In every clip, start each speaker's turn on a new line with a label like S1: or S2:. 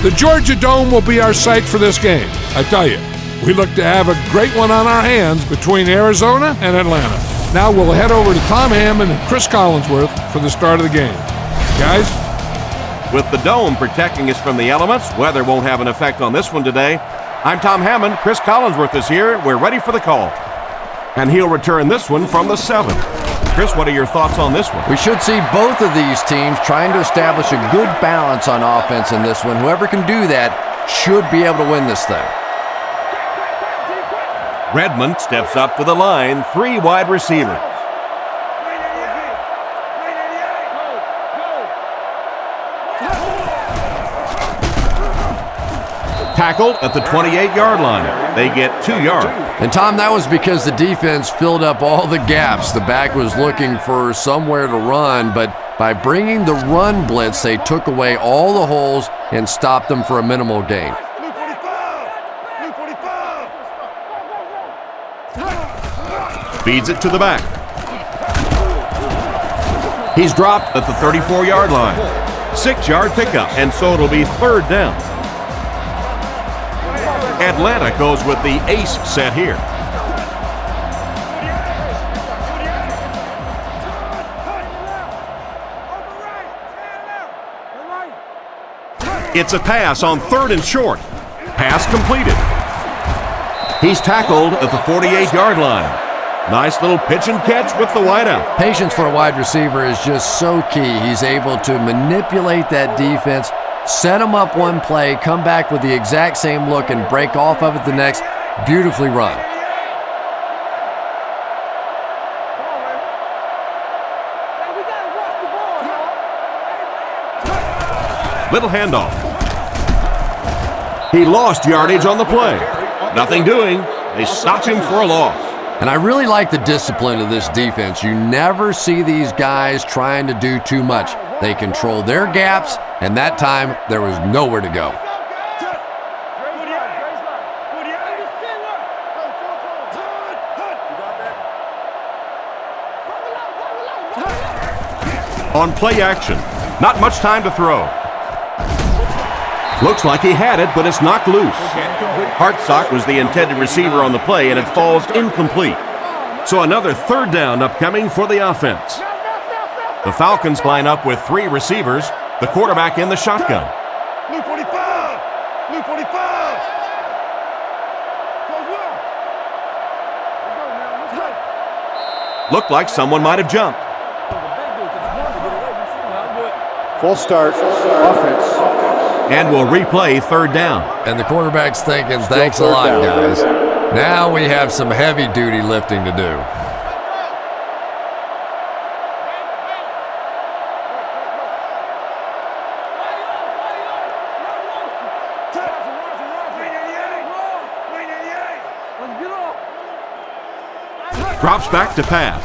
S1: The Georgia Dome will be our site for this game. I tell you, we look to have a great one on our hands between Arizona and Atlanta. Now we'll head over to Tom Hammond and Chris Collinsworth for the start of the game. Guys?
S2: With the dome protecting us from the elements, weather won't have an effect on this one today. I'm Tom Hammond. Chris Collinsworth is here. We're ready for the call. And he'll return this one from the 7. Chris, what are your thoughts on this one?
S3: We should see both of these teams trying to establish a good balance on offense in this one. Whoever can do that should be able to win this thing.
S2: Redmond steps up to the line, 3 wide receivers. Tackled at the 28-yard line. They get 2 yards.
S3: And Tom, that was because the defense filled up all the gaps. The back was looking for somewhere to run, but by bringing the run blitz, they took away all the holes and stopped them for a minimal gain.
S2: Feeds it to the back. He's dropped at the 34-yard line. 6-yard pickup, and so it'll be 3rd down. Atlanta goes with the ace set here. It's a pass on 3rd and short. Pass completed. He's tackled at the 48-yard line. Nice little pitch and catch with the wideout.
S3: Patience for a wide receiver is just so key. He's able to manipulate that defense, set them up one play, come back with the exact same look, and break off of it the next. Beautifully run.
S2: Little handoff. He lost yardage on the play. Nothing doing. They stopped him for a loss.
S3: And I really like the discipline of this defense. You never see these guys trying to do too much. They control their gaps, and that time there was nowhere to go.
S2: On play action, not much time to throw. Looks like he had it, but it's knocked loose. Hartsock was the intended receiver on the play, and it falls incomplete. So another 3rd down upcoming for the offense. The Falcons line up with 3 receivers, the quarterback in the shotgun.
S4: Blue 45! Blue 45!
S2: Looked like someone might have jumped.
S4: Full start, offense.
S2: And we'll replay 3rd down.
S3: And the quarterback's thinking, thanks a lot, guys. Now we have some heavy-duty lifting to do.
S2: Drops back to pass.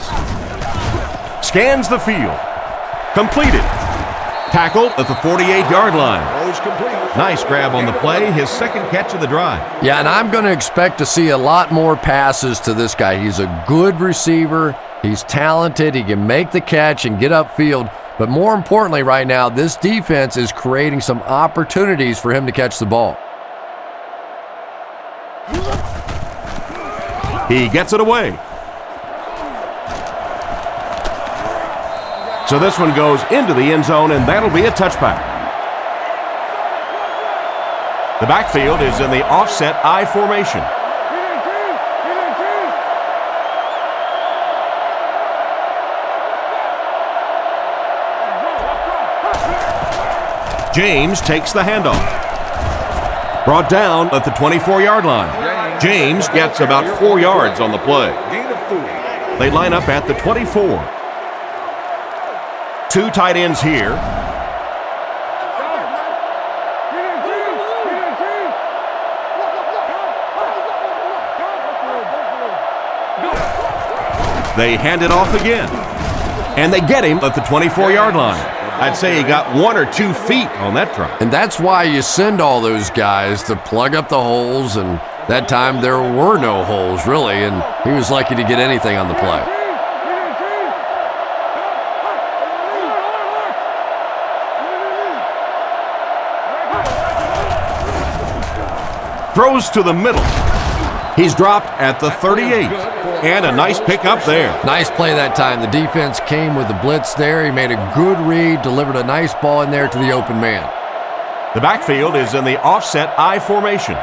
S2: Scans the field. Completed. Tackled at the 48-yard line. Nice grab on the play, his 2nd catch of the drive.
S3: Yeah, and I'm going to expect to see a lot more passes to this guy. He's a good receiver. He's talented. He can make the catch and get upfield. But more importantly right now, this defense is creating some opportunities for him to catch the ball.
S2: He gets it away. So this one goes into the end zone, and that'll be a touchback. The backfield is in the offset I formation. James takes the handoff. Brought down at the 24-yard line. James gets about 4 yards on the play. They line up at the 24. 2 tight ends here. They hand it off again. And they get him at the 24-yard line. I'd say he got 1 or 2 feet on that drop.
S3: And that's why you send all those guys to plug up the holes, and that time there were no holes, really, and he was lucky to get anything on the play.
S2: Throws to the middle. He's dropped at the 38. And a nice pickup there.
S3: Nice play that time. The defense came with the blitz there. He made a good read, delivered a nice ball in there to the open man.
S2: The backfield is in the offset I formation.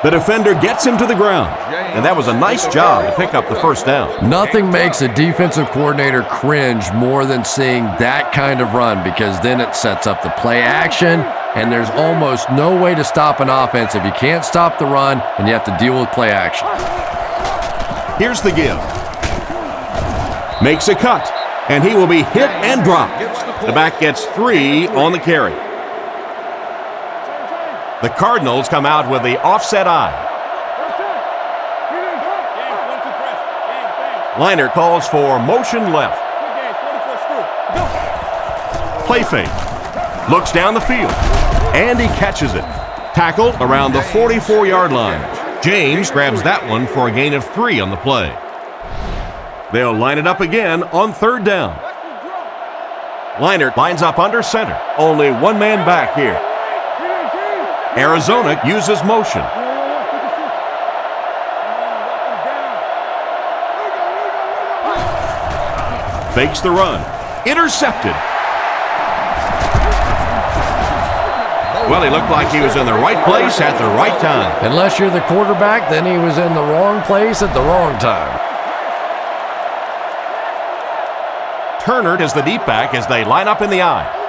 S2: The defender gets him to the ground, and that was a nice job to pick up the first down.
S3: Nothing makes a defensive coordinator cringe more than seeing that kind of run, because then it sets up the play action, and there's almost no way to stop an offense if you can't stop the run and you have to deal with play action.
S2: Here's the give. Makes a cut, and he will be hit and dropped. The back gets 3 on the carry. The Cardinals come out with the offset I. Liner calls for motion left. Play fake. Looks down the field. And he catches it. Tackled around the 44-yard line. James grabs that one for a gain of 3 on the play. They'll line it up again on third down. Liner lines up under center. Only one man back here. Arizona uses motion. Fakes the run. Intercepted. Well, he looked like he was in the right place at the right time.
S3: Unless you're the quarterback, then he was in the wrong place at the wrong time.
S2: Turner is the deep back as they line up in the I.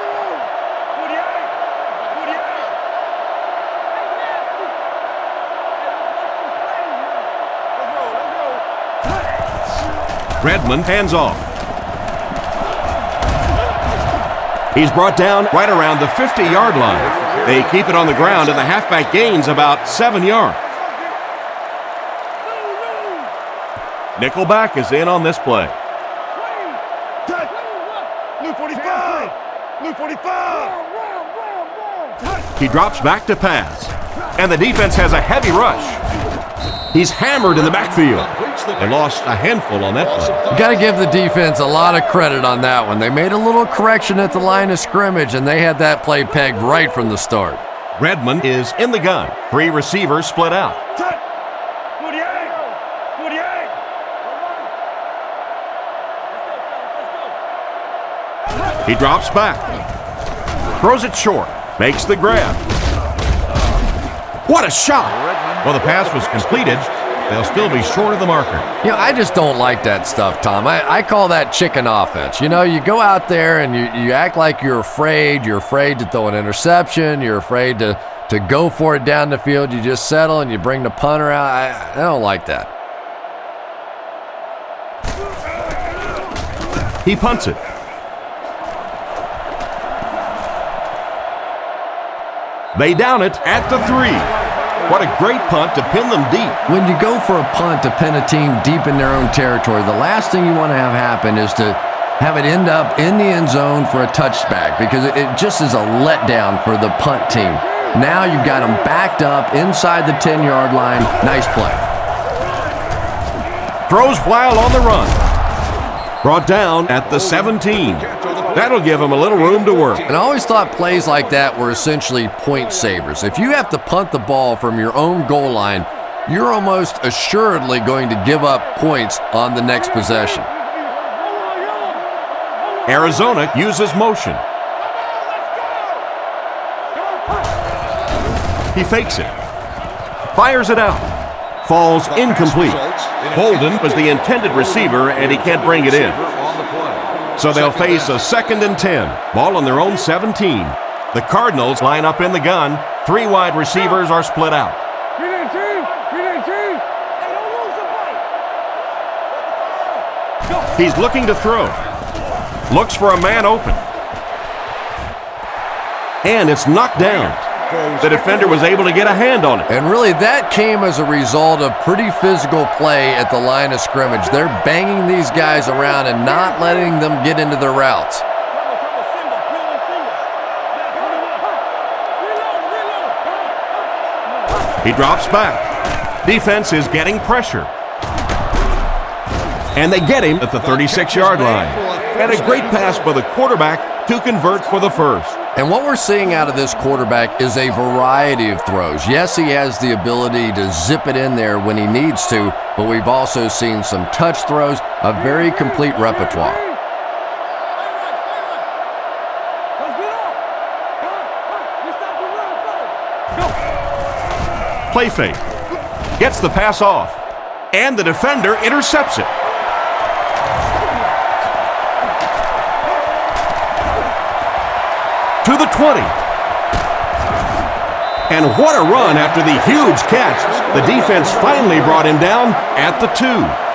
S2: Redmond hands off. He's brought down right around the 50-yard line. They keep it on the ground, and the halfback gains about 7 yards. Nickelback is in on this play.
S4: Blue 45! Blue 45!
S2: He drops back to pass, and the defense has a heavy rush. He's hammered in the backfield. They lost a handful on that play.
S3: You got to give the defense a lot of credit on that one. They made a little correction at the line of scrimmage, and they had that play pegged right from the start.
S2: Redmond is in the gun. 3 receivers split out. He drops back. Throws it short. Makes the grab. What a shot! Well, the pass was completed. They'll still be short of the marker.
S3: You know, I just don't like that stuff, Tom. I call that chicken offense. You know, you go out there and you act like you're afraid. You're afraid to throw an interception. You're afraid to go for it down the field. You just settle and you bring the punter out. I don't like that.
S2: He punts it. They down it at the 3. What a great punt to pin them deep.
S3: When you go for a punt to pin a team deep in their own territory, the last thing you want to have happen is to have it end up in the end zone for a touchback, because it just is a letdown for the punt team. Now you've got them backed up inside the 10-yard line. Nice play.
S2: Throws while on the run. Brought down at the 17. That'll give him a little room to work.
S3: And I always thought plays like that were essentially point savers. If you have to punt the ball from your own goal line, you're almost assuredly going to give up points on the next possession.
S2: Arizona uses motion. He fakes it. Fires it out. Falls incomplete. Holden was the intended receiver, and he can't bring it in. So they'll face a 2nd and 10. Ball on their own 17. The Cardinals line up in the gun. 3 wide receivers are split out. He's looking to throw. Looks for a man open. And it's knocked down. The defender was able to get a hand on it.
S3: And really, that came as a result of pretty physical play at the line of scrimmage. They're banging these guys around and not letting them get into their routes.
S2: He drops back. Defense is getting pressure. And they get him at the 36-yard line. And a great pass by the quarterback to convert for the first.
S3: And what we're seeing out of this quarterback is a variety of throws. Yes, he has the ability to zip it in there when he needs to, but we've also seen some touch throws, a very complete repertoire.
S2: Play fake. Gets the pass off. And the defender intercepts it. To the 20. And what a run after the huge catch. The defense finally brought him down at the 2.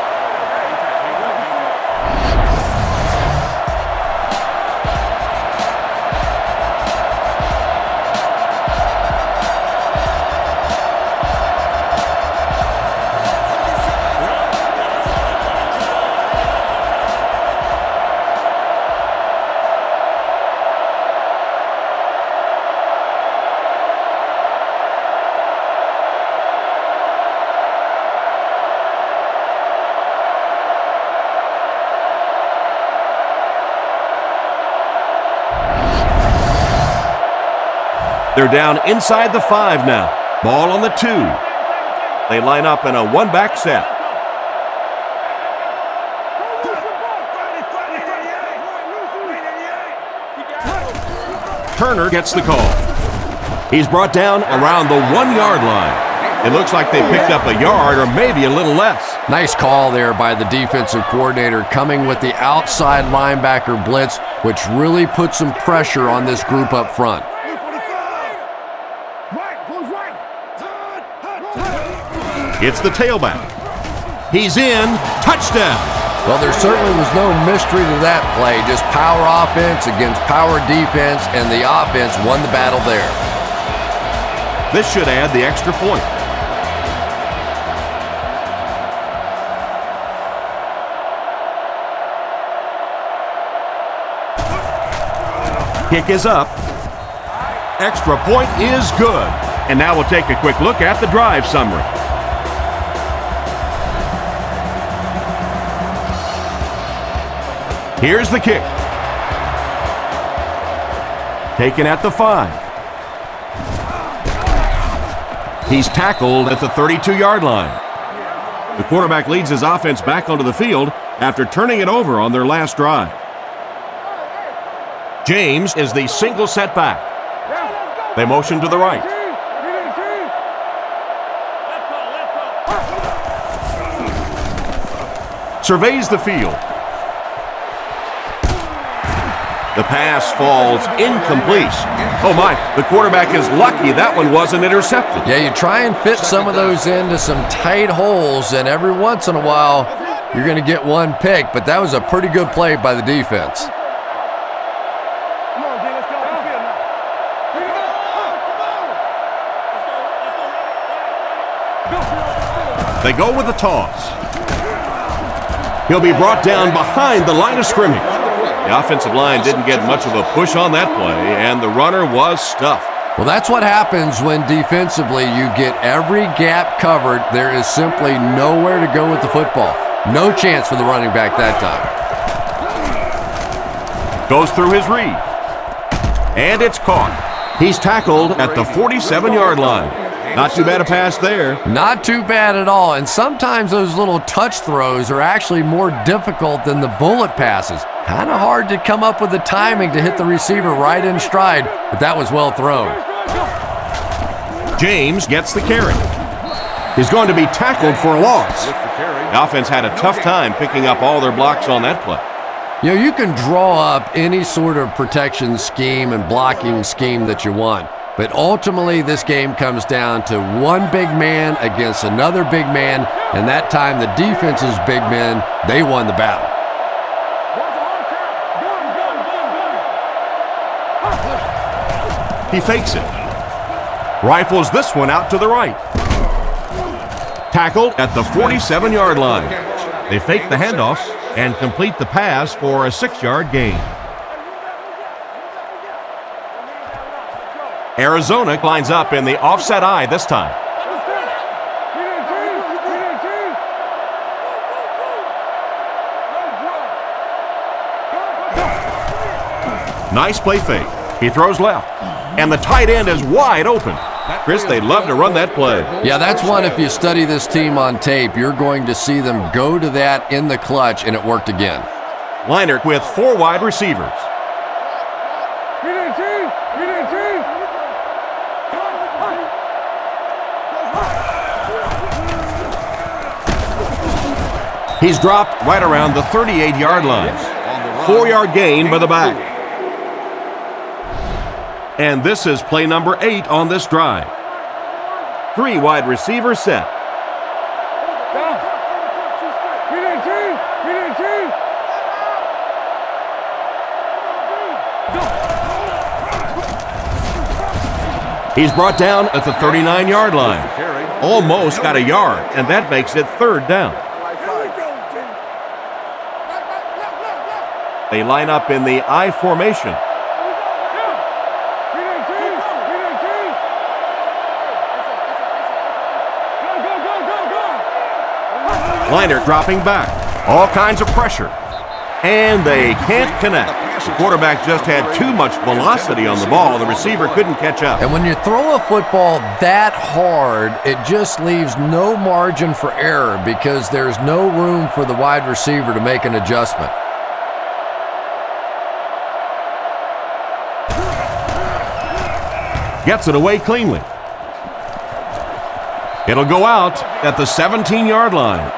S2: They're down inside the 5 now. Ball on the 2. They line up in a one-back set. Turner gets the call. He's brought down around the 1-yard line. It looks like they picked up a yard or maybe a little less.
S3: Nice call there by the defensive coordinator, coming with the outside linebacker blitz, which really put some pressure on this group up front.
S2: It's the tailback. He's in. Touchdown.
S3: Well, there certainly was no mystery to that play. Just power offense against power defense, and the offense won the battle there.
S2: This should add the extra point. Kick is up. Extra point is good. And now we'll take a quick look at the drive summary. Here's the kick. Taken at the 5. He's tackled at the 32-yard line. The quarterback leads his offense back onto the field after turning it over on their last drive. James is the single setback. They motion to the right. Surveys the field. The pass falls incomplete. Oh my, the quarterback is lucky that one wasn't intercepted.
S3: Yeah, you try and fit some of those into some tight holes, and every once in a while, you're going to get one pick, but that was a pretty good play by the defense.
S2: They go with the toss. He'll be brought down behind the line of scrimmage. The offensive line didn't get much of a push on that play, and the runner was stuffed.
S3: Well, that's what happens when defensively you get every gap covered. There is simply nowhere to go with the football. No chance for the running back that time.
S2: Goes through his read. And it's caught. He's tackled at the 47-yard line. Not too bad a pass there.
S3: Not too bad at all. And sometimes those little touch throws are actually more difficult than the bullet passes. Kind of hard to come up with the timing to hit the receiver right in stride, but that was well thrown.
S2: James gets the carry. He's going to be tackled for a loss. The offense had a tough time picking up all their blocks on that play.
S3: You know, you can draw up any sort of protection scheme and blocking scheme that you want. But ultimately, this game comes down to one big man against another big man, and that time the defense's big men, they won the battle.
S2: He fakes it. Rifles this one out to the right. Tackled at the 47-yard line. They fake the handoffs and complete the pass for a 6-yard gain. Arizona lines up in the offset eye this time. Nice play fake. He throws left. And the tight end is wide open. Chris, they'd love to run that play.
S3: Yeah, that's one, if you study this team on tape, you're going to see them go to that in the clutch, and it worked again.
S2: Leinart with 4 wide receivers. He's dropped right around the 38-yard line. 4-yard gain by the back. And this is play number 8 on this drive. 3 wide receivers set. He's brought down at the 39-yard line. Almost got a yard, and that makes it 3rd down. They line up in the I formation. Leinart dropping back. All kinds of pressure. And they can't connect. The quarterback just had too much velocity on the ball. The receiver couldn't catch up.
S3: And when you throw a football that hard, it just leaves no margin for error because there's no room for the wide receiver to make an adjustment.
S2: Gets it away cleanly. It'll go out at the 17-yard line.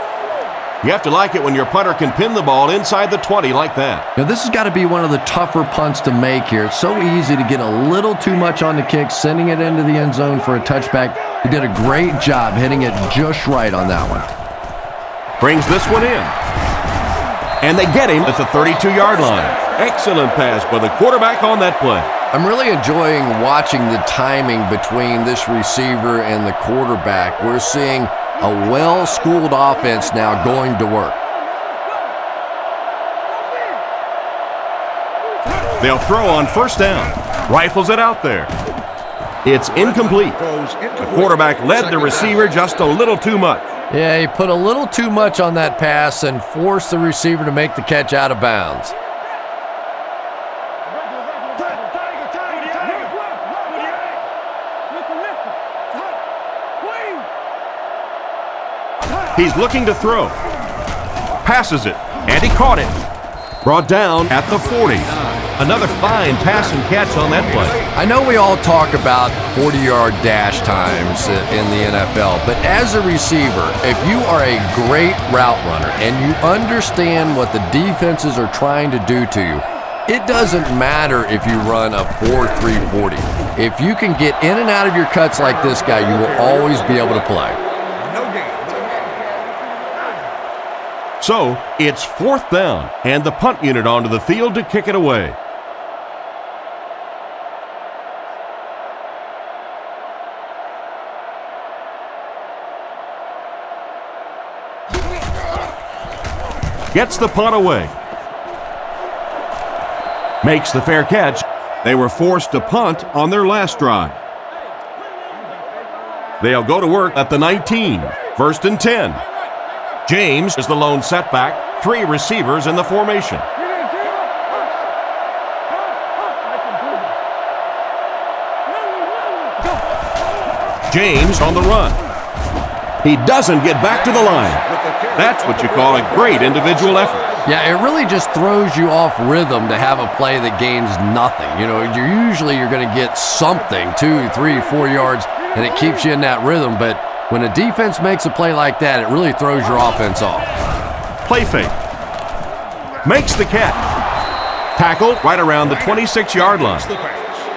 S2: You have to like it when your punter can pin the ball inside the 20 like that.
S3: Now, this has got to be one of the tougher punts to make here. It's so easy to get a little too much on the kick, sending it into the end zone for a touchback. He did a great job hitting it just right on that one.
S2: Brings this one in. And they get him at the 32-yard line. Excellent pass by the quarterback on that play.
S3: I'm really enjoying watching the timing between this receiver and the quarterback. We're seeing a well-schooled offense now going to work.
S2: They'll throw on 1st down. Rifles it out there. It's incomplete. The quarterback led the receiver just a little too much.
S3: Yeah, he put a little too much on that pass and forced the receiver to make the catch out of bounds.
S2: He's looking to throw. Passes it, and he caught it. Brought down at the 40. Another fine pass and catch on that play.
S3: I know we all talk about 40-yard dash times in the NFL, but as a receiver, if you are a great route runner and you understand what the defenses are trying to do to you, it doesn't matter if you run a 4.3 40. If you can get in and out of your cuts like this guy, you will always be able to play.
S2: So, it's 4th down, and the punt unit onto the field to kick it away. Gets the punt away. Makes the fair catch. They were forced to punt on their last drive. They'll go to work at the 19. 1st and 10. James is the lone setback. 3 receivers in the formation. James on the run. He doesn't get back to the line. That's what you call a great individual effort.
S3: Yeah, it really just throws you off rhythm to have a play that gains nothing. You know, you're going to get something, 2, 3, 4 yards, and it keeps you in that rhythm. But when a defense makes a play like that, it really throws your offense off.
S2: Play fake. Makes the catch. Tackle right around the 26-yard line.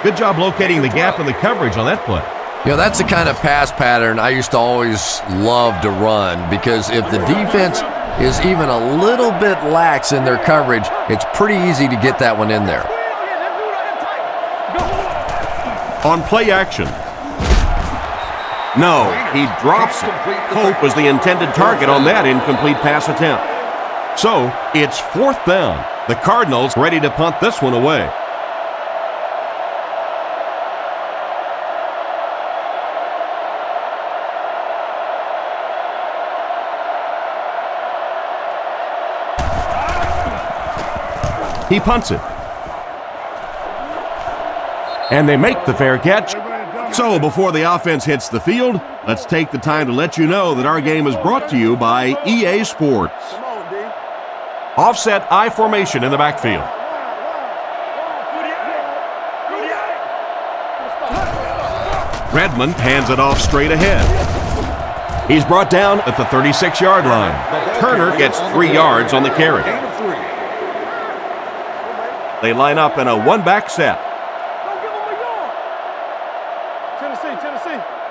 S2: Good job locating the gap in the coverage on that play.
S3: You know, that's the kind of pass pattern I used to always love to run, because if the defense is even a little bit lax in their coverage, it's pretty easy to get that one in there.
S2: On play action. No, he drops it. Hope was the intended target on that incomplete pass attempt. So, it's 4th down. The Cardinals ready to punt this one away. He punts it. And they make the fair catch. So before the offense hits the field, let's take the time to let you know that our game is brought to you by EA Sports. Offset I formation in the backfield. Redmond hands it off straight ahead. He's brought down at the 36-yard line. Turner gets 3 yards on the carry. They line up in a one-back set.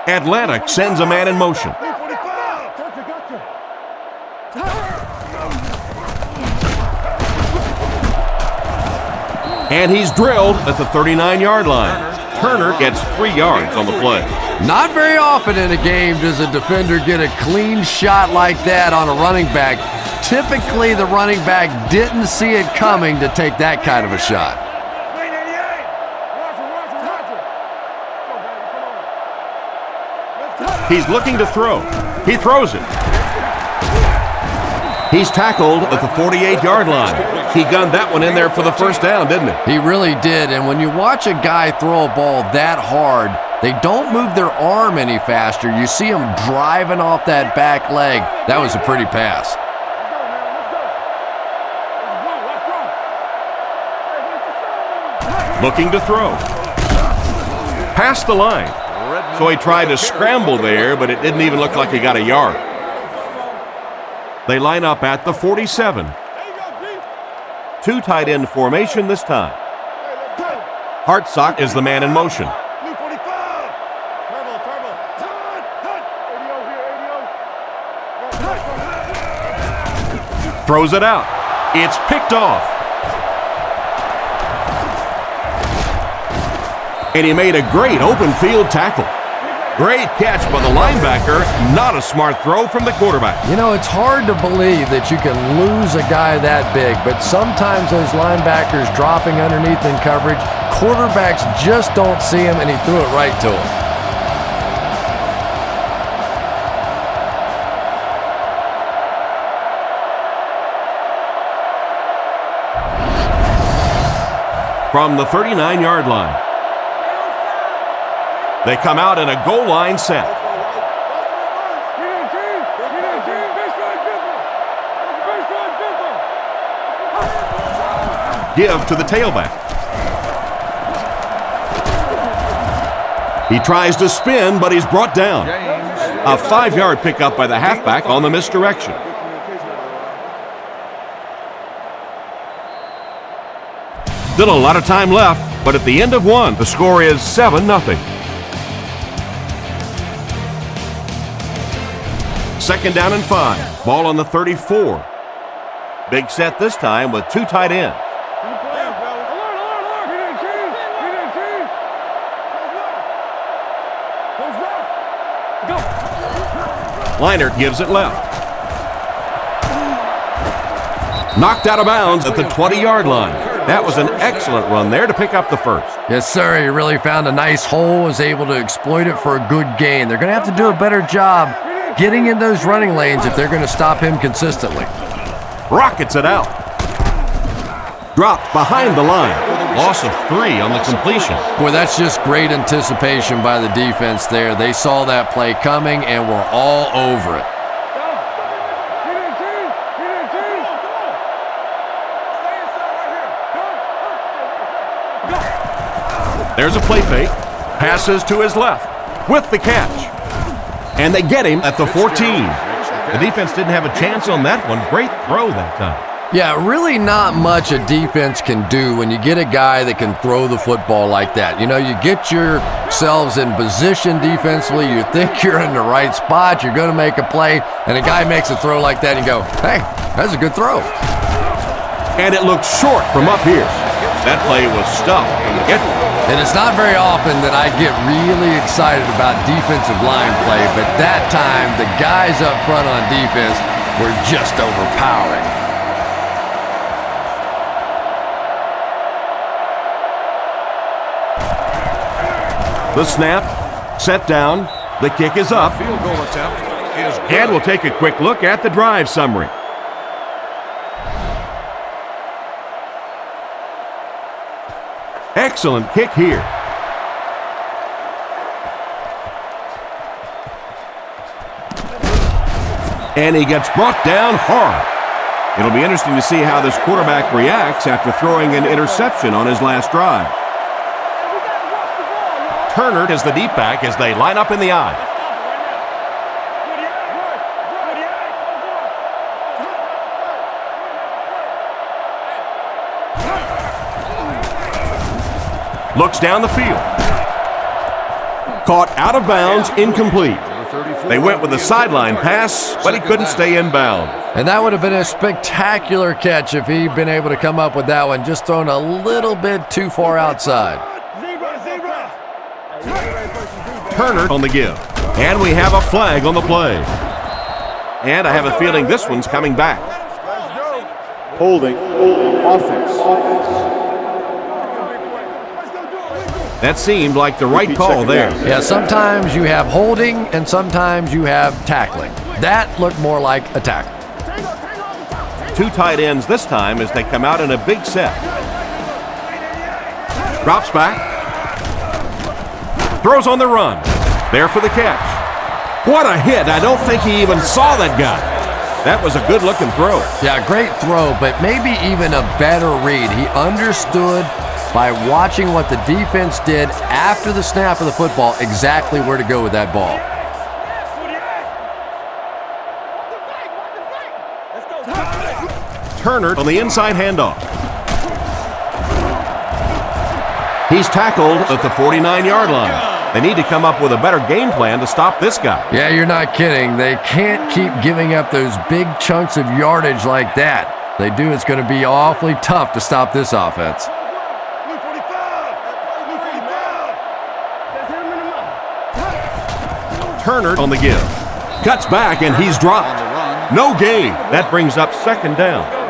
S2: Atlanta sends a man in motion. And he's drilled at the 39-yard line. Turner gets 3 yards on the play.
S3: Not very often in a game does a defender get a clean shot like that on a running back. Typically, the running back didn't see it coming to take that kind of a shot.
S2: He's looking to throw. He throws it. He's tackled at the 48-yard line. He gunned that one in there for the first down, didn't he?
S3: He really did, and when you watch a guy throw a ball that hard, they don't move their arm any faster. You see him driving off that back leg. That was a pretty pass.
S2: Looking to throw. Past the line. So he tried to scramble there, but it didn't even look like he got a yard. They line up at the 47. 2 tight end formation this time. Hartsock is the man in motion. Throws it out. It's picked off. And he made a great open field tackle. Great catch by the linebacker. Not a smart throw from the quarterback.
S3: You know, it's hard to believe that you can lose a guy that big, but sometimes those linebackers dropping underneath in coverage, quarterbacks just don't see him, and he threw it right to him.
S2: From the 39-yard line. They come out in a goal line set. Give to the tailback. He tries to spin, but he's brought down. A 5-yard pickup by the halfback on the misdirection. Still a lot of time left, but at the end of one, the score is 7-0. Second down and 5. Ball on the 34. Big set this time with 2 tight ends. Leinart gives it left. Knocked out of bounds at the 20-yard line. That was an excellent run there to pick up the first.
S3: Yes, sir. He really found a nice hole, was able to exploit it for a good gain. They're going to have to do a better job getting in those running lanes if they're going to stop him consistently.
S2: Rockets it out. Dropped behind the line. Loss of 3 on the completion.
S3: Boy, that's just great anticipation by the defense there. They saw that play coming and were all over it.
S2: There's a play fake. Passes to his left with the catch. And they get him at the 14. The defense didn't have a chance on that one. Great throw that time.
S3: Yeah, really not much a defense can do when you get a guy that can throw the football like that. You know, you get yourselves in position defensively, you think you're in the right spot, you're going to make a play, and a guy makes a throw like that and you go, hey, that's a good throw.
S2: And it looked short from up here. That play was stuffed from the get-go.
S3: And it's not very often that I get really excited about defensive line play, but that time the guys up front on defense were just overpowering.
S2: The snap, set down, the kick is up.
S1: Field goal attempt is good.
S2: And we'll take a quick look at the drive summary. Excellent kick here. And he gets brought down hard. It'll be interesting to see how this quarterback reacts after throwing an interception on his last drive. Turner is the deep back as they line up in the I. Looks down the field. Caught out of bounds, incomplete. They went with a sideline pass, but he couldn't stay in bounds.
S3: And that would have been a spectacular catch if he'd been able to come up with that one, just thrown a little bit too far outside.
S2: Turner on the give. And we have a flag on the play. And I have a feeling this one's coming back.
S4: Holding. Offense.
S2: That seemed like the right call there.
S3: Yeah, sometimes you have holding and sometimes you have tackling. That looked more like a tackle.
S2: Two tight ends this time as they come out in a big set. Drops back. Throws on the run. There for the catch. What a hit. I don't think he even saw that guy. That was a good-looking throw.
S3: Yeah, great throw, but maybe even a better read. He understood by watching what the defense did after the snap of the football exactly where to go with that ball.
S2: Turner on the inside handoff. He's tackled at the 49-yard line. They need to come up with a better game plan to stop this guy.
S3: Yeah, you're not kidding. They can't keep giving up those big chunks of yardage like that. If they do, it's going to be awfully tough to stop this offense.
S2: Turner on the give. Cuts back and he's dropped. No gain. That brings up second down.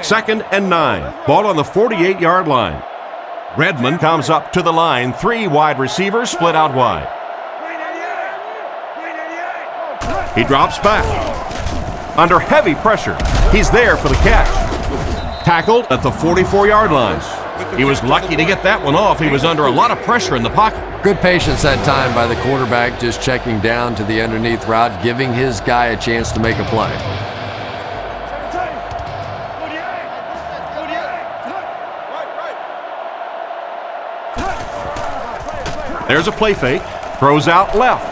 S2: Second and 9. Ball on the 48-yard line. Redmond comes up to the line. 3 wide receivers split out wide. He drops back. Under heavy pressure. He's there for the catch. Tackled at the 44-yard line. He was lucky to get that one off. He was under a lot of pressure in the pocket.
S3: Good patience that time by the quarterback, just checking down to the underneath route, giving his guy a chance to make a play.
S2: There's a play fake. Throws out left.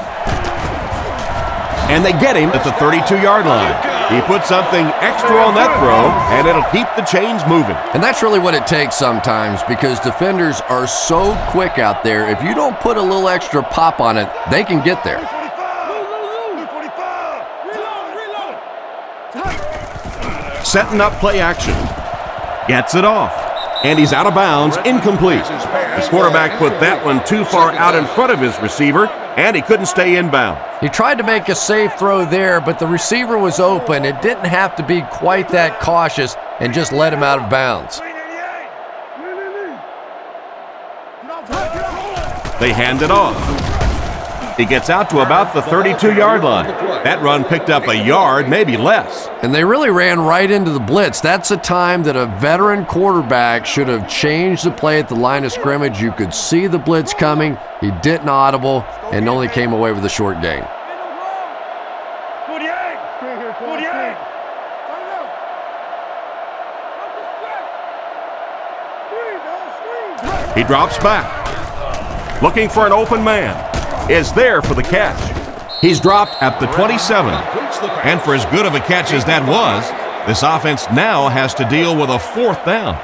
S2: And they get him at the 32-yard line. He put something extra on that throw, and it'll keep the chains moving.
S3: And that's really what it takes sometimes, because defenders are so quick out there. If you don't put a little extra pop on it, they can get there.
S2: Setting up play action. Gets it off. And he's out of bounds, incomplete. His quarterback put that one too far out in front of his receiver, and he couldn't stay in bounds.
S3: He tried to make a safe throw there, but the receiver was open. It didn't have to be quite that cautious and just let him out of bounds.
S2: They hand it off. He gets out to about the 32-yard line. That run picked up a yard, maybe less.
S3: And they really ran right into the blitz. That's a time that a veteran quarterback should have changed the play at the line of scrimmage. You could see the blitz coming. He didn't audible and only came away with a short gain.
S2: He drops back. Looking for an open man. Is there for the catch. He's dropped at the 27. And for as good of a catch as that was, this offense now has to deal with a 4th down.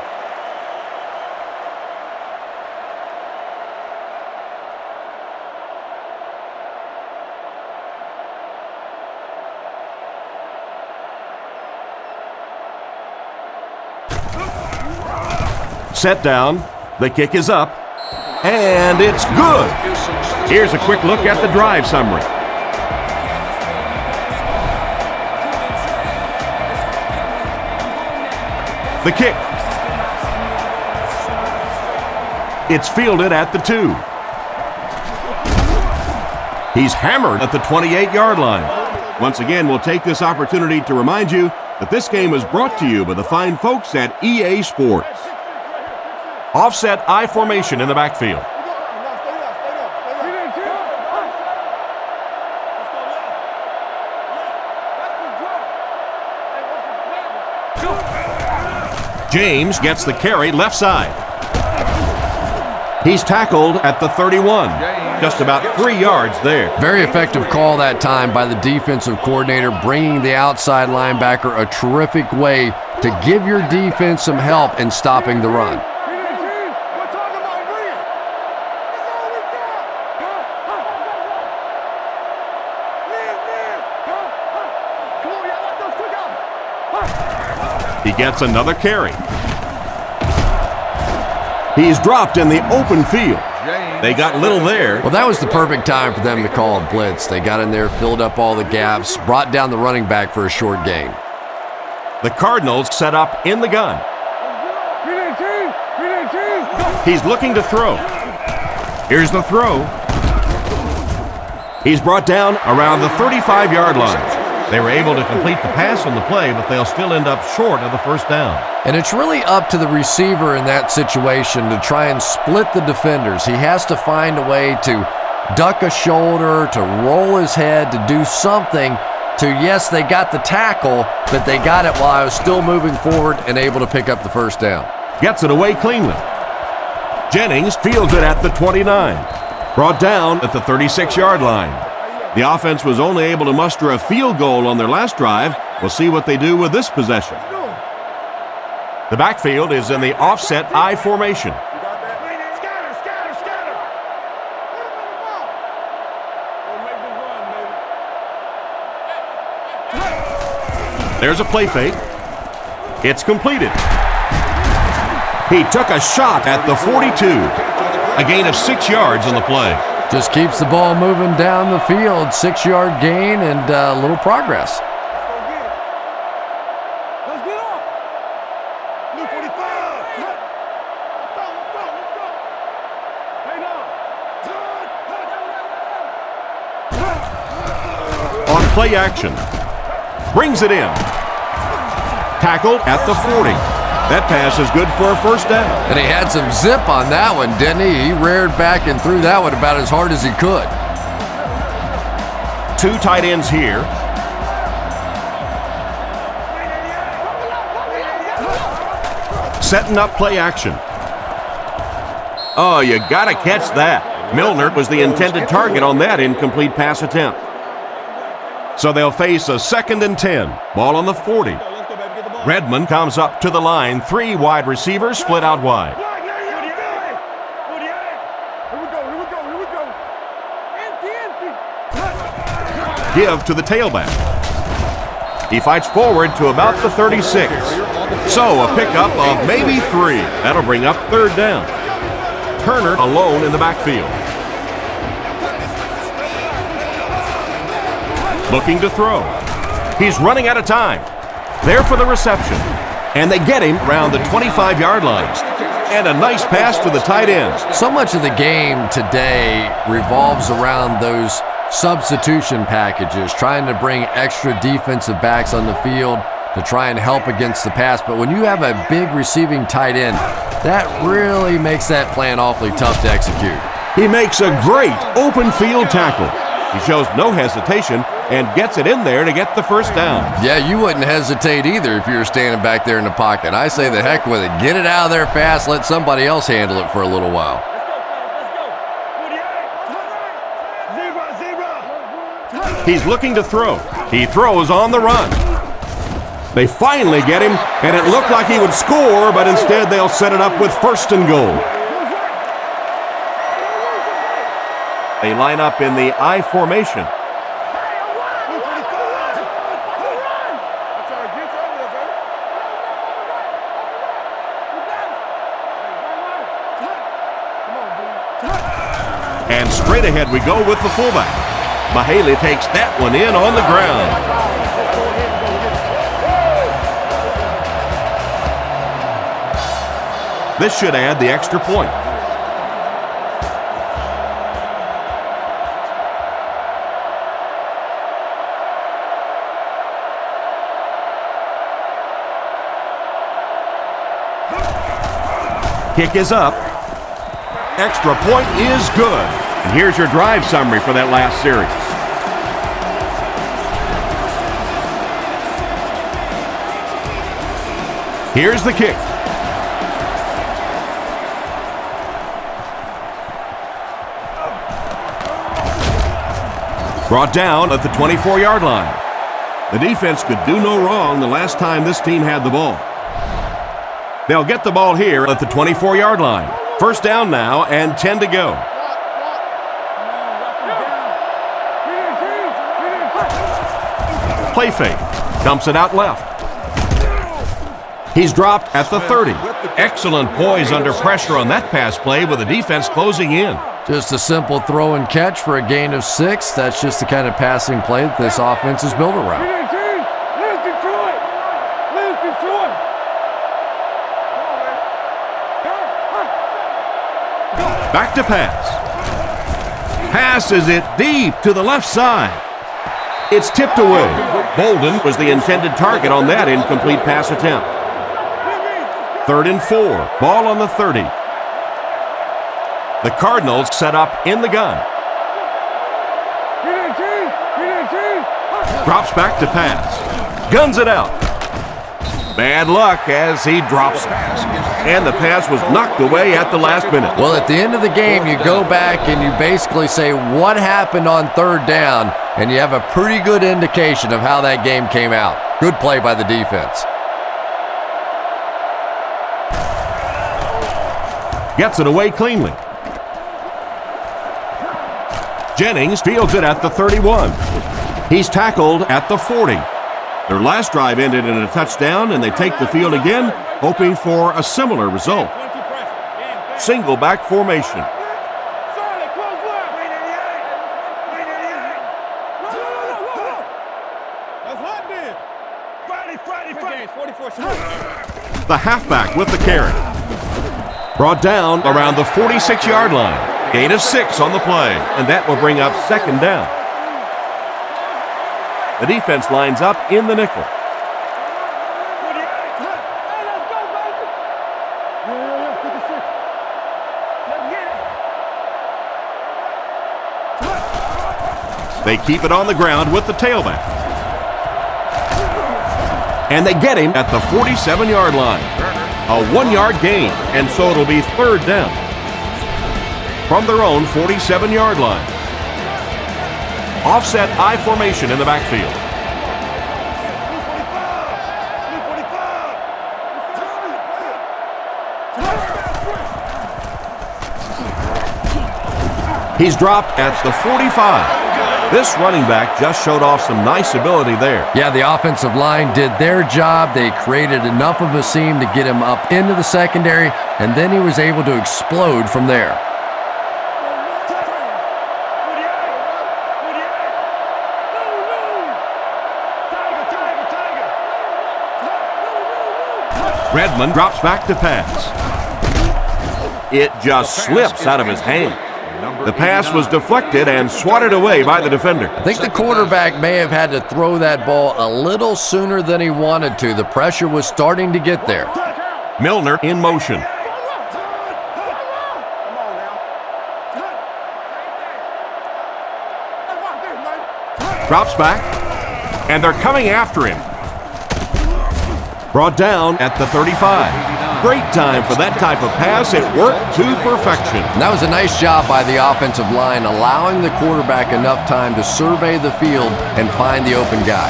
S2: Set down. The kick is up. And it's good. Here's a quick look at the drive summary. The kick. It's fielded at the 2. He's hammered at the 28-yard line. Once again, we'll take this opportunity to remind you that this game is brought to you by the fine folks at EA Sports. Offset I formation in the backfield. James gets the carry left side. He's tackled at the 31, just about 3 yards there.
S3: Very effective call that time by the defensive coordinator, bringing the outside linebacker a terrific way to give your defense some help in stopping the run.
S2: He gets another carry. He's dropped in the open field. They got little there.
S3: Well, that was the perfect time for them to call a blitz. They got in there, filled up all the gaps, brought down the running back for a short gain.
S2: The Cardinals set up in the gun. He's looking to throw. Here's the throw. He's brought down around the 35-yard line. They were able to complete the pass on the play, but they'll still end up short of the first down.
S3: And it's really up to the receiver in that situation to try and split the defenders. He has to find a way to duck a shoulder, to roll his head, to do something to, yes, they got the tackle, but they got it while I was still moving forward and able to pick up the first down.
S2: Gets it away cleanly. Jennings fields it at the 29. Brought down at the 36-yard line. The offense was only able to muster a field goal on their last drive. We'll see what they do with this possession. The backfield is in the offset I formation. There's a play fake. It's completed. He took a shot at the 42. A gain of 6 yards on the play.
S3: Just keeps the ball moving down the field. 6-yard gain and a little progress.
S4: Let's get off. Blue 45. Let's go.
S2: On play action. Brings it in. Tackled at the 40. That pass is good for a first down.
S3: And he had some zip on that one, didn't he? He reared back and threw that one about as hard as he could.
S2: 2 tight ends here. Setting up play action. Oh, you gotta catch that. Milner was the intended target on that incomplete pass attempt. So they'll face a 2nd and 10. Ball on the 40. Redmond comes up to the line. 3 wide receivers split out wide. Give to the tailback. He fights forward to about the 36. So a pickup of maybe 3. That'll bring up 3rd down. Turner alone in the backfield. Looking to throw. He's running out of time. There for the reception. And they get him around the 25-yard line. And a nice pass to the tight ends.
S3: So much of the game today revolves around those substitution packages, trying to bring extra defensive backs on the field to try and help against the pass. But when you have a big receiving tight end, that really makes that plan awfully tough to execute.
S2: He makes a great open field tackle. He shows no hesitation and gets it in there to get the first down.
S3: Yeah, you wouldn't hesitate either if you were standing back there in the pocket. I say the heck with it. Get it out of there fast. Let somebody else handle it for a little while.
S2: He's looking to throw. He throws on the run. They finally get him, and it looked like he would score, but instead they'll set it up with 1st and goal. They line up in the I formation. And straight ahead we go with the fullback. Mahaley takes that one in on the ground. This should add the extra point. Kick is up. Extra point is good. And here's your drive summary for that last series. Here's the kick. Brought down at the 24-yard line. The defense could do no wrong the last time this team had the ball. They'll get the ball here at the 24-yard line. First down now and 10 to go. Play fake. Dumps it out left. He's dropped at the 30. Excellent poise under pressure on that pass play with the defense closing in.
S3: Just a simple throw and catch for a gain of 6. That's just the kind of passing play that this offense is built around.
S2: Back to pass. Passes it deep to the left side. It's tipped away. Bolden was the intended target on that incomplete pass attempt. 3rd and 4. Ball on the 30. The Cardinals set up in the gun. Drops back to pass. Guns it out. Bad luck as he drops it. And the pass was knocked away at the last minute.
S3: Well, at the end of the game, you go back and you basically say what happened on 3rd down, and you have a pretty good indication of how that game came out. Good play by the defense.
S2: Gets it away cleanly. Jennings fields it at the 31. He's tackled at the 40. Their last drive ended in a touchdown, and they take the field again, hoping for a similar result. Single back formation. The halfback with the carry. Brought down around the 46-yard line. Gain of 6 on the play, and that will bring up 2nd down. The defense lines up in the nickel. They keep it on the ground with the tailback. And they get him at the 47-yard line. A 1-yard gain, and so it'll be 3rd down. From their own 47-yard line. Offset I formation in the backfield. He's dropped at the 45. This running back just showed off some nice ability there.
S3: Yeah, the offensive line did their job. They created enough of a seam to get him up into the secondary, and then he was able to explode from there.
S2: Redmond drops back to pass. It just slips out of his hand. The pass was deflected and swatted away by the defender.
S3: I think the quarterback may have had to throw that ball a little sooner than he wanted to. The pressure was starting to get there.
S2: Milner in motion. Drops back, and they're coming after him. Brought down at the 35. Great time for that type of pass. It worked to perfection.
S3: And that was a nice job by the offensive line, allowing the quarterback enough time to survey the field and find the open guy.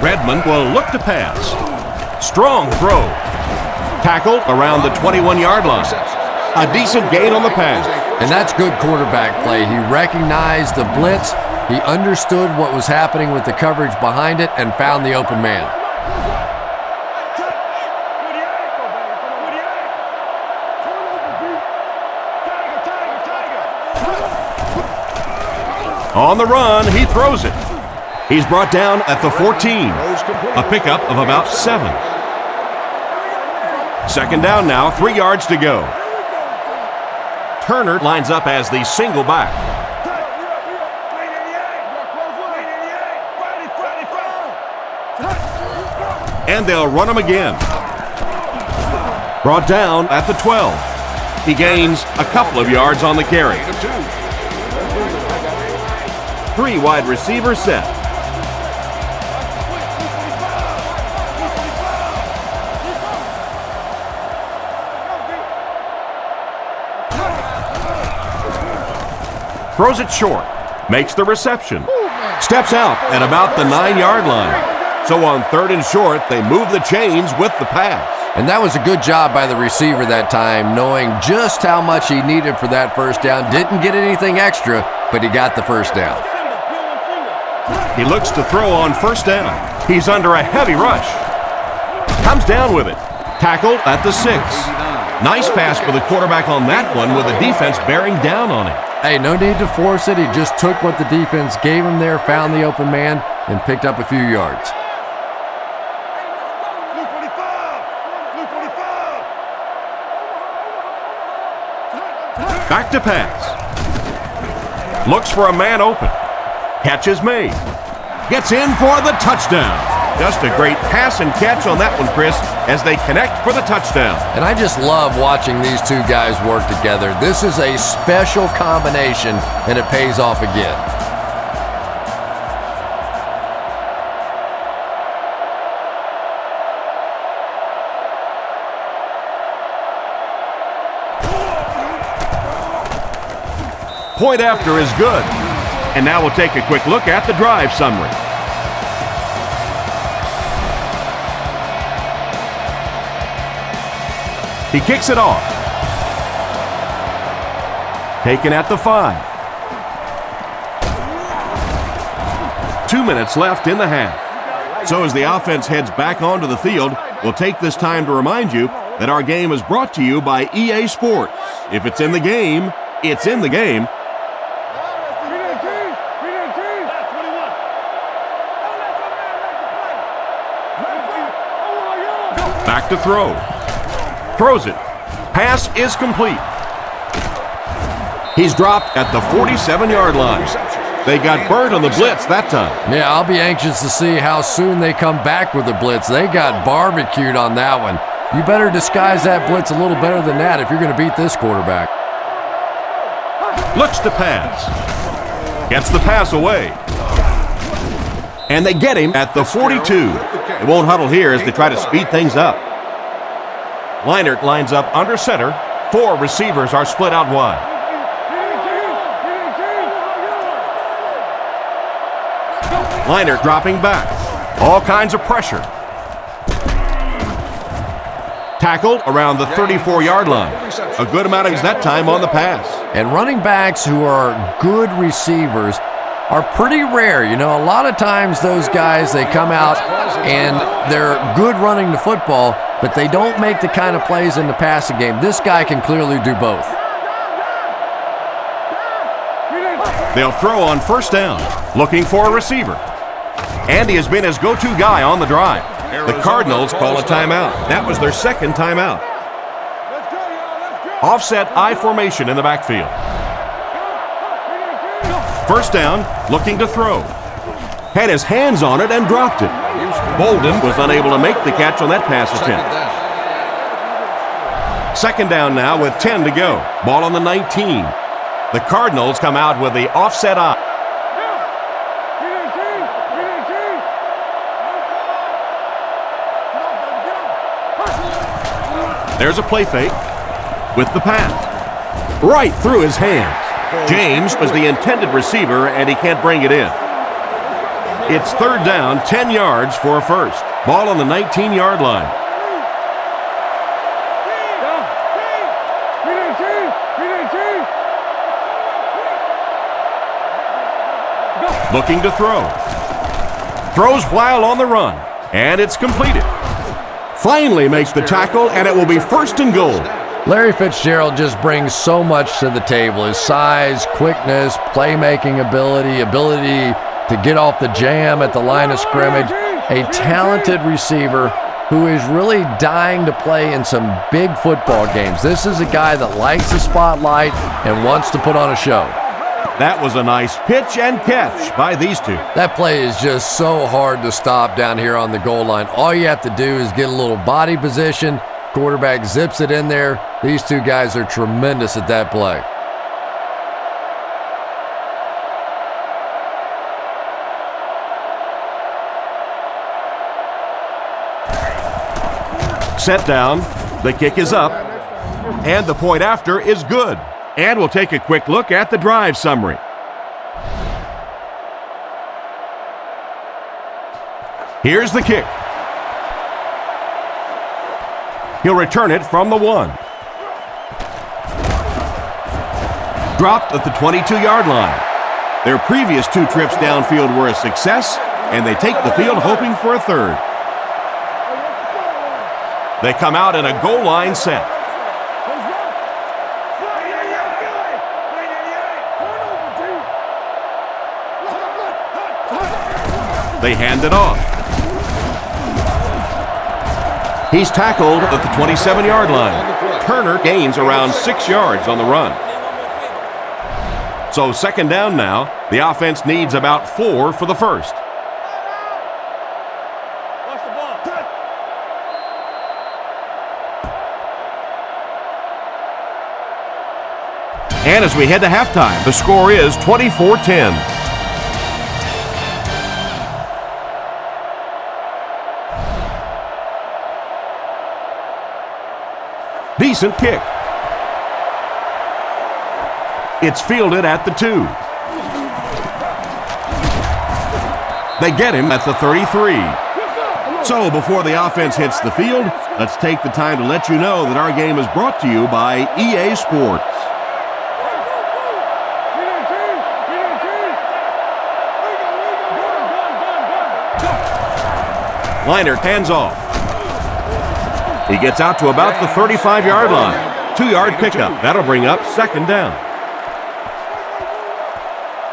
S2: Redmond will look to pass. Strong throw. Tackled around the 21-yard line. A decent gain on the pass.
S3: And that's good quarterback play. He recognized the blitz, he understood what was happening with the coverage behind it, and found the open man.
S2: On the run, he throws it. He's brought down at the 14. A pickup of about 7. 2nd down now, 3 yards to go. Turner lines up as the single back. And they'll run him again. Brought down at the 12. He gains a couple of yards on the carry. 3 wide receiver set. Throws it short. Makes the reception. Steps out at about the 9-yard line. So on 3rd and short, they move the chains with the pass.
S3: And that was a good job by the receiver that time, knowing just how much he needed for that first down. Didn't get anything extra, but he got the first down.
S2: He looks to throw on 1st down. He's under a heavy rush. Comes down with it. Tackled at the 6. Nice pass for the quarterback on that one with the defense bearing down on him.
S3: Hey, no need to force it. He just took what the defense gave him there, found the open man, and picked up a few yards.
S2: Back to pass. Looks for a man open. Catch is made. Gets in for the touchdown. Just a great pass and catch on that one, Chris, as they connect for the touchdown.
S3: And I just love watching these two guys work together. This is a special combination, and it pays off again.
S2: Point after is good. And now we'll take a quick look at the drive summary. He kicks it off. Taken at the 5. 2 minutes left in the half. So as the offense heads back onto the field, we'll take this time to remind you that our game is brought to you by EA Sports. If it's in the game, it's in the game. Back to throw. Throws it. Pass is complete. He's dropped at the 47-yard line. They got burnt on the blitz that time.
S3: Yeah, I'll be anxious to see how soon they come back with the blitz. They got barbecued on that one. You better disguise that blitz a little better than that if you're going to beat this quarterback.
S2: Looks to pass. Gets the pass away. And they get him at the 42. They won't huddle here as they try to speed things up. Leinert lines up under center. 4 receivers are split out wide. Leinert dropping back. All kinds of pressure. Tackled around the 34-yard line. A good amount of that time on the pass.
S3: And running backs who are good receivers are pretty rare. You know, a lot of times those guys, they come out and they're good running the football, but they don't make the kind of plays in the passing game. This guy can clearly do both.
S2: They'll throw on 1st down, looking for a receiver. And he has been his go-to guy on the drive. The Cardinals call a timeout. That was their 2nd timeout. Offset I formation in the backfield. 1st down, looking to throw. Had his hands on it and dropped it. Bolden was unable to make the catch on that pass attempt. 2nd down now with 10 to go. Ball on the 19. The Cardinals come out with the offset I. There's a play fake with the pass. Right through his hands. James was the intended receiver, and he can't bring it in. It's 3rd down, 10 yards for a first. Ball on the 19-yard line. Looking to throw. Throws while on the run, and it's completed. Finally makes the tackle, and it will be 1st and goal.
S3: Larry Fitzgerald just brings so much to the table. His size, quickness, playmaking ability to get off the jam at the line of scrimmage. A talented receiver who is really dying to play in some big football games. This is a guy that likes the spotlight and wants to put on a show.
S2: That was a nice pitch and catch by these two.
S3: That play is just so hard to stop down here on the goal line. All you have to do is get a little body position. Quarterback zips it in there. These two guys are tremendous at that play.
S2: Set down, the kick is up, and the point after is good. And we'll take a quick look at the drive summary. Here's the kick. He'll return it from the 1. Dropped at the 22-yard line. Their previous 2 trips downfield were a success, and they take the field hoping for a third. They come out in a goal line set. They hand it off. He's tackled at the 27-yard line. Turner gains around 6 yards on the run. So second down now. The offense needs about 4 for the first. And as we head to halftime, the score is 24-10. Decent kick. It's fielded at the 2. They get him at the 33. So before the offense hits the field, let's take the time to let you know that our game is brought to you by EA Sports. Liner hands off. He gets out to about the 35-yard line. 2-yard pickup. That'll bring up second down.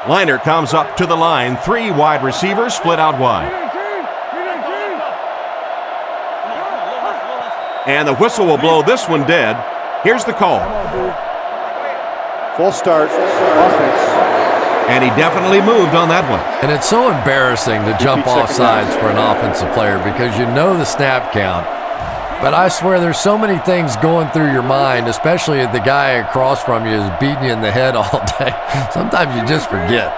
S2: Liner comes up to the line. 3 wide receivers split out wide. And the whistle will blow this one dead. Here's the call.
S5: Full start, offense.
S2: And he definitely moved on that one.
S3: And it's so embarrassing to jump off sides for an offensive player because you know the snap count. But I swear there's so many things going through your mind, especially if the guy across from you is beating you in the head all day. Sometimes you just forget.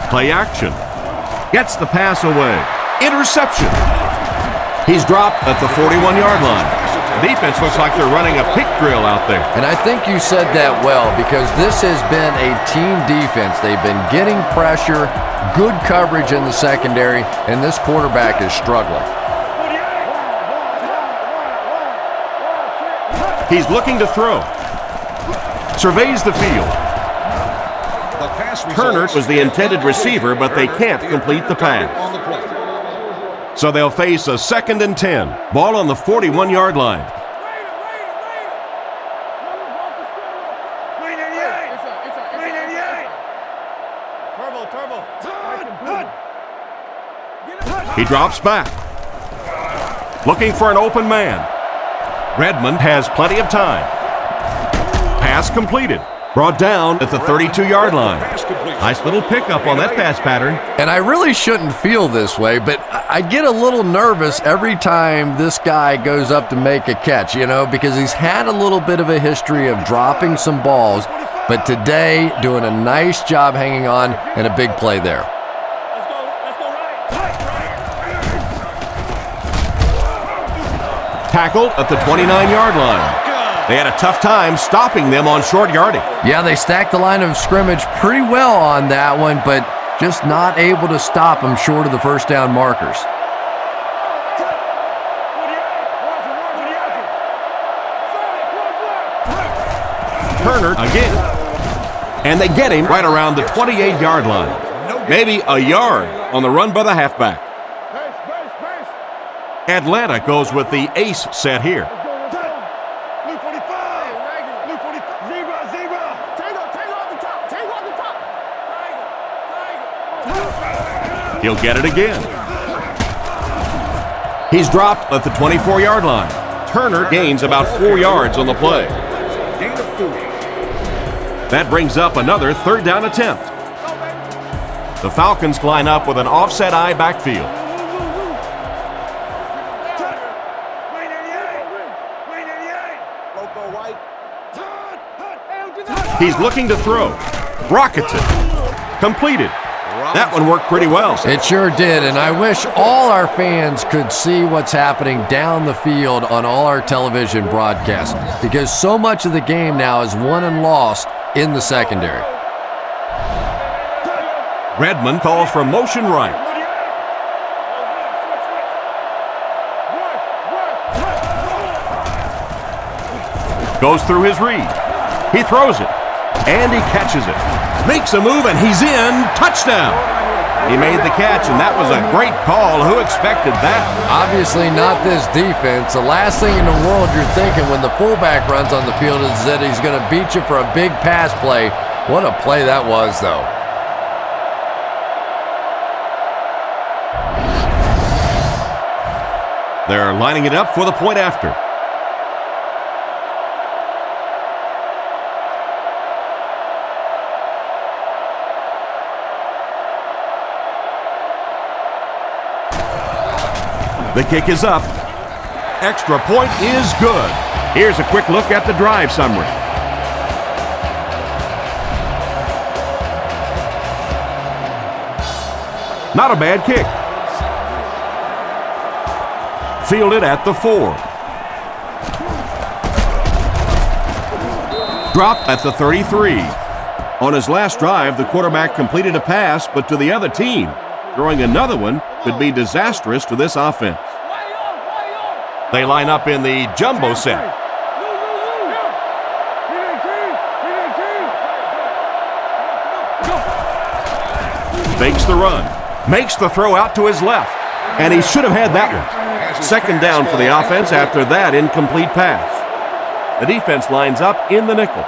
S2: Play action. Gets the pass away. Interception. He's dropped at the 41-yard line. The defense looks like they're running a pick drill out there.
S3: And I think you said that well because this has been a team defense. They've been getting pressure, good coverage in the secondary, and this quarterback is struggling.
S2: He's looking to throw. Surveys the field. Turner was the intended receiver, but they can't complete the pass. So they'll face a 2nd and 10. Ball on the 41-yard line. He drops back. Looking for an open man. Redmond has plenty of time. Pass completed. Brought down at the 32-yard line. Nice little pickup on that pass pattern.
S3: And I really shouldn't feel this way, but I get a little nervous every time this guy goes up to make a catch, because he's had a little bit of a history of dropping some balls, but today doing a nice job hanging on and a big play there.
S2: Tackled at the 29-yard line. They had a tough time stopping them on short yardage.
S3: Yeah, they stacked the line of scrimmage pretty well on that one, but just not able to stop them short of the first down markers.
S2: Turner again. And they get him right around the 28-yard line. Maybe a yard on the run by the halfback. Atlanta goes with the ace set here. He'll get it again. He's dropped at the 24-yard line. Turner gains about 4 yards on the play.
S4: Gain of 4.
S2: That brings up another third down attempt. The Falcons line up with an offset eye backfield. He's looking to throw. Rockets it. Completed. That one worked pretty well.
S3: It sure did, and I wish all our fans could see what's happening down the field on all our television broadcasts, because so much of the game now is won and lost in the secondary.
S2: Redmond calls for motion right. Goes through his read. He throws it. And he catches it. Makes a move, and he's in. Touchdown. He made the catch, and that was a great call. Who expected that?
S3: Obviously not this defense. The last thing in the world you're thinking when the fullback runs on the field is that he's going to beat you for a big pass play. What a play that was, though.
S2: They're lining it up for the point after. The kick is up. Extra point is good. Here's a quick look at the drive summary. Not a bad kick. Fielded at the 4. Dropped at the 33. On his last drive, the quarterback completed a pass, but to the other team. Throwing another one could be disastrous to this offense. They line up in the jumbo set. Fakes the run. Makes the throw out to his left. And he should have had that one. Second down for the offense after that incomplete pass. The defense lines up in the nickel.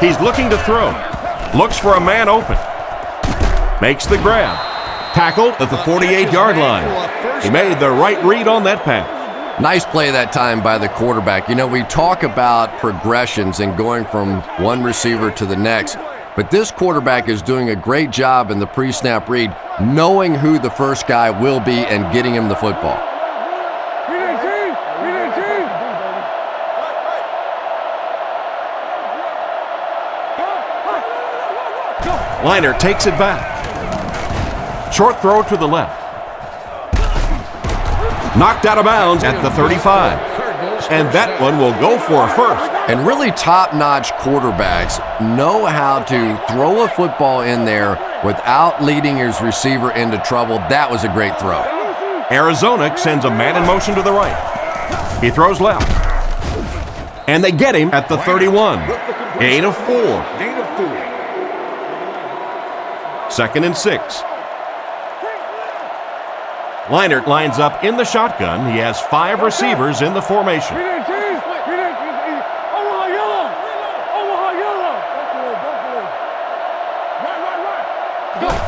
S2: He's looking to throw. Looks for a man open. Makes the grab. Tackled at the 48-yard line. He made the right read on that pass.
S3: Nice play that time by the quarterback. You know, we talk about progressions and going from one receiver to the next, but this quarterback is doing a great job in the pre-snap read, knowing who the first guy will be and getting him the football.
S2: Liner takes it back. Short throw to the left. Knocked out of bounds at the 35. And that one will go for a first.
S3: And really top-notch quarterbacks know how to throw a football in there without leading his receiver into trouble. That was a great throw.
S2: Arizona sends a man in motion to the right. He throws left. And they get him at the 31. Gain of 4.
S4: Gain of 4.
S2: 2nd and 6. Leinart lines up in the shotgun. He has 5 receivers in the formation.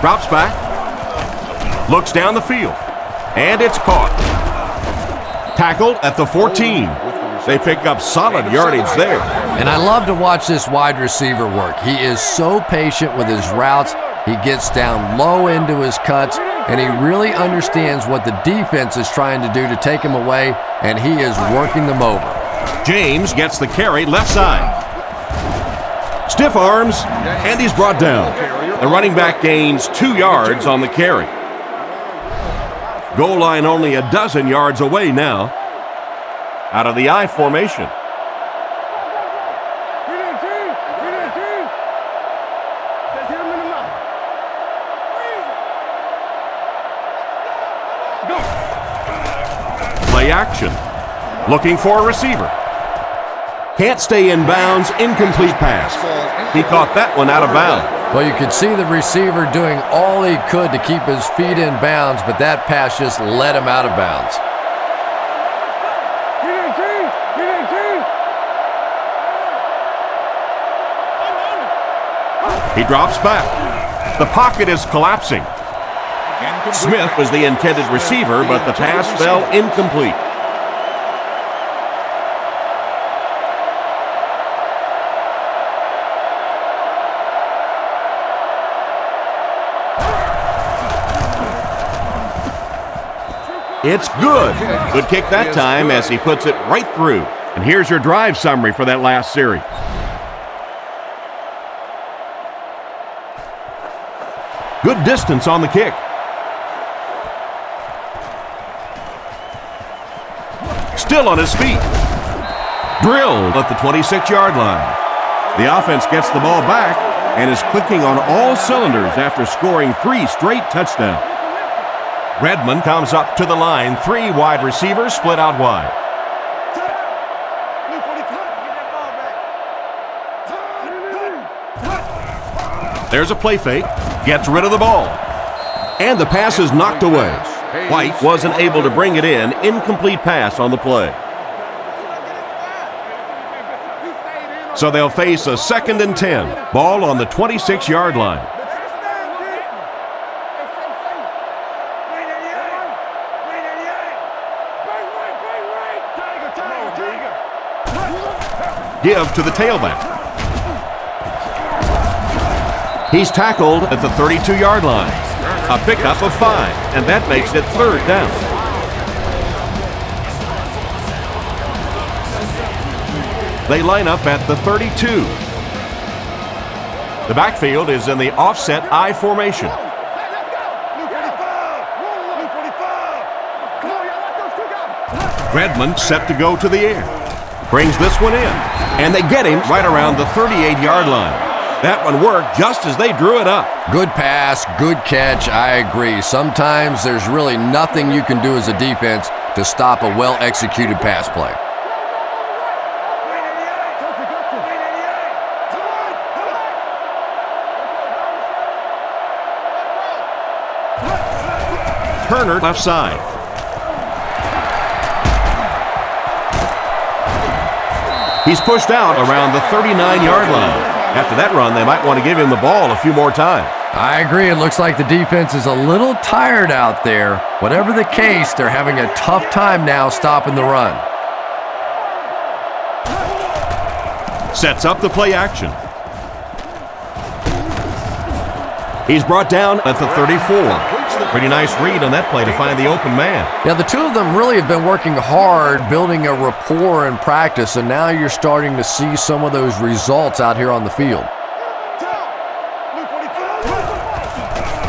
S2: Drops back. Looks down the field. And it's caught. Tackled at the 14. They pick up solid yardage there.
S3: And I love to watch this wide receiver work. He is so patient with his routes. He gets down low into his cuts, and he really understands what the defense is trying to do to take him away, and he is working them over.
S2: James gets the carry left side. Stiff arms, and he's brought down. The running back gains 2 yards on the carry. Goal line only a dozen yards away now. Out of the I formation. Play action. Looking for a receiver. Can't stay in bounds. Incomplete pass. He caught that one out of bounds.
S3: Well, you could see the receiver doing all he could to keep his feet in bounds, but that pass just let him out of bounds.
S2: He drops back. The pocket is collapsing. Smith was the intended receiver, but the pass fell incomplete. It's good. Good kick that time as he puts it right through. And here's your drive summary for that last series. Good distance on the kick. Still on his feet. Drilled at the 26-yard line. The offense gets the ball back and is clicking on all cylinders after scoring 3 straight touchdowns. Redmond comes up to the line. 3 wide receivers split out wide. There's a play fake. Gets rid of the ball. And the pass is knocked away. White wasn't able to bring it in. Incomplete pass on the play. So they'll face a 2nd and 10. Ball on the 26-yard line. Give to the tailback. He's tackled at the 32-yard line. A pickup of 5, and that makes it 3rd down. They line up at the 32. The backfield is in the offset I formation. Redmond set to go to the air. Brings this one in, and they get him right around the 38-yard line. That one worked just as they drew it up.
S3: Good pass, good catch, I agree. Sometimes there's really nothing you can do as a defense to stop a well-executed pass play.
S2: Turner left side. He's pushed out around the 39-yard line. After that run, they might want to give him the ball a few more times.
S3: I agree. It looks like the defense is a little tired out there. Whatever the case, they're having a tough time now stopping the run.
S2: Sets up the play action. He's brought down at the 34. Pretty nice read on that play to find the open man.
S3: Yeah, the two of them really have been working hard, building a rapport in practice, and now you're starting to see some of those results out here on the field.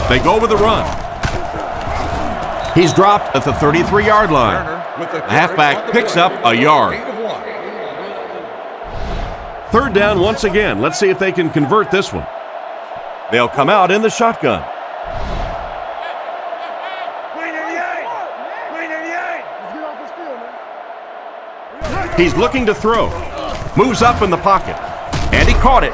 S2: They go with the run. He's dropped at the 33-yard line. The halfback picks up a yard. 3rd down once again. Let's see if they can convert this one. They'll come out in the shotgun. He's looking to throw. Moves up in the pocket. And he caught it.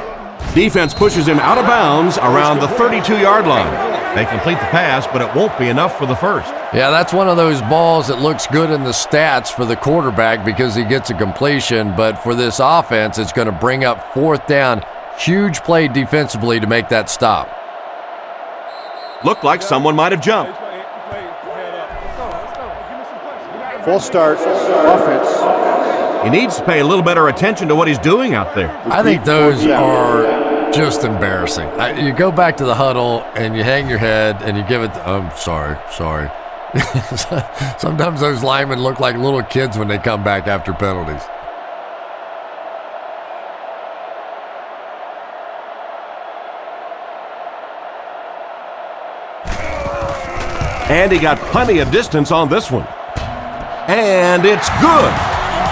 S2: Defense pushes him out of bounds around the 32-yard line. They complete the pass, but it won't be enough for the first.
S3: Yeah, that's one of those balls that looks good in the stats for the quarterback because he gets a completion, but for this offense, it's going to bring up 4th down. Huge play defensively to make that stop.
S2: Looked like someone might have jumped.
S5: Full start, offense.
S2: He needs to pay a little better attention to what he's doing out there.
S3: I think those are just embarrassing. You go back to the huddle and you hang your head and you give it, sorry. Sometimes those linemen look like little kids when they come back after penalties.
S2: And he got plenty of distance on this one. And it's good.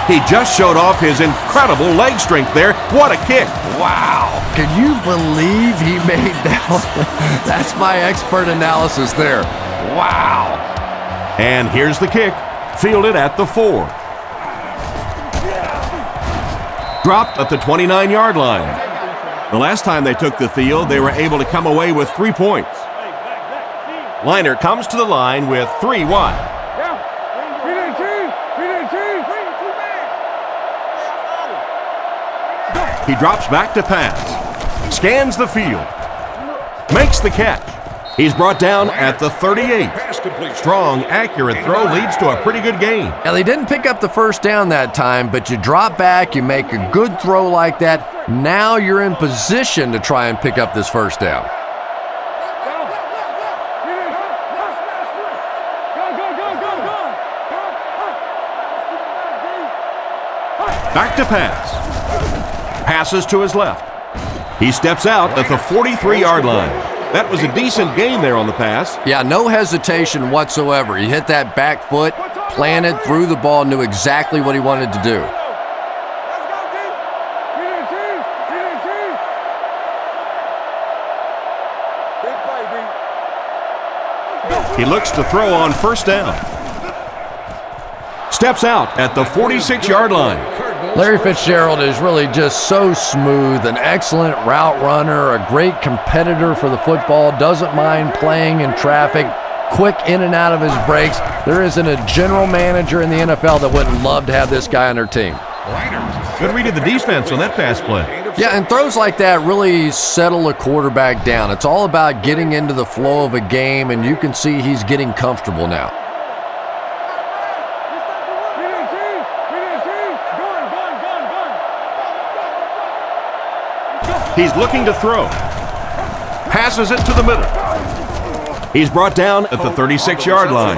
S2: He just showed off his incredible leg strength there. What a kick.
S3: Wow. Can you believe he made that? That's my expert analysis there. Wow.
S2: And here's the kick. Fielded at the 4. Dropped at the 29-yard line. The last time they took the field, they were able to come away with 3 points. Liner comes to the line with 3 wide. He drops back to pass. Scans the field. Makes the catch. He's brought down at the 38. Strong, accurate throw leads to a pretty good gain.
S3: Now, they didn't pick up the first down that time, but you drop back, you make a good throw like that. Now you're in position to try and pick up this first down.
S2: Back to pass. Passes to his left. He steps out at the 43-yard line. That was a decent gain there on the pass.
S3: Yeah, no hesitation whatsoever. He hit that back foot, planted, threw the ball, knew exactly what he wanted to do.
S2: He looks to throw on first down. Steps out at the 46-yard line.
S3: Larry Fitzgerald is really just so smooth, an excellent route runner, a great competitor for the football, doesn't mind playing in traffic, quick in and out of his breaks. There isn't a general manager in the NFL that wouldn't love to have this guy on their team.
S2: Good read of the defense on that pass play.
S3: Yeah, and throws like that really settle a quarterback down. It's all about getting into the flow of a game, and you can see he's getting comfortable now.
S2: He's looking to throw. Passes it to the middle. He's brought down at the 36-yard line.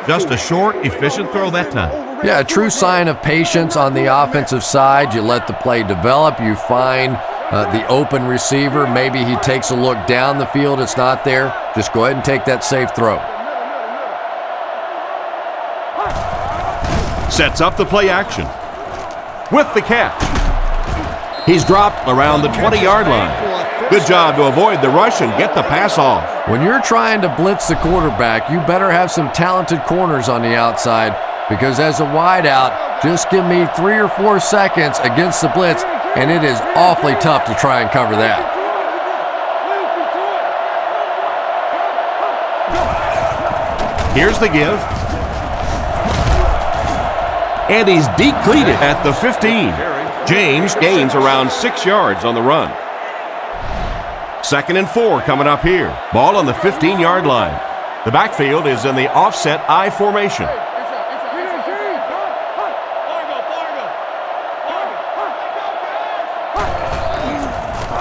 S2: Just a short, efficient throw that time.
S3: Yeah, a true sign of patience on the offensive side. You let the play develop. You find the open receiver. Maybe he takes a look down the field. It's not there. Just go ahead and take that safe throw.
S2: Sets up the play action. With the catch. He's dropped around the 20-yard line. Good job to avoid the rush and get the pass off.
S3: When you're trying to blitz the quarterback, you better have some talented corners on the outside, because as a wideout, just give me 3 or 4 seconds against the blitz, and it is awfully tough to try and cover that.
S2: Here's the give. And he's decleated at the 15. James gains around 6 yards on the run. 2nd and 4 coming up here. Ball on the 15-yard line. The backfield is in the offset I formation.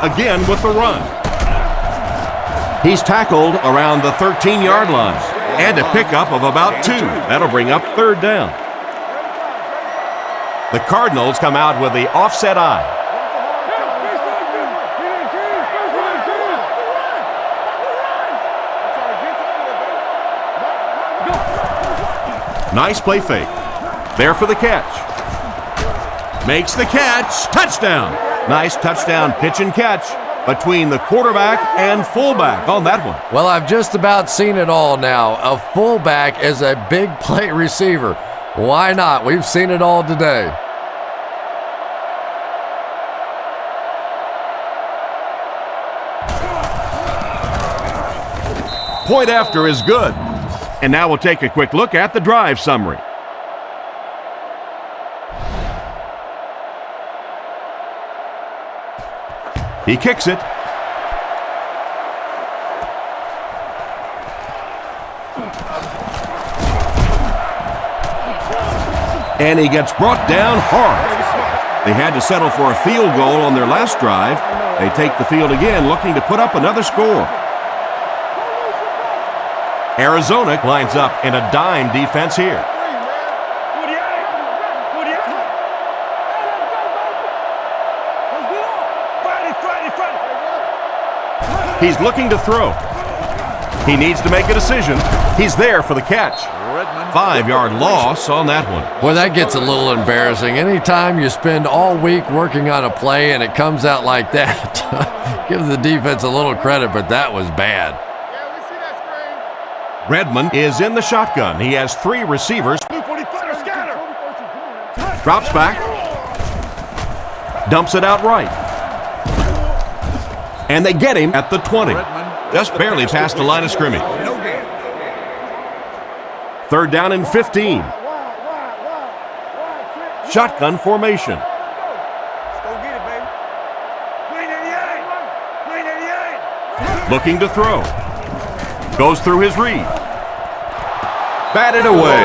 S2: Again with the run. He's tackled around the 13-yard line. And a pickup of about 2. That'll bring up 3rd down. The Cardinals come out with the offset I. Nice play fake. There for the catch. Makes the catch. Touchdown. Nice touchdown pitch and catch between the quarterback and fullback on that one.
S3: Well, I've just about seen it all now. A fullback as a big play receiver. Why not? We've seen it all today.
S2: Point after is good. And now we'll take a quick look at the drive summary. He kicks it. And he gets brought down hard. They had to settle for a field goal on their last drive. They take the field again, looking to put up another score. Arizona lines up in a dime defense here. He's looking to throw. He needs to make a decision. He's there for the catch. 5-yard loss on that one.
S3: Well, that gets a little embarrassing. Anytime you spend all week working on a play and it comes out like that, give the defense a little credit, but that was bad.
S2: Redmond is in the shotgun. He has 3 receivers. Drops back. Dumps it out right. And they get him at the 20. Just barely past the line of scrimmage. 3rd down and 15. Shotgun formation. Looking to throw. Goes through his read. Batted away.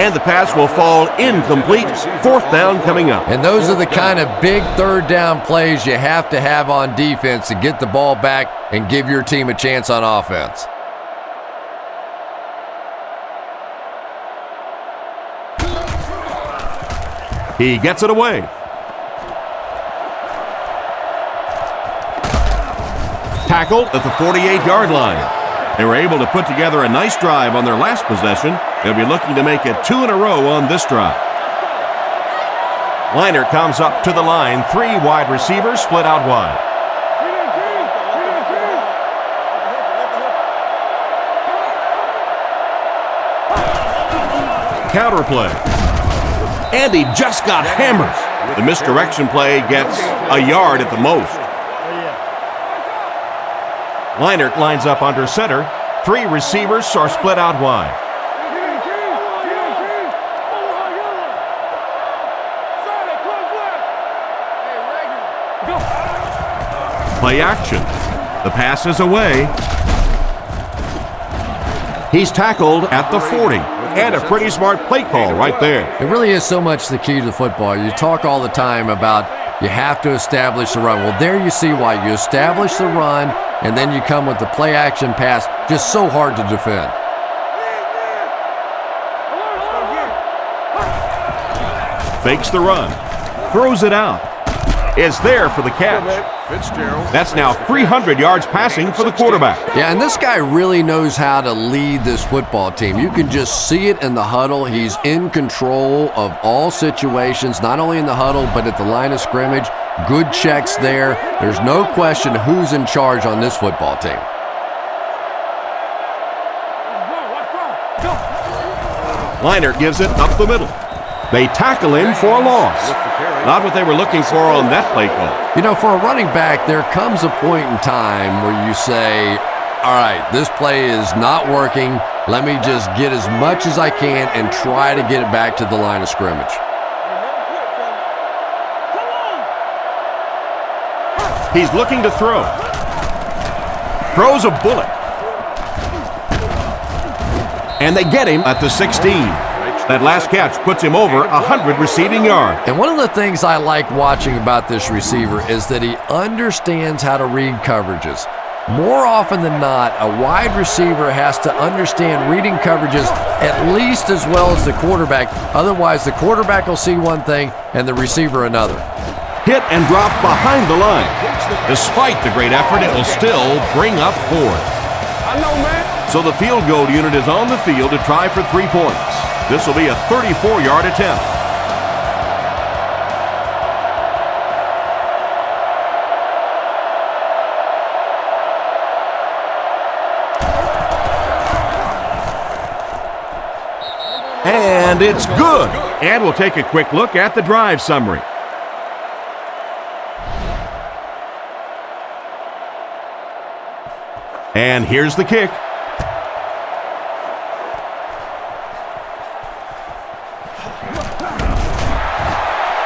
S2: And the pass will fall incomplete. Fourth down coming up.
S3: And those are the kind of big third down plays you have to have on defense to get the ball back and give your team a chance on offense.
S2: He gets it away. Tackled at the 48-yard line. They were able to put together a nice drive on their last possession. They'll be looking to make it 2 in a row on this drive. Liner comes up to the line. 3 wide receivers split out wide. Counter play. And he just got hammered. The misdirection play gets a yard at the most. Liner lines up under center. 3 receivers are split out wide. Play action. The pass is away. He's tackled at the 40. And a pretty smart play call right there.
S3: It really is so much the key to the football. You talk all the time about you have to establish the run. Well, there you see why. You establish the run, and then you come with the play action pass. Just so hard to defend.
S2: Fakes the run. Throws it out. Is there for the catch. That's now 300 yards passing for the quarterback.
S3: Yeah, and this guy really knows how to lead this football team. You can just see it in the huddle. He's in control of all situations, not only in the huddle, but at the line of scrimmage. Good checks there. There's no question who's in charge on this football team.
S2: Liner gives it up the middle. They tackle him for a loss. Not what they were looking for on that play call.
S3: You know, for a running back, there comes a point in time where you say, all right, this play is not working. Let me just get as much as I can and try to get it back to the line of scrimmage.
S2: He's looking to throw. Throws a bullet. And they get him at the 16. That last catch puts him over 100 receiving yards.
S3: And one of the things I like watching about this receiver is that he understands how to read coverages. More often than not, a wide receiver has to understand reading coverages at least as well as the quarterback. Otherwise, the quarterback will see one thing and the receiver another.
S2: Hit and drop behind the line. Despite the great effort, it will still bring up 4. So the field goal unit is on the field to try for 3 points. This will be a 34-yard attempt. And it's good. And we'll take a quick look at the drive summary. And here's the kick.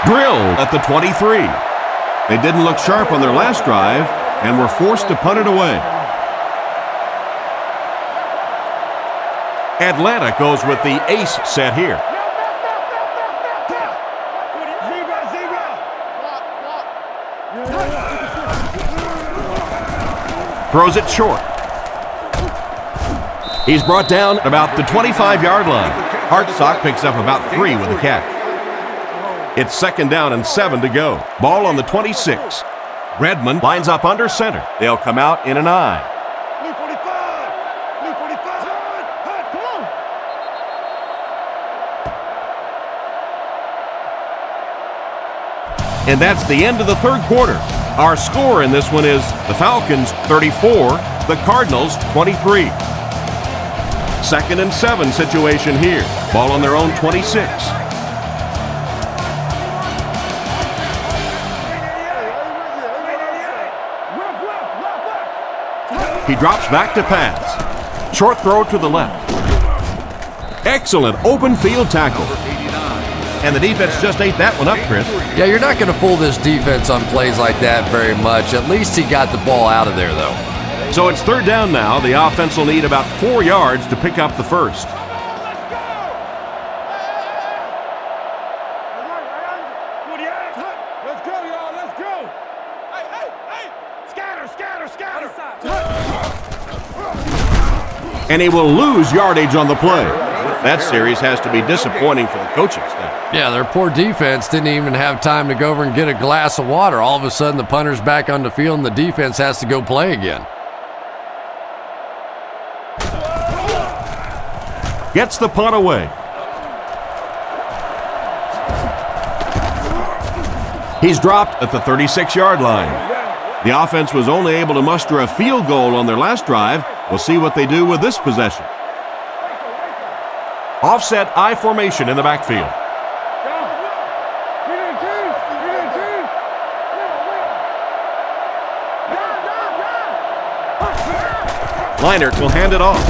S2: Drilled at the 23. They didn't look sharp on their last drive and were forced to punt it away. Atlanta goes with the ace set here. Throws it short. He's brought down about the 25-yard line. Hartsock picks up about 3 with the catch. It's 2nd down and 7 to go. Ball on the 26. Redmond lines up under center. They'll come out in an I.
S4: Blue 45. Blue 45. Come on.
S2: And that's the end of the 3rd quarter. Our score in this one is the Falcons 34, the Cardinals 23. 2nd and 7 situation here. Ball on their own 26. He drops back to pass. Short throw to the left. Excellent open field tackle. And the defense just ate that one up, Chris.
S3: Yeah, you're not going to fool this defense on plays like that very much. At least he got the ball out of there, though.
S2: So it's third down now. The offense will need about 4 yards to pick up the first.
S4: Let's go, y'all. Let's go. Hey. Scatter.
S2: And he will lose yardage on the play. That series has to be disappointing for the coaching staff.
S3: Yeah, their poor defense didn't even have time to go over and get a glass of water. All of a sudden, the punter's back on the field, and the defense has to go play again.
S2: Gets the punt away. He's dropped at the 36-yard line. The offense was only able to muster a field goal on their last drive. We'll see what they do with this possession. Offset I formation in the backfield. Leinart will hand it off.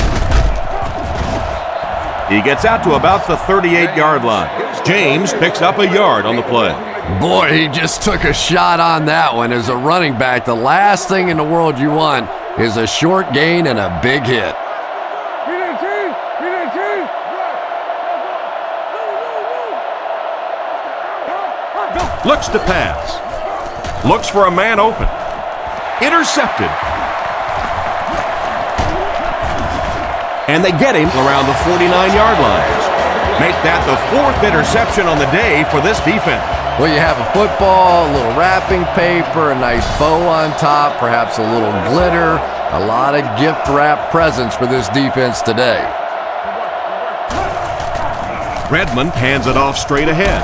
S2: He gets out to about the 38-yard line. James picks up a yard on the play.
S3: Boy, he just took a shot on that one. As a running back, the last thing in the world you want is a short gain and a big hit.
S2: Looks to pass. Looks for a man open. Intercepted. And they get him around the 49-yard line. Make that the 4th interception on the day for this defense.
S3: Well, you have a football, a little wrapping paper, a nice bow on top, perhaps a little glitter, a lot of gift-wrap presents for this defense today.
S2: Redmond hands it off straight ahead.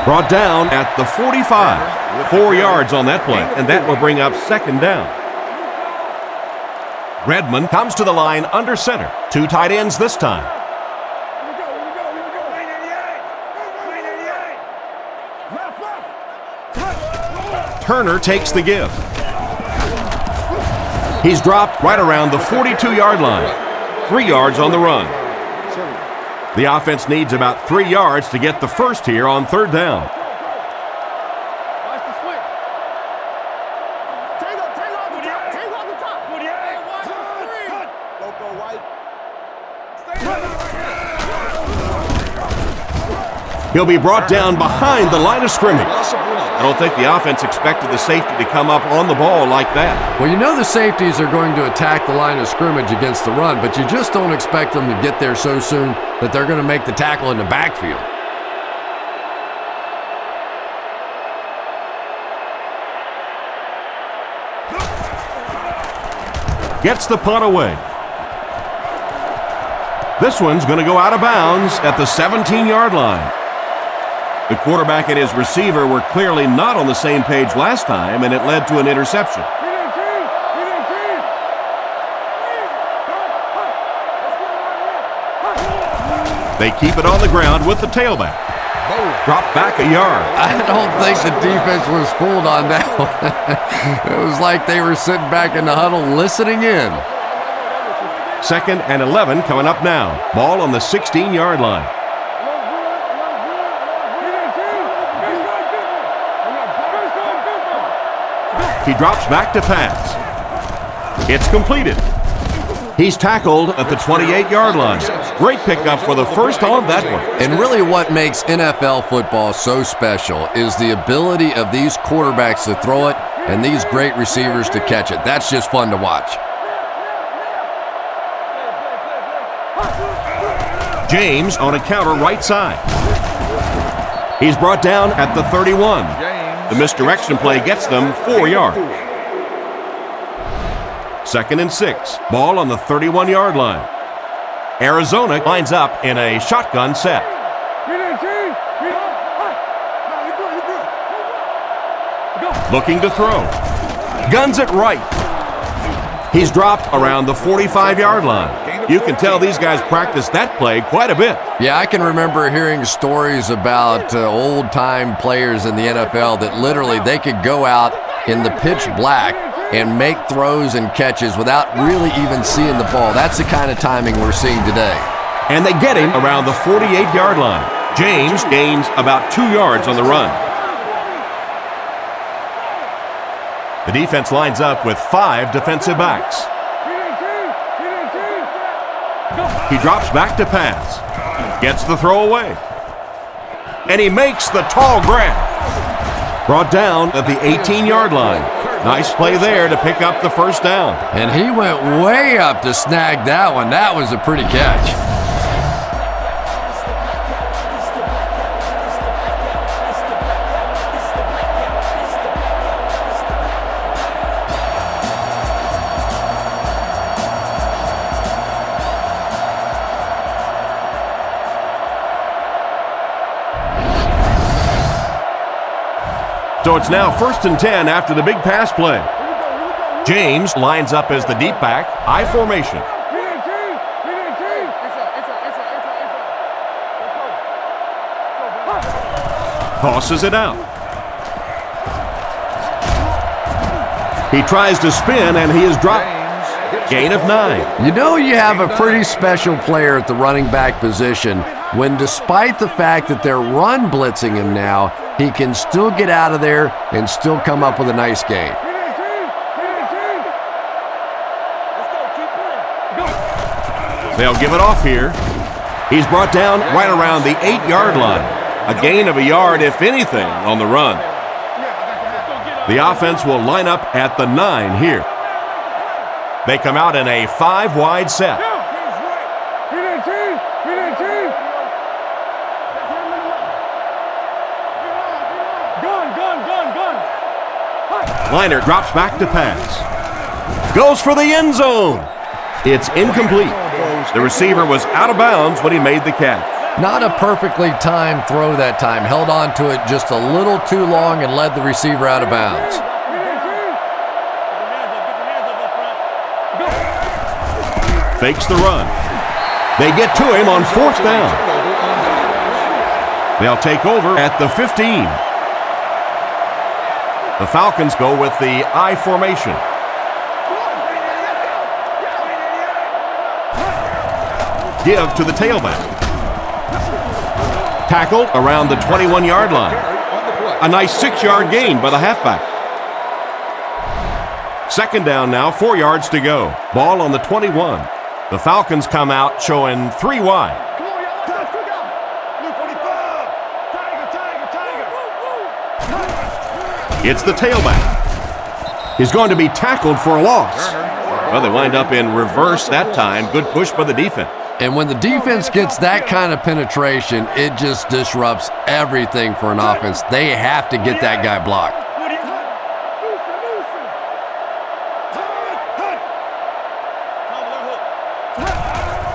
S2: Brought down at the 45. 4 yards on that play, and that will bring up second down. Redmond comes to the line under center. 2 tight ends this time. Turner takes the give. He's dropped right around the 42-yard line. 3 yards on the run. The offense needs about 3 yards to get the first here on third down. He'll be brought down behind the line of scrimmage. I don't think the offense expected the safety to come up on the ball like that.
S3: Well, you know the safeties are going to attack the line of scrimmage against the run, but you just don't expect them to get there so soon that they're going to make the tackle in the backfield.
S2: Gets the punt away. This one's going to go out of bounds at the 17-yard line. The quarterback and his receiver were clearly not on the same page last time, and it led to an interception. They keep it on the ground with the tailback. Drop back a yard.
S3: I don't think the defense was fooled on that one. It was like they were sitting back in the huddle listening in.
S2: 2nd and 11 coming up now. Ball on the 16-yard line. He drops back to pass. It's completed. He's tackled at the 28-yard line. Great pickup for the first on that one.
S3: And really what makes NFL football so special is the ability of these quarterbacks to throw it and these great receivers to catch it. That's just fun to watch.
S2: James on a counter right side. He's brought down at the 31. The misdirection play gets them 4 yards. 2nd and 6. Ball on the 31-yard line. Arizona lines up in a shotgun set. Looking to throw. Guns it right. He's dropped around the 45-yard line. You can tell these guys practice that play quite a bit.
S3: Yeah, I can remember hearing stories about old-time players in the NFL that literally they could go out in the pitch black and make throws and catches without really even seeing the ball. That's the kind of timing we're seeing today.
S2: And they get him around the 48-yard line. James gains about 2 yards on the run. The defense lines up with 5 defensive backs. He drops back to pass. Gets the throw away. And he makes the tall grab. Brought down at the 18-yard line. Nice play there to pick up the first down.
S3: And he went way up to snag that one. That was a pretty catch.
S2: So it's now 1st and 10 after the big pass play. James lines up as the deep back, I formation. Tosses it out. He tries to spin and he is dropped. Gain of 9.
S3: You know you have a pretty special player at the running back position when, despite the fact that they're run blitzing him now, he can still get out of there and still come up with a nice gain.
S2: They'll give it off here. He's brought down right around the 8-yard line. A gain of a yard, if anything, on the run. The offense will line up at the 9 here. They come out in a 5-wide set. Liner drops back to pass. Goes for the end zone. It's incomplete. The receiver was out of bounds when he made the catch.
S3: Not a perfectly timed throw that time. Held on to it just a little too long and led the receiver out of bounds.
S2: Fakes the run. They get to him on 4th down. They'll take over at the 15. The Falcons go with the I formation. Give to the tailback. Tackle around the 21-yard line. A nice 6-yard gain by the halfback. 2nd down now, 4 yards to go. Ball on the 21. The Falcons come out showing 3 wide. It's the tailback. He's going to be tackled for a loss. Well, they wind up in reverse that time. Good push by the defense.
S3: And when the defense gets that kind of penetration, it just disrupts everything for an offense. They have to get that guy blocked.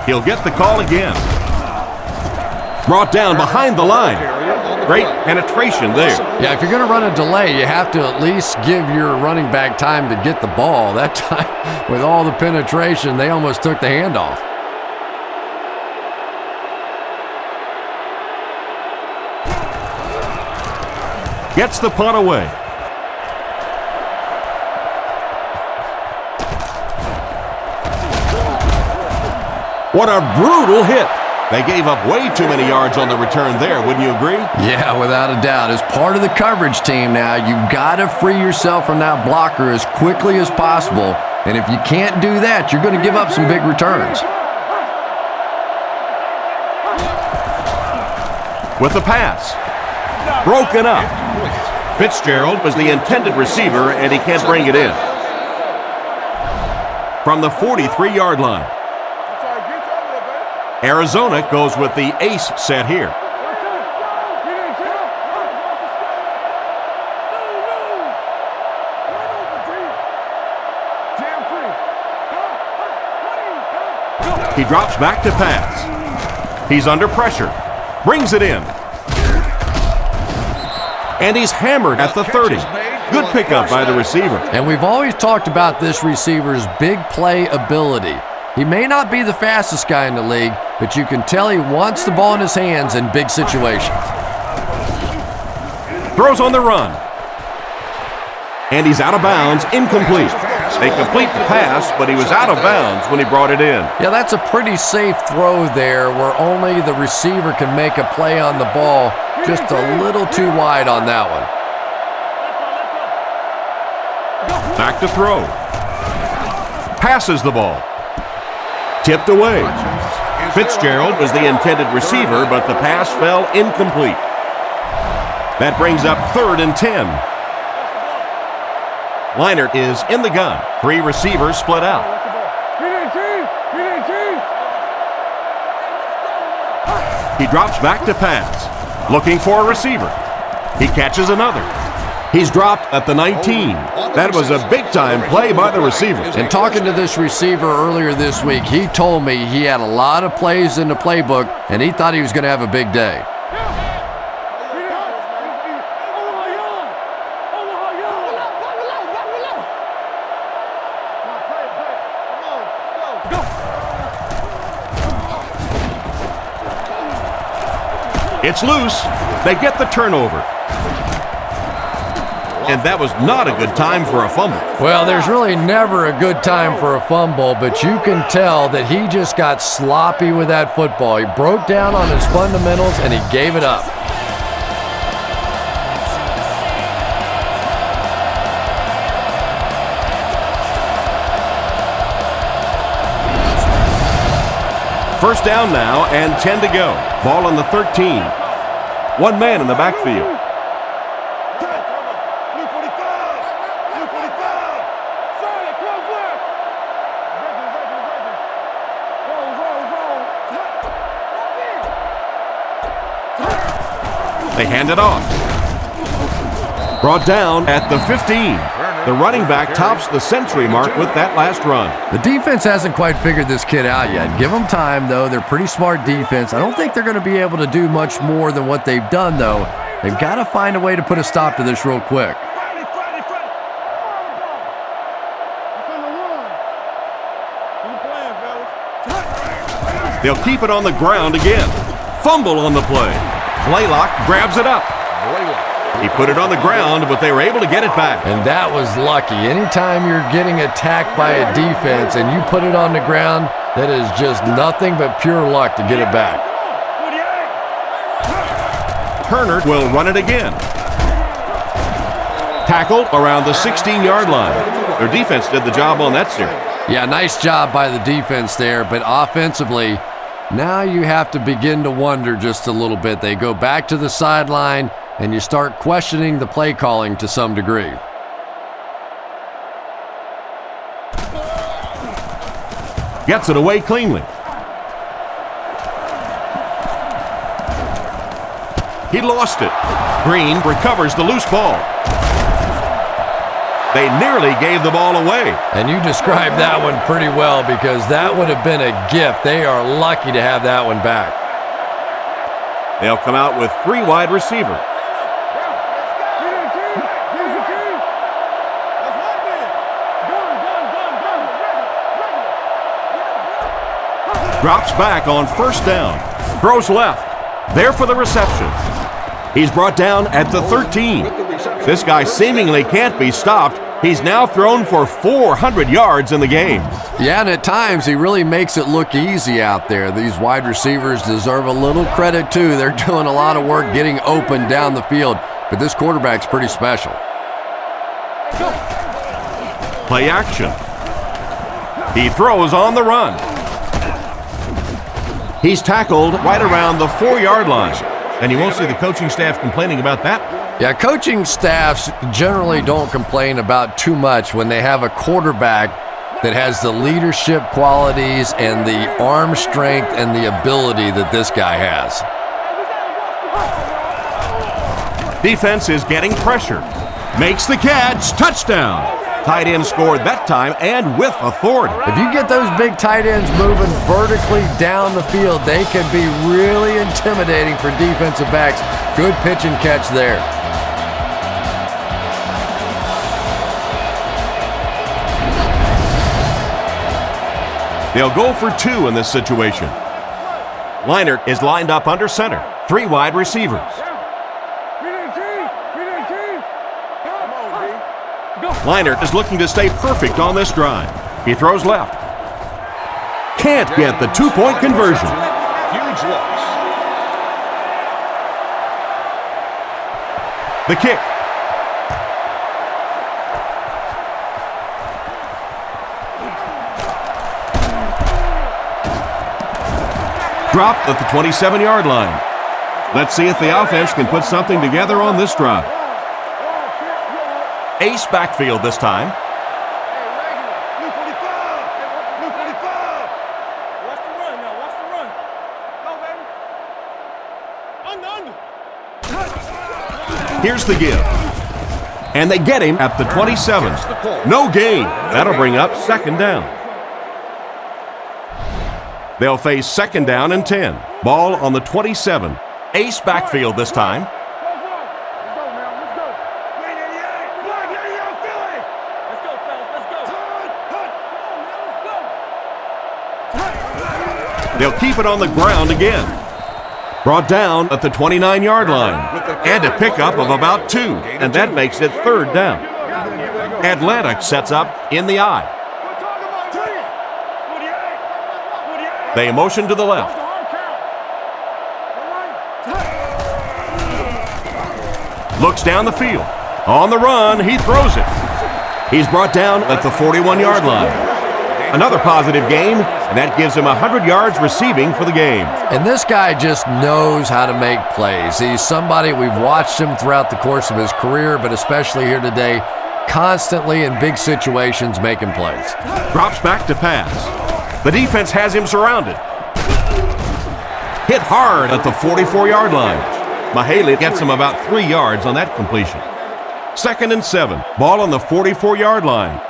S2: He'll get the call again. Brought down behind the line. Great penetration there.
S3: Yeah, if you're going to run a delay, you have to at least give your running back time to get the ball. That time, with all the penetration, they almost took the handoff.
S2: Gets the punt away. What a brutal hit. They gave up way too many yards on the return there, wouldn't you agree?
S3: Yeah, without a doubt. As part of the coverage team now, you've got to free yourself from that blocker as quickly as possible. And if you can't do that, you're going to give up some big returns.
S2: With the pass. Broken up. Fitzgerald was the intended receiver, and he can't bring it in. From the 43-yard line. Arizona goes with the ace set here. He drops back to pass. He's under pressure. Brings it in. And he's hammered at the 30. Good pickup by the receiver.
S3: And we've always talked about this receiver's big play ability. He may not be the fastest guy in the league, but you can tell he wants the ball in his hands in big situations.
S2: Throws on the run. And he's out of bounds, incomplete. They complete the pass, but he was out of bounds when he brought it in.
S3: Yeah, that's a pretty safe throw there where only the receiver can make a play on the ball. Just a little too wide on that one.
S2: Back to throw. Passes the ball. Tipped away. Fitzgerald was the intended receiver, but the pass fell incomplete. That brings up 3rd and 10. Leinart is in the gun. 3 receivers split out. He drops back to pass, looking for a receiver. He catches another. He's dropped at the 19. That was a big-time play by the receiver.
S3: And talking to this receiver earlier this week, he told me he had a lot of plays in the playbook, and he thought he was going to have a big day.
S2: It's loose. They get the turnover. And that was not a good time for a fumble.
S3: Well, there's really never a good time for a fumble, but you can tell that he just got sloppy with that football. He broke down on his fundamentals, and he gave it up.
S2: First down now and 10 to go. Ball on the 13. One man in the backfield. They hand it off. Brought down at the 15. The running back tops the century mark with that last run.
S3: The defense hasn't quite figured this kid out yet. Give them time, though. They're pretty smart defense. I don't think they're going to be able to do much more than what they've done, though. They've got to find a way to put a stop to this real quick.
S2: They'll keep it on the ground again. Fumble on the play. Blaylock grabs it up. He put it on the ground, but they were able to get it back.
S3: And that was lucky. Anytime you're getting attacked by a defense and you put it on the ground, that is just nothing but pure luck to get it back.
S2: Turner will run it again. Tackle around the 16-yard line. Their defense did the job on that series.
S3: Yeah, nice job by the defense there, but offensively, now you have to begin to wonder just a little bit. They go back to the sideline, and you start questioning the play calling to some degree.
S2: Gets it away cleanly. He lost it. Green recovers the loose ball. They nearly gave the ball away.
S3: And you described that one pretty well because that would have been a gift. They are lucky to have that one back.
S2: They'll come out with 3 wide receivers. Drops back on first down. Throws left. There for the reception. He's brought down at the 13. This guy seemingly can't be stopped. He's now thrown for 400 yards in the game.
S3: Yeah, and at times he really makes it look easy out there. These wide receivers deserve a little credit too. They're doing a lot of work getting open down the field, but this quarterback's pretty special.
S2: Play action. He throws on the run. He's tackled right around the 4-yard line. And you won't see the coaching staff complaining about that.
S3: Yeah, coaching staffs generally don't complain about too much when they have a quarterback that has the leadership qualities and the arm strength and the ability that this guy has.
S2: Defense is getting pressure. Makes the catch. Touchdown. Tight end scored that time and with authority.
S3: If you get those big tight ends moving vertically down the field, they can be really intimidating for defensive backs. Good pitch and catch there.
S2: They'll go for 2 in this situation. Leinart is lined up under center. 3 wide receivers. Leinart is looking to stay perfect on this drive. He throws left. Can't get the 2-point conversion.
S4: Huge loss.
S2: The kick. Dropped at the 27-yard line. Let's see if the offense can put something together on this drive. Ace backfield this time.
S4: Blue 45. Blue 45.
S6: Watch the run now. Watch the run. Go, baby. Under.
S2: Here's the give. And they get him at the 27. No gain. That'll bring up second down. They'll face second down and 10. Ball on the 27. Ace backfield this time.
S4: Let's go, man. Let's go. Wait, 88. Black 88, Philly.
S6: Let's go, fellas. Let's go.
S4: Hut, hut.
S2: They'll keep it on the ground again. Brought down at the 29-yard line. And a pickup of about 2. And that makes it third down. Atlanta sets up in the I.
S4: We're talking about 48. 48.
S2: They motion to the left. Looks down the field. On the run, he throws it. He's brought down at the 41-yard line. Another positive game, and that gives him 100 yards receiving for the game.
S3: And this guy just knows how to make plays. He's somebody, we've watched him throughout the course of his career, but especially here today, constantly in big situations making plays.
S2: Drops back to pass. The defense has him surrounded. Hit hard at the 44-yard line. Mahaley gets him about 3 yards on that completion. Second and 7. Ball on the 44-yard line.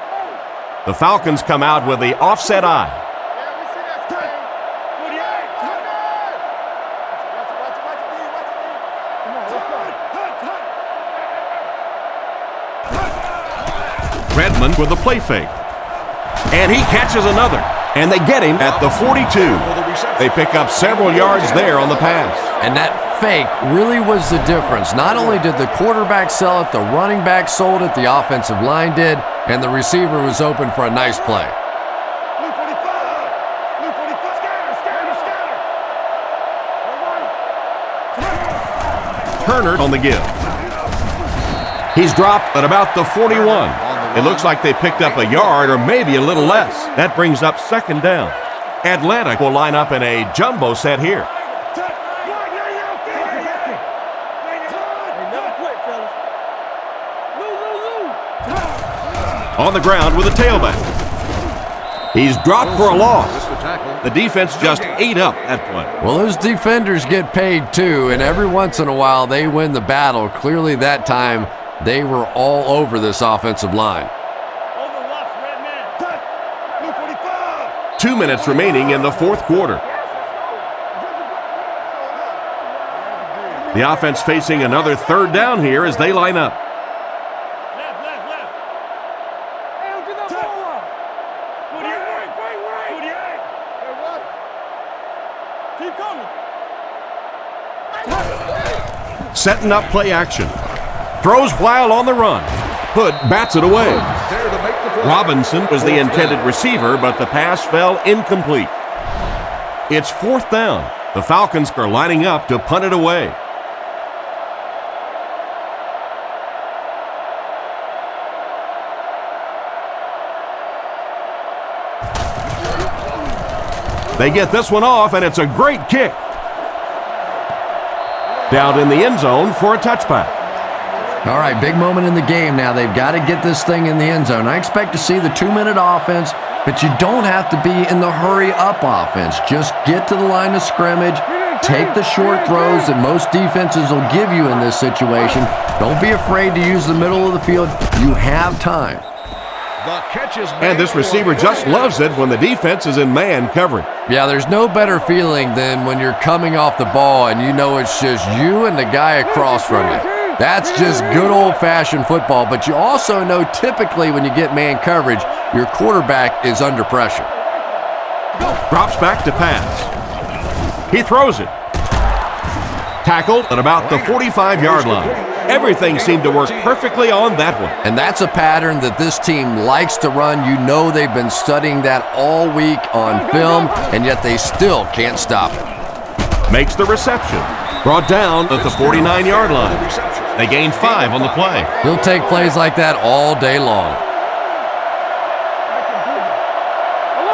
S2: The Falcons come out with the offset I. Redmond with the play fake. And he catches another. And they get him at the 42. They pick up several yards there on the pass.
S3: And that fake really was the difference. Not only did the quarterback sell it, the running back sold it, the offensive line did, and the receiver was open for a nice play.
S4: Blue 45. Blue 45. Scatter.
S2: Turner on the give. He's dropped at about the 41. It looks like they picked up a yard or maybe a little less. That brings up second down. Atlanta will line up in a jumbo set here. On the ground with a tailback. He's dropped for a loss. The defense just ate up that play.
S3: Well, those defenders get paid too, and every once in a while they win the battle. Clearly that time they were all over this offensive line.
S6: Overwatch, red man.
S4: Blue 45.
S2: 2 minutes remaining in the fourth quarter. The offense facing another third down here as they line up.
S6: Left, left, left.
S4: Hey, look at that ball up. 48. 48. Hey, what?
S6: Keep coming.
S2: Setting up play action. Throws while on the run. Hood bats it away. Robinson was the intended receiver, but the pass fell incomplete. It's fourth down. The Falcons are lining up to punt it away. They get this one off, and it's a great kick. Down in the end zone for a touchback.
S3: All right, big moment in the game now. They've got to get this thing in the end zone. I expect to see the 2-minute offense, but you don't have to be in the hurry-up offense. Just get to the line of scrimmage, take the short throws that most defenses will give you in this situation. Don't be afraid to use the middle of the field. You have time.
S2: And this receiver just loves it when the defense is in man coverage.
S3: Yeah, there's no better feeling than when you're coming off the ball and you know it's just you and the guy across from you. That's just good old-fashioned football, but you also know typically when you get man coverage, your quarterback is under pressure.
S2: Drops back to pass. He throws it. Tackled at about the 45-yard line. Everything seemed to work perfectly on that one.
S3: And that's a pattern that this team likes to run. You know they've been studying that all week on film, and yet they still can't stop it.
S2: Makes the reception. Brought down at the 49-yard line. They gain 5 on the play.
S3: He'll take plays like that all day long.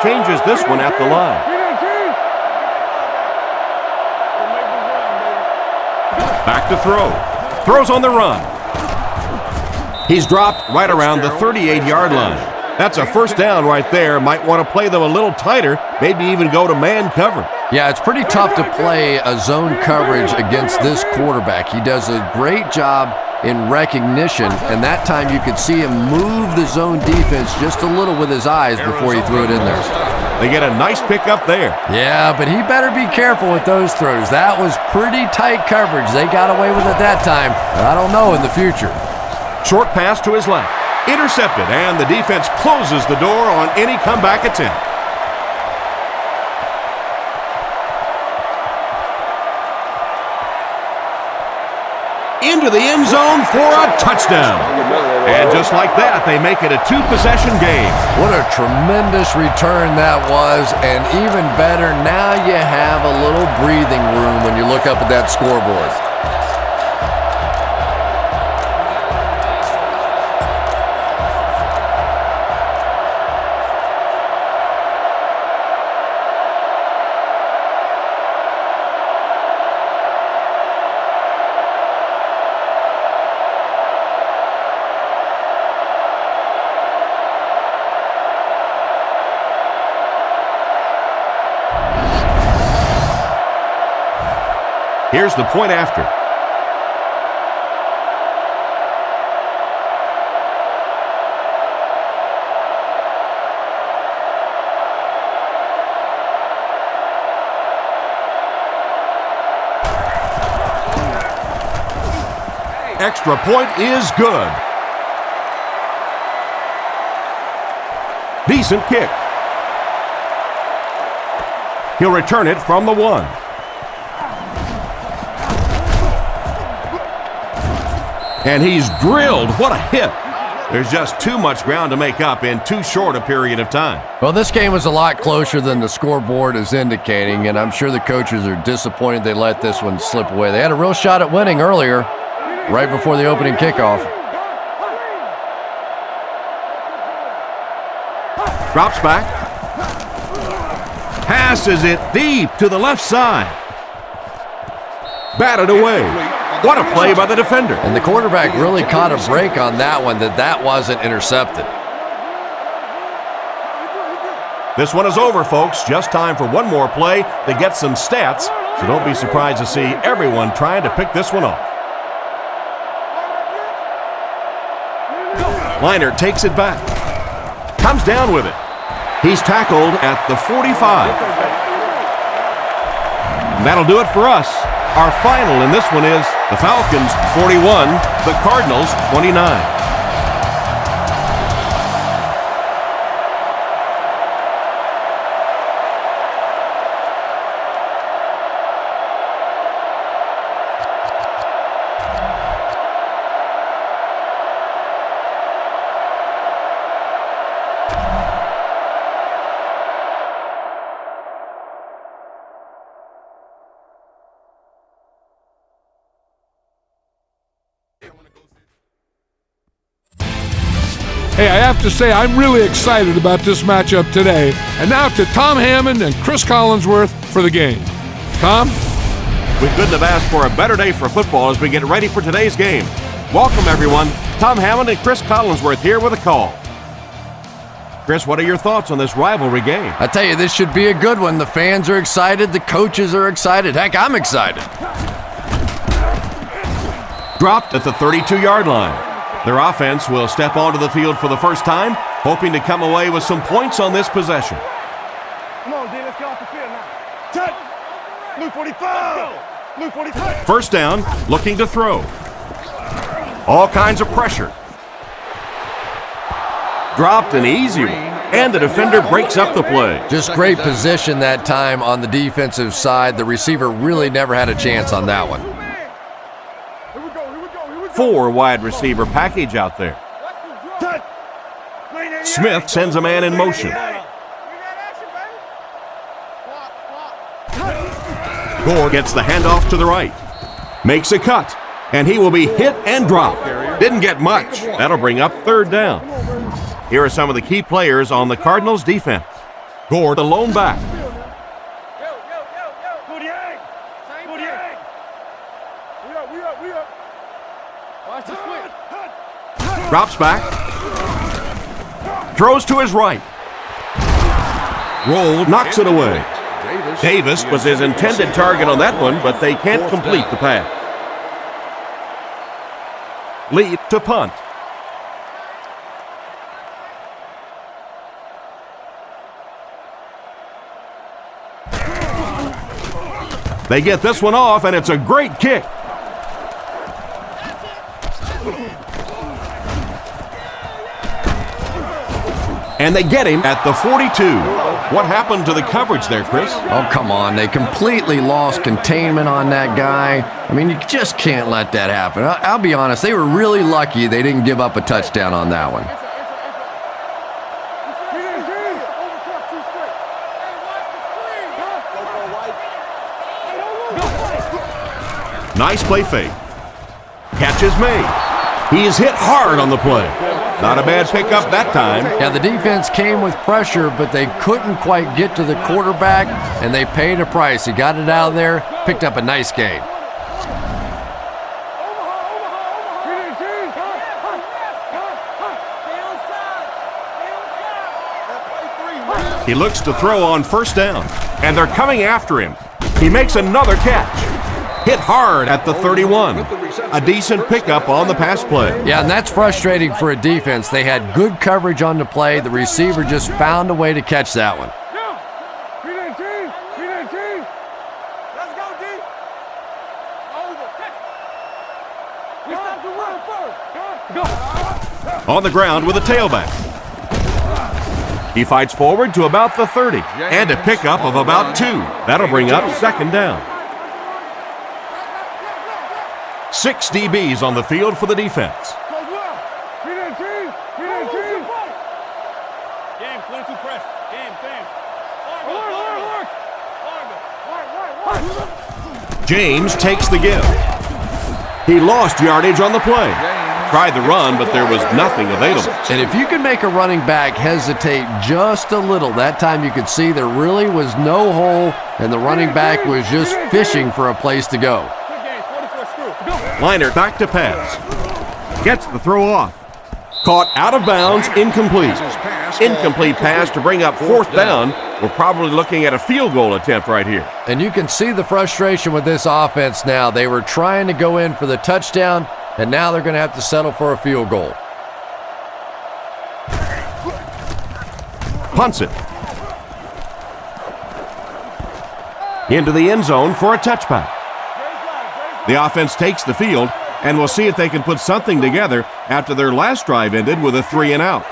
S2: Changes this one at the line. Back to throw. Throws on the run. He's dropped right around the 38-yard line. That's a first down right there. Might want to play them a little tighter, maybe even go to man coverage.
S3: Yeah, it's pretty tough to play a zone coverage against this quarterback. He does a great job in recognition, and that time you could see him move the zone defense just a little with his eyes before he threw it in there.
S2: They get a nice pickup there.
S3: Yeah, but he better be careful with those throws. That was pretty tight coverage. They got away with it that time, but I don't know in the future.
S2: Short pass to his left. Intercepted, and the defense closes the door on any comeback attempt. Into the end zone for a touchdown. And just like that, they make it a two-possession game.
S3: What a tremendous return that was, and even better, now you have a little breathing room when you look up at that scoreboard.
S2: Here's the point after. Extra point is good. Decent kick. He'll return it from the 1. And he's drilled. What a hit. There's just too much ground to make up in too short a period of time.
S3: Well, this game was a lot closer than the scoreboard is indicating, and I'm sure the coaches are disappointed they let this one slip away. They had a real shot at winning earlier, right before the opening kickoff.
S2: Drops back. Passes it deep to the left side. Batted away. What a play by the defender.
S3: And the quarterback really caught a break on that one, that wasn't intercepted.
S2: This one is over, folks. Just time for one more play to get some stats, so don't be surprised to see everyone trying to pick this one off. Liner takes it back. Comes down with it. He's tackled at the 45. And that'll do it for us. Our final in this one is the Falcons 41, the Cardinals 29.
S1: Hey, I have to say, I'm really excited about this matchup today. And now to Tom Hammond and Chris Collinsworth for the game. Tom?
S2: We couldn't have asked for a better day for football as we get ready for today's game. Welcome, everyone. Tom Hammond and Chris Collinsworth here with a call. Chris, what are your thoughts on this rivalry game?
S3: I tell you, this should be a good one. The fans are excited. The coaches are excited. Heck, I'm excited.
S2: Dropped at the 32-yard line. Their offense will step onto the field for the first time, hoping to come away with some points on this possession.
S4: Come on, D, let's get off the field now. Touch! Blue 45! Blue 45!
S2: First down, looking to throw. All kinds of pressure. Dropped an easy one, and the defender breaks up the play.
S3: Just great position that time on the defensive side. The receiver really never had a chance on that one.
S2: 4 wide receiver package out there. Smith sends a man in motion. Gore gets the handoff to the right. Makes a cut, and he will be hit and dropped. Didn't get much. That'll bring up third down. Here are some of the key players on the Cardinals defense. Gore, the lone back.
S4: We up. Watch the switch.
S2: Drops back. Throws to his right. Roll knocks it away. Davis was his intended target on that one, but they can't complete the pass. Lead to punt. They get this one off, and it's a great kick. And they get him at the 42. What happened to the coverage there, Chris?
S3: Oh, come on. They completely lost containment on that guy. I mean, you just can't let that happen. I'll be honest, they were really lucky they didn't give up a touchdown on that one.
S2: Nice play fake. Catch is made. He is hit hard on the play. Not a bad pickup that time.
S3: Yeah, the defense came with pressure, but they couldn't quite get to the quarterback, and they paid a price. He got it out of there, picked up a nice gain.
S2: He looks to throw on first down, and they're coming after him. He makes another catch. Hit hard at the 31. A decent pickup on the pass play.
S3: Yeah, and that's frustrating for a defense. They had good coverage on the play. The receiver just found a way to catch that one.
S4: Let's go, D. Over. We stop the run first. Go.
S2: On the ground with a tailback. He fights forward to about the 30 and a pickup of about 2. That'll bring up second down. 6 DBs on the field for the defense.
S6: Game, 22 press. Game,
S2: James takes the give. He lost yardage on the play. Tried the run, but there was nothing available.
S3: And if you can make a running back hesitate just a little, that time you could see there really was no hole, and the running back was just fishing for a place to go.
S2: Liner back to pass. Gets the throw off. Caught out of bounds, incomplete. Incomplete pass to bring up fourth down. We're probably looking at a field goal attempt right here.
S3: And you can see the frustration with this offense now. They were trying to go in for the touchdown, and now they're going to have to settle for a field goal.
S2: Punts it. Into the end zone for a touchback. The offense takes the field, and we'll see if they can put something together after their last drive ended with a 3 and out.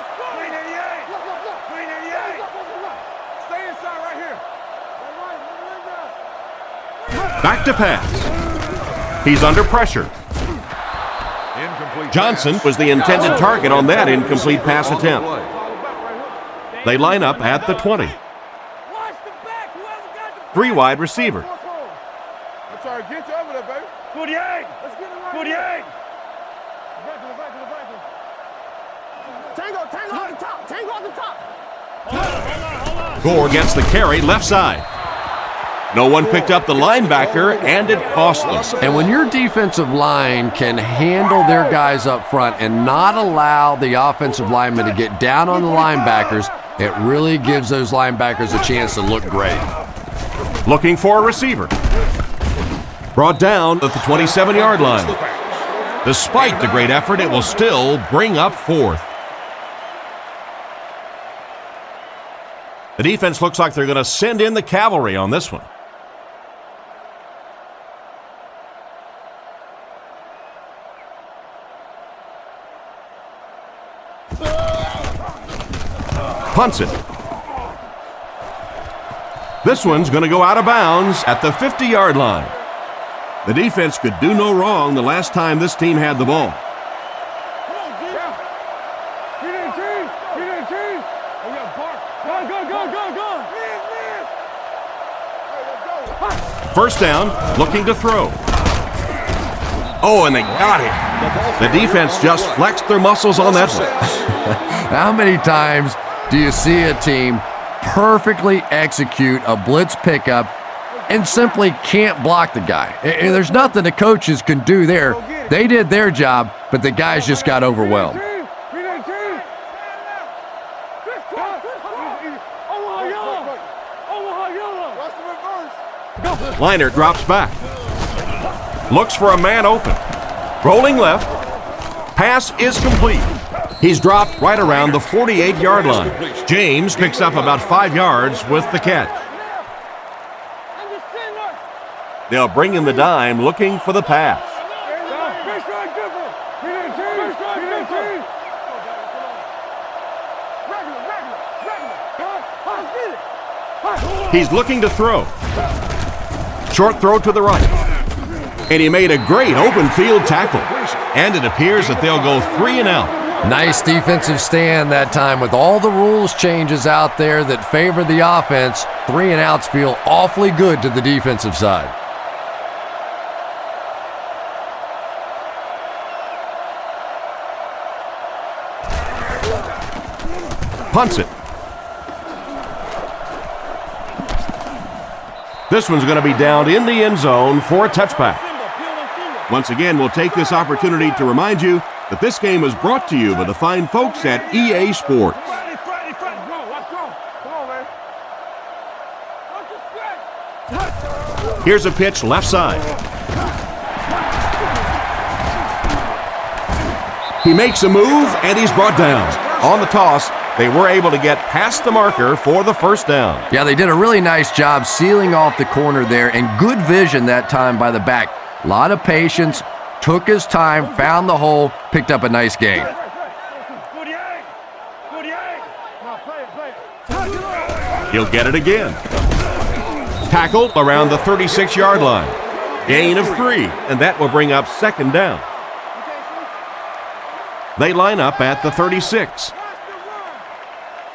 S2: Back to pass. He's under pressure. Johnson was the intended target on that incomplete pass attempt. They line up at the 20. 3 wide receiver.
S4: I'm trying to get you over there, baby. 48. Let's get it right. 48. Tango at the top. Tango at the top. Hold on.
S2: Gore gets the carry left side. No one picked up the linebacker, and it cost them.
S3: And when your defensive line can handle their guys up front and not allow the offensive linemen to get down on the linebackers, it really gives those linebackers a chance to look great.
S2: Looking for a receiver. Brought down at the 27-yard line. Despite the great effort, it will still bring up fourth. The defense looks like they're going to send in the cavalry on this one. Punts it. This one's going to go out of bounds at the 50-yard line. The defense could do no wrong the last time this team had the ball. First down, looking to throw. Oh, and they got him. The defense just flexed their muscles on that one.
S3: How many times do you see a team perfectly execute a blitz pickup and simply can't block the guy. And there's nothing the coaches can do there. They did their job, but the guys just got overwhelmed.
S2: Liner drops back. Looks for a man open. Rolling left. Pass is complete. He's dropped right around the 48-yard line. James picks up about 5 yards with the catch. They'll bring in the dime looking for the pass. He's looking to throw. Short throw to the right. And he made a great open field tackle. And it appears that they'll go 3 and out.
S3: Nice defensive stand that time. With all the rules changes out there that favor the offense, 3 and outs feel awfully good to the defensive side.
S2: Punts it. This one's going to be down in the end zone for a touchback. Once again, we'll take this opportunity to remind you that this game is brought to you by the fine folks at EA Sports. Here's a pitch left side. He makes a move, and he's brought down. On the toss, they were able to get past the marker for the first down.
S3: Yeah, they did a really nice job sealing off the corner there, and good vision that time by the back. A lot of patience, took his time, found the hole, picked up a nice gain.
S2: He'll get it again. Tackled around the 36-yard line. Gain of 3, and that will bring up second down. They line up at the 36.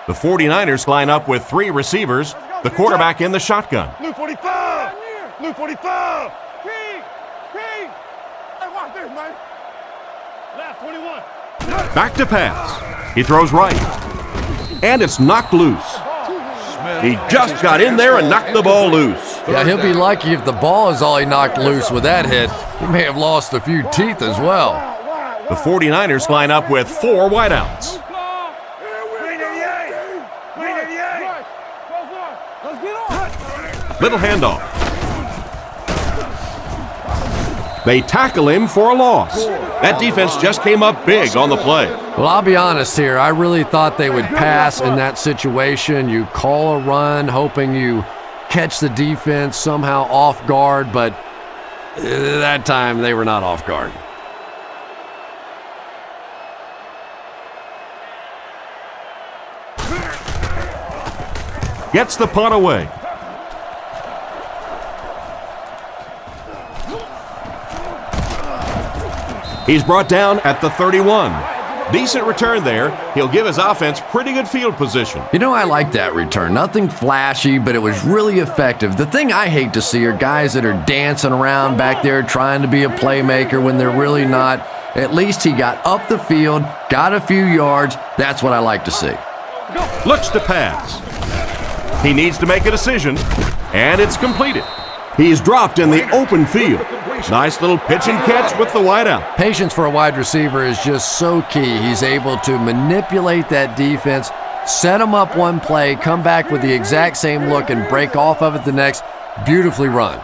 S2: The 49ers line up with 3 receivers, the quarterback in the shotgun.
S4: Blue 45! Blue 45! King! King! Hey, watch this, man. Left 21.
S2: Back to pass. He throws right. And it's knocked loose. He just got in there and knocked the ball loose.
S3: Yeah, he'll be lucky if the ball is all he knocked loose with that hit. He may have lost a few teeth as well.
S2: The 49ers line up with 4 wideouts. Little handoff. They tackle him for a loss. That defense just came up big on the play.
S3: Well, I'll be honest here. I really thought they would pass in that situation. You call a run, hoping you catch the defense somehow off guard, but that time they were not off guard.
S2: Gets the punt away. He's brought down at the 31. Decent return there. He'll give his offense pretty good field position.
S3: You know, I like that return. Nothing flashy, but it was really effective. The thing I hate to see are guys that are dancing around back there trying to be a playmaker when they're really not. At least he got up the field, got a few yards. That's what I like to see.
S2: Looks to pass. He needs to make a decision, and it's completed. He's dropped in the open field. Nice little pitch and catch with the wideout.
S3: Patience for a wide receiver is just so key. He's able to manipulate that defense, set them up one play, come back with the exact same look, and break off of it the next. Beautifully run.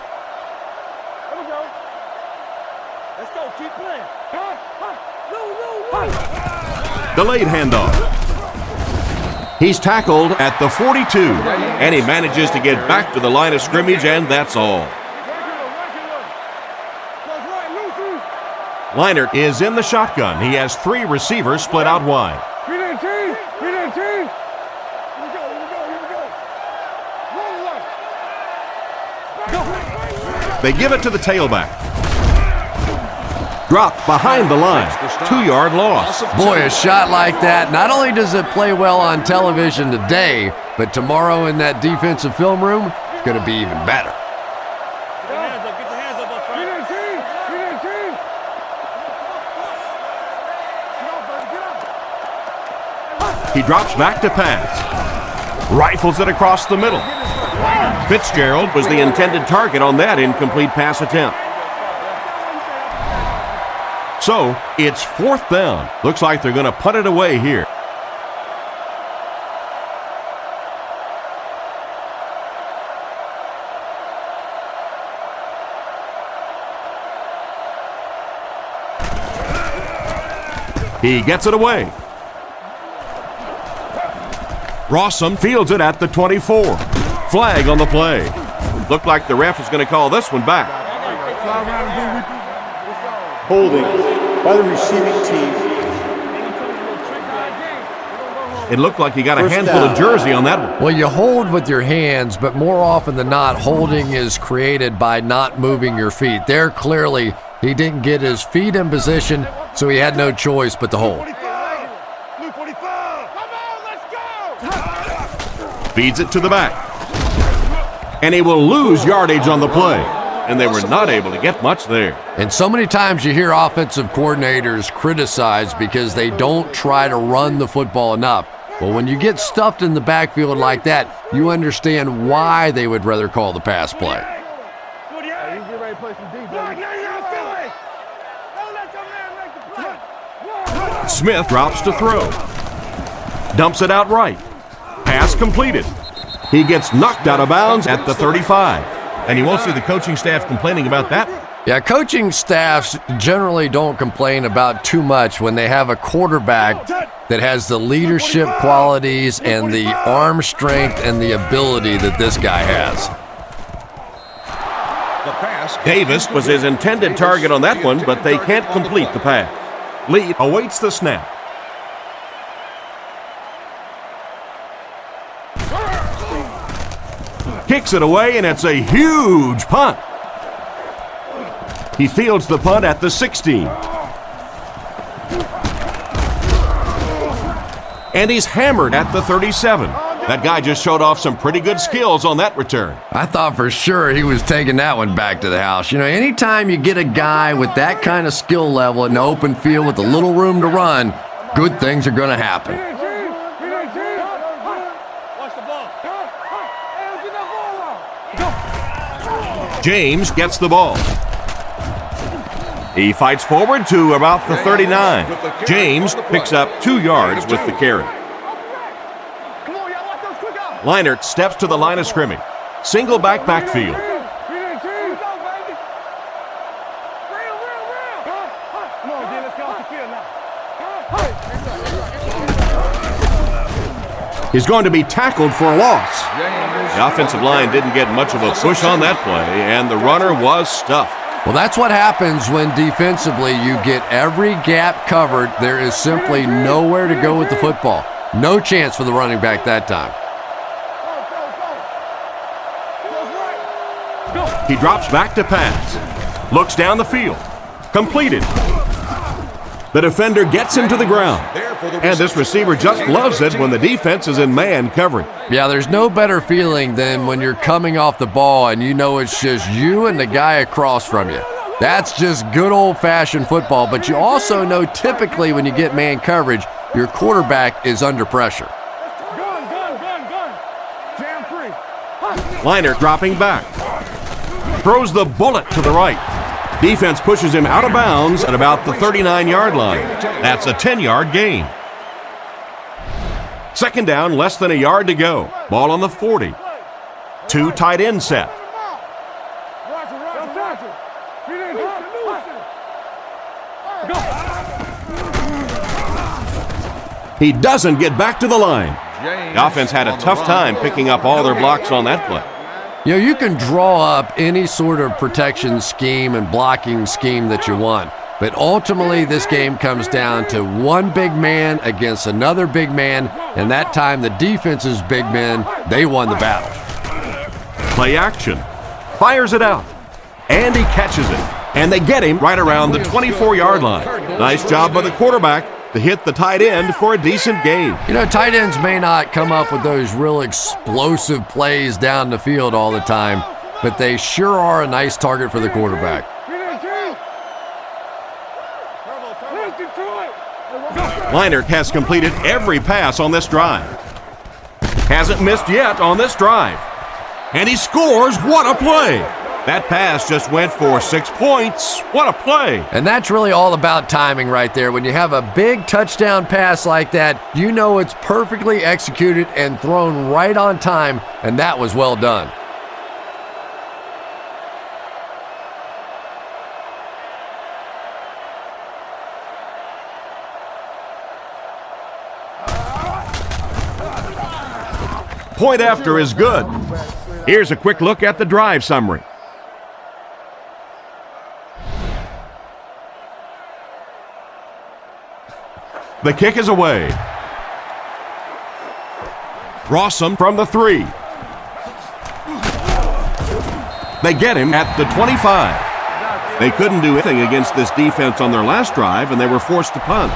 S4: Let's go, keep playing.
S2: Delayed handoff. He's tackled at the 42, and he manages to get back to the line of scrimmage, and that's all. Leinert is in the shotgun. He has 3 receivers split out wide. They give it to the tailback. Dropped behind the line. 2-yard loss.
S3: Boy, a shot like that, not only does it play well on television today, but tomorrow in that defensive film room, it's going to be even better.
S6: Get your hands up front.
S2: He drops back to pass. Rifles it across the middle. Fitzgerald was the intended target on that incomplete pass attempt. So, it's 4th down. Looks like they're going to punt it away here. He gets it away. Rossum fields it at the 24. Flag on the play. Looked like the ref is going to call this one back.
S5: Holding by the receiving team.
S2: It looked like he got a handful of jersey on that one.
S3: Well, you hold with your hands, but more often than not, holding is created by not moving your feet. There, clearly, he didn't get his feet in position, so he had no choice but to hold.
S2: Feeds it to the back. And he will lose yardage on the play. And they were not able to get much there.
S3: And so many times you hear offensive coordinators criticized because they don't try to run the football enough. Well, when you get stuffed in the backfield like that, you understand why they would rather call the pass play.
S2: Smith drops to throw. Dumps it out right. Pass completed. He gets knocked out of bounds at the 35. And you won't see the coaching staff complaining about that.
S3: Yeah, coaching staffs generally don't complain about too much when they have a quarterback that has the leadership qualities and the arm strength and the ability that this guy has.
S2: Davis was his intended target on that one, but they can't complete the pass. Lee awaits the snap. Kicks it away, and it's a huge punt. He fields the punt at the 16. And he's hammered at the 37. That guy just showed off some pretty good skills on that return.
S3: I thought for sure he was taking that one back to the house. You know, anytime you get a guy with that kind of skill level in the open field with a little room to run, good things are going to happen.
S2: James gets the ball. He fights forward to about the 39. James picks up 2 yards with the carry. Leinart steps to the line of scrimmage. Single backfield. He's going to be tackled for a loss. The offensive line didn't get much of a push on that play, and the runner was stuffed.
S3: Well, that's what happens when defensively you get every gap covered. There is simply nowhere to go with the football. No chance for the running back that time.
S2: He drops back to pass. Looks down the field. Completed. The defender gets him to the ground. And this receiver just loves it when the defense is in man covering.
S3: Yeah, there's no better feeling than when you're coming off the ball and you know it's just you and the guy across from you. That's just good old-fashioned football, but you also know typically when you get man coverage, your quarterback is under pressure.
S2: Leinart dropping back. Throws the bullet to the right. Defense pushes him out of bounds at about the 39-yard line. That's a 10-yard gain. Second down, less than a yard to go. Ball on the 40. 2 tight end set. He doesn't get back to the line. The offense had a tough time picking up all their blocks on that play.
S3: You know, you can draw up any sort of protection scheme and blocking scheme that you want, but ultimately this game comes down to one big man against another big man, and that time the defense's big men, they won the battle.
S2: Play action. Fires it out. And he catches it. And they get him right around the 24-yard line. Nice job by the quarterback to hit the tight end for a decent gain.
S3: You know, tight ends may not come up with those real explosive plays down the field all the time, but they sure are a nice target for the quarterback.
S2: Leinart has completed every pass on this drive. Hasn't missed yet on this drive. And he scores. What a play! That pass just went for 6 points. What a play!
S3: And that's really all about timing right there. When you have a big touchdown pass like that, you know it's perfectly executed and thrown right on time, and that was well done.
S2: Point after is good. Here's a quick look at the drive summary. The kick is away. Rossum from the 3. They get him at the 25. They couldn't do anything against this defense on their last drive, and they were forced to punt.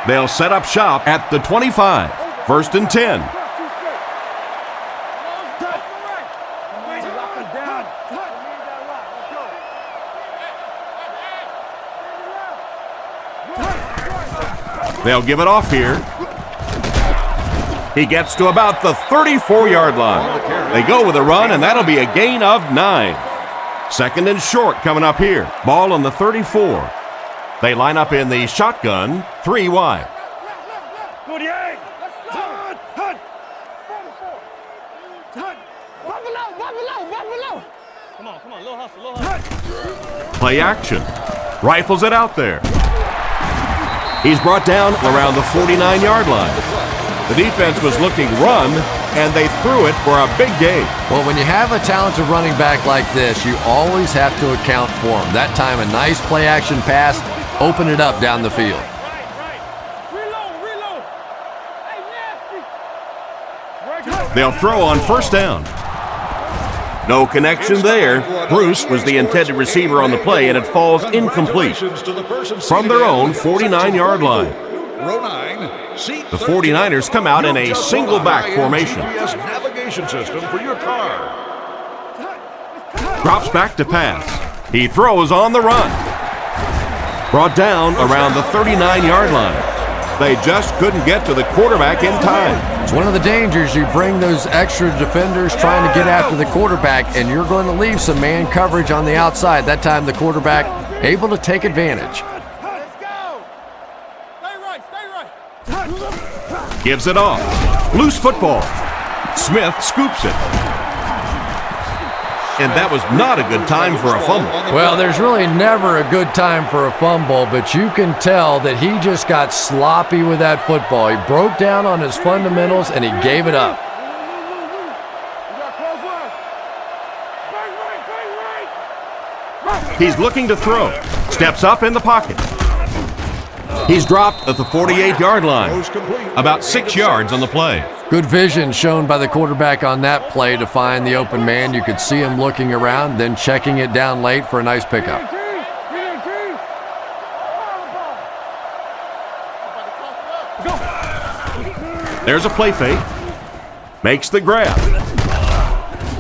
S2: They'll set up shop at the 25. 1st and 10. They'll give it off here. He gets to about the 34-yard line. They go with a run, and that'll be a gain of 9. 2nd and short coming up here. Ball on the 34. They line up in the shotgun, 3 wide.
S4: 48.
S6: Come on, little hustle.
S2: Play action. Rifles it out there. He's brought down around the 49-yard line. The defense was looking run, and they threw it for a big gain.
S3: Well, when you have a talented running back like this, you always have to account for him. That time, a nice play-action pass, open it up down the field.
S2: They'll throw on 1st down. No connection there. Bruce was the intended receiver on the play, and it falls incomplete from their own 49-yard line. The 49ers come out in a single back formation. Drops back to pass. He throws on the run. Brought down around the 39-yard line. They just couldn't get to the quarterback in time.
S3: It's one of the dangers. You bring those extra defenders trying to get after the quarterback, and you're going to leave some man coverage on the outside. That time the quarterback able to take advantage.
S2: Gives it off. Loose football. Smith scoops it. And that was not a good time for a fumble.
S3: Well, there's really never a good time for a fumble, but you can tell that he just got sloppy with that football. He broke down on his fundamentals, and he gave it up.
S2: He's looking to throw. Steps up in the pocket. He's dropped at the 48-yard line. About 6 yards on the play.
S3: Good vision shown by the quarterback on that play to find the open man. You could see him looking around, then checking it down late for a nice pickup.
S2: There's a play fake. Makes the grab.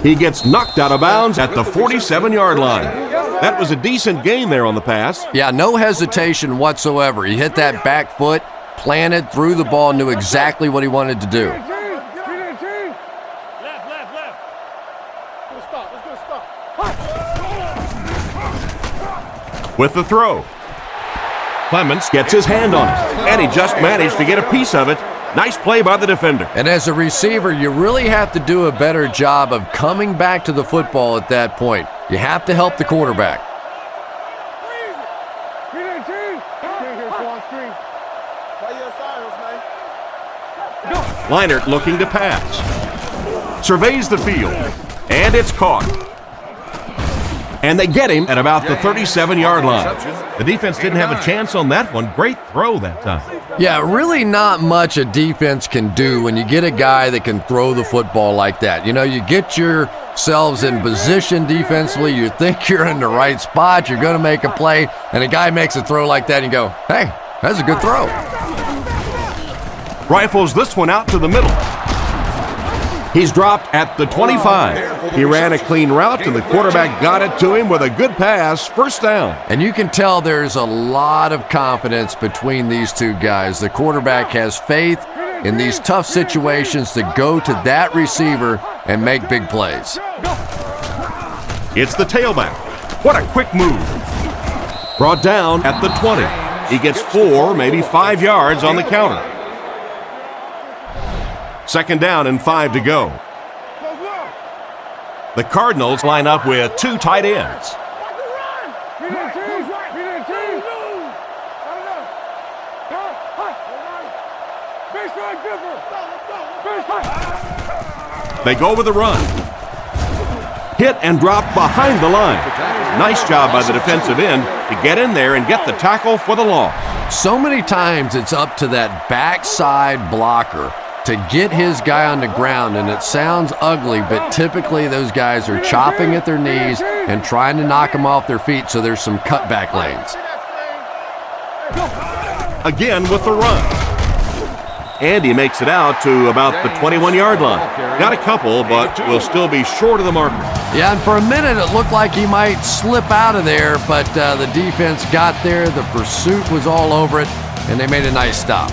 S2: He gets knocked out of bounds at the 47-yard line. That was a decent gain there on the pass.
S3: Yeah, no hesitation whatsoever. He hit that back foot, planted, threw the ball, knew exactly what he wanted to do.
S6: Left.
S2: With the throw. Clements gets his hand on it, and he just managed to get a piece of it. Nice play by the defender.
S3: And as a receiver, you really have to do a better job of coming back to the football at that point. You have to help the quarterback.
S2: Leinart looking to pass. Surveys the field, and it's caught. And they get him at about the 37-yard line. The defense didn't have a chance on that one. Great throw that time.
S3: Yeah, really not much a defense can do when you get a guy that can throw the football like that. You know, you get yourselves in position defensively, you think you're in the right spot, you're going to make a play, and a guy makes a throw like that and you go, hey, that's a good throw.
S2: Rifles this one out to the middle. He's dropped at the 25. He ran a clean route, and the quarterback got it to him with a good pass. 1st down.
S3: And you can tell there's a lot of confidence between these two guys. The quarterback has faith in these tough situations to go to that receiver and make big plays.
S2: It's the tailback. What a quick move. Brought down at the 20. He gets 4, maybe 5 yards on the counter. 2nd down and 5 to go. The Cardinals line up with 2 tight ends. They go with a run. Hit and drop behind the line. Nice job by the defensive end to get in there and get the tackle for the loss.
S3: So many times it's up to that backside blocker to get his guy on the ground, and it sounds ugly, but typically those guys are chopping at their knees and trying to knock them off their feet, so there's some cutback lanes.
S2: Again with the run. And he makes it out to about the 21-yard line. Got a couple, but will still be short of the marker.
S3: Yeah, and for a minute it looked like he might slip out of there, but the defense got there, the pursuit was all over it, and they made a nice stop.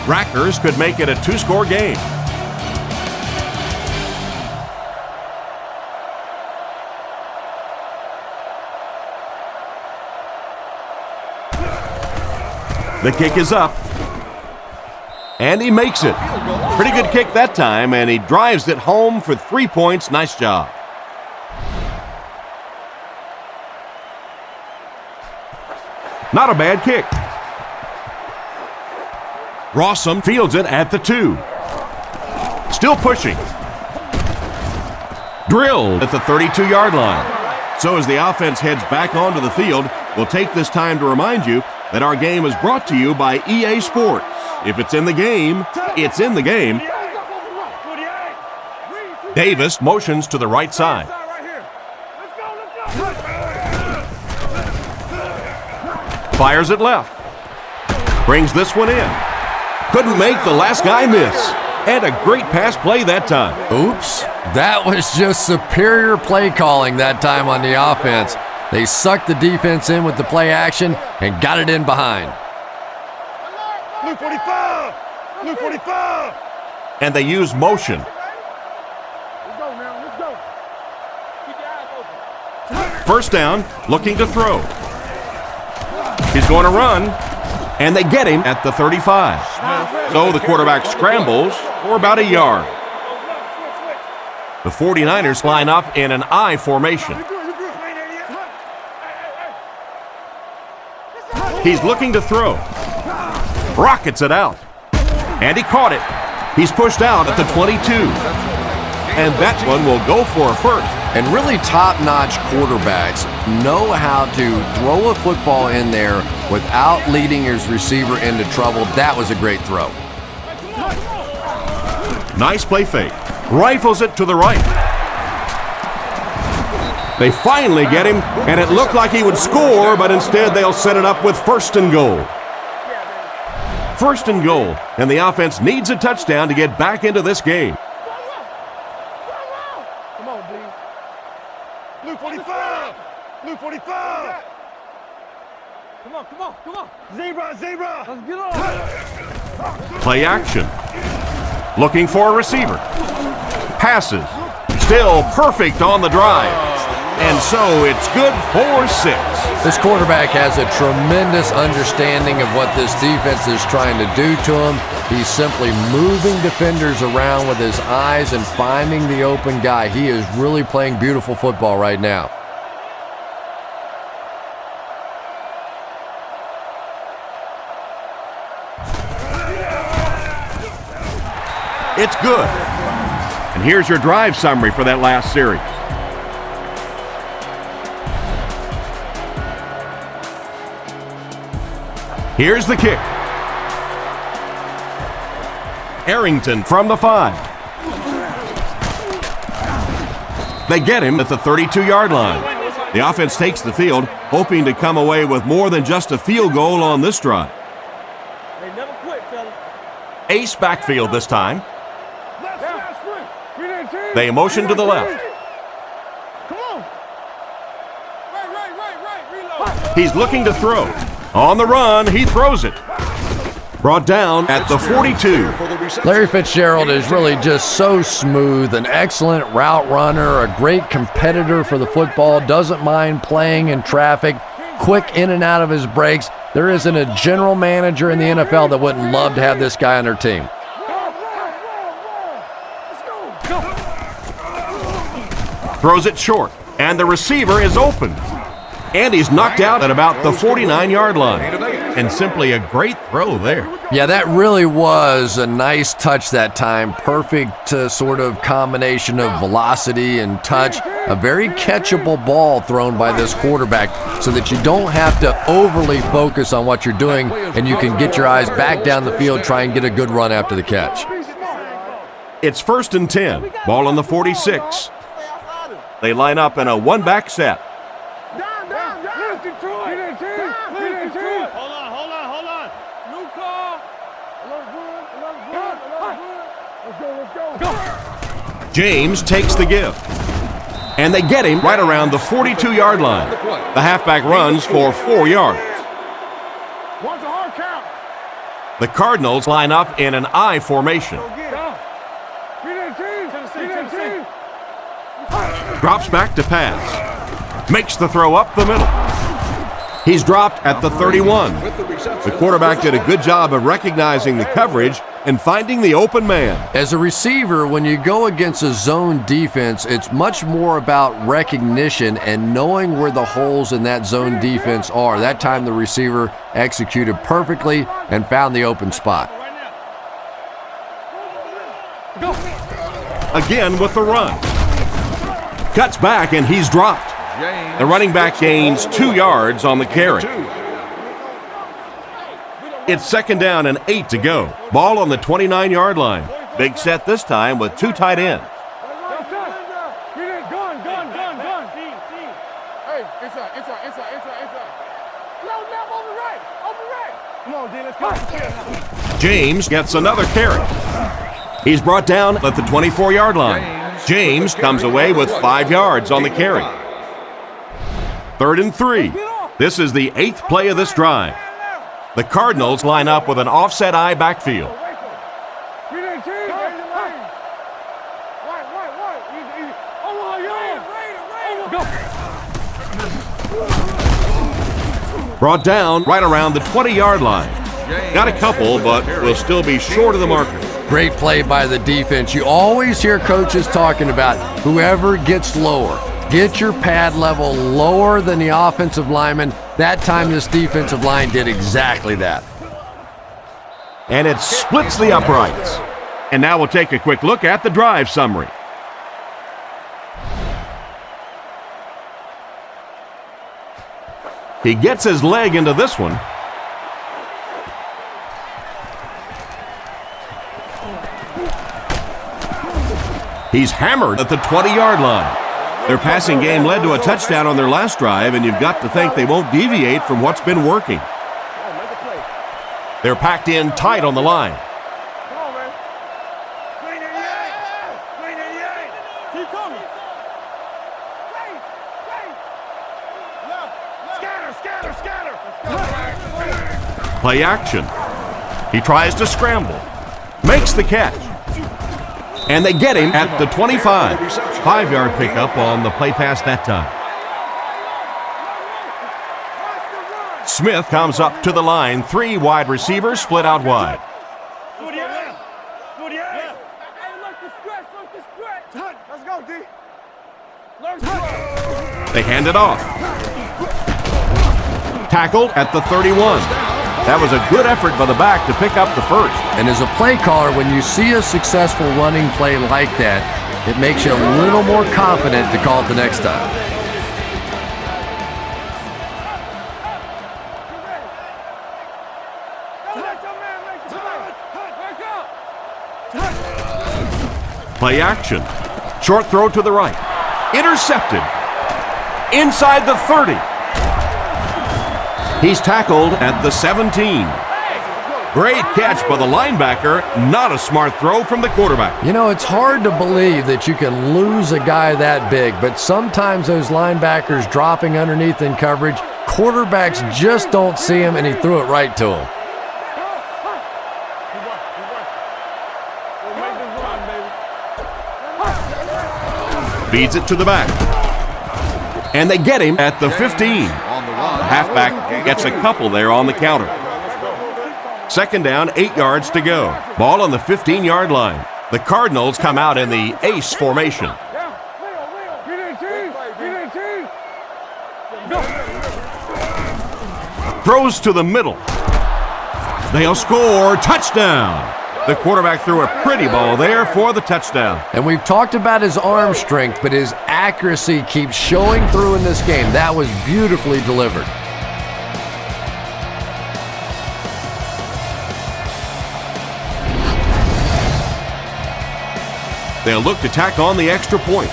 S2: Rackers could make it a 2-score game. The kick is up. And he makes it. Pretty good kick that time, and he drives it home for 3 points. Nice job. Not a bad kick. Rossum fields it at the 2. Still pushing. Drilled at the 32-yard line. So as the offense heads back onto the field, we'll take this time to remind you that our game is brought to you by EA Sports. If it's in the game, it's in the game. Davis motions to the right side. Fires it left. Brings this one in. Couldn't make the last guy miss. And a great pass play that time.
S3: Oops, that was just superior play calling that time on the offense. They sucked the defense in with the play action and got it in behind.
S4: Blue 45! Blue 45!
S2: And they use motion.
S4: Let's go now, let's go. Keep your eyes open.
S2: First down, looking to throw. He's going to run, and they get him at the 35. So the quarterback scrambles for about a yard. The 49ers line up in an I formation. He's looking to throw. Rockets it out. And he caught it. He's pushed out at the 22. And that one will go for a first.
S3: And really top-notch quarterbacks know how to throw a football in there without leading his receiver into trouble. That was a great throw.
S2: Nice play fake. Rifles it to the right. They finally get him, and it looked like he would score, but instead they'll set it up with 1st and goal. 1st and goal, and the offense needs a touchdown to get back into this game.
S4: Come on, B. Blue 45! Blue 45! Come on, come on, come on. Zebra, zebra! Let's get on!
S2: Play action. Looking for a receiver. Passes. Still perfect on the drive. And so it's good for 6.
S3: This quarterback has a tremendous understanding of what this defense is trying to do to him. He's simply moving defenders around with his eyes and finding the open guy. He is really playing beautiful football right now.
S2: It's good. And here's your drive summary for that last series. Here's the kick. Arrington from the 5. They get him at the 32-yard line. The offense takes the field, hoping to come away with more than just a field goal on this drive.
S6: They never quit, fellas.
S2: Ace backfield this time.
S4: Left.
S2: They motion to the left.
S4: Come on! Right, reload.
S2: He's looking to throw. On the run, he throws it. Brought down at the 42.
S3: Larry Fitzgerald is really just so smooth, an excellent route runner, a great competitor for the football, doesn't mind playing in traffic, quick in and out of his breaks. There isn't a general manager in the NFL that wouldn't love to have this guy on their team.
S2: Throws it short, and the receiver is open. And he's knocked out at about the 49-yard line. And simply a great throw there.
S3: Yeah, that really was a nice touch that time. Perfect sort of combination of velocity and touch. A very catchable ball thrown by this quarterback so that you don't have to overly focus on what you're doing and you can get your eyes back down the field, try and get a good run after the catch.
S2: It's 1st and 10. Ball on the 46. They line up in a one-back set. James takes the give. And they get him right around the 42-yard line. The halfback runs for 4 yards. The Cardinals line up in an I formation. Drops back to pass. Makes the throw up the middle. He's dropped at the 31. The quarterback did a good job of recognizing the coverage and finding the open man.
S3: As a receiver, when you go against a zone defense, it's much more about recognition and knowing where the holes in that zone defense are. That time the receiver executed perfectly and found the open spot.
S2: Again with the run. Cuts back and he's dropped. The running back gains 2 yards on the carry. It's 2nd down and 8 to go. Ball on the 29-yard line. Big set this time with 2 tight ends. James gets another carry. He's brought down at the 24-yard line. James comes away with 5 yards on the carry. 3rd and 3. This is the 8th play of this drive. The Cardinals line up with an offset I backfield. Brought down right around the 20-yard line. Got a couple, but will still be short of the marker.
S3: Great play by the defense. You always hear coaches talking about whoever gets lower. Get your pad level lower than the offensive lineman. That time this defensive line did exactly that.
S2: And it splits the uprights. And now we'll take a quick look at the drive summary. He gets his leg into this one. He's hammered at the 20-yard line. Their passing game led to a touchdown on their last drive, and you've got to think they won't deviate from what's been working. They're packed in tight on the line.
S4: Keep coming. Scatter.
S2: Play action. He tries to scramble. Makes the catch. And they get him at the 25. 5-yard pickup on the play pass that time. Smith comes up to the line. 3 wide receivers split out wide.
S4: Let's go, D.
S2: They hand it off. Tackled at the 31. That was a good effort by the back to pick up the first.
S3: And as a play caller, when you see a successful running play like that, it makes you a little more confident to call it the next time.
S2: Play action. Short throw to the right. Intercepted. Inside the 30. He's tackled at the 17. Great catch by the linebacker. Not a smart throw from the quarterback.
S3: You know, it's hard to believe that you can lose a guy that big, but sometimes those linebackers dropping underneath in coverage, quarterbacks just don't see him, and he threw it right to him.
S2: Feeds it to the back. And they get him at the 15. The halfback gets a couple there on the counter. Second down, 8 yards to go. Ball on the 15-yard line. The Cardinals come out in the ace formation. Throws to the middle. They'll score. Touchdown. The quarterback threw a pretty ball there for the touchdown.
S3: And we've talked about his arm strength, but his accuracy keeps showing through in this game. That was beautifully delivered.
S2: They'll look to tack on the extra point.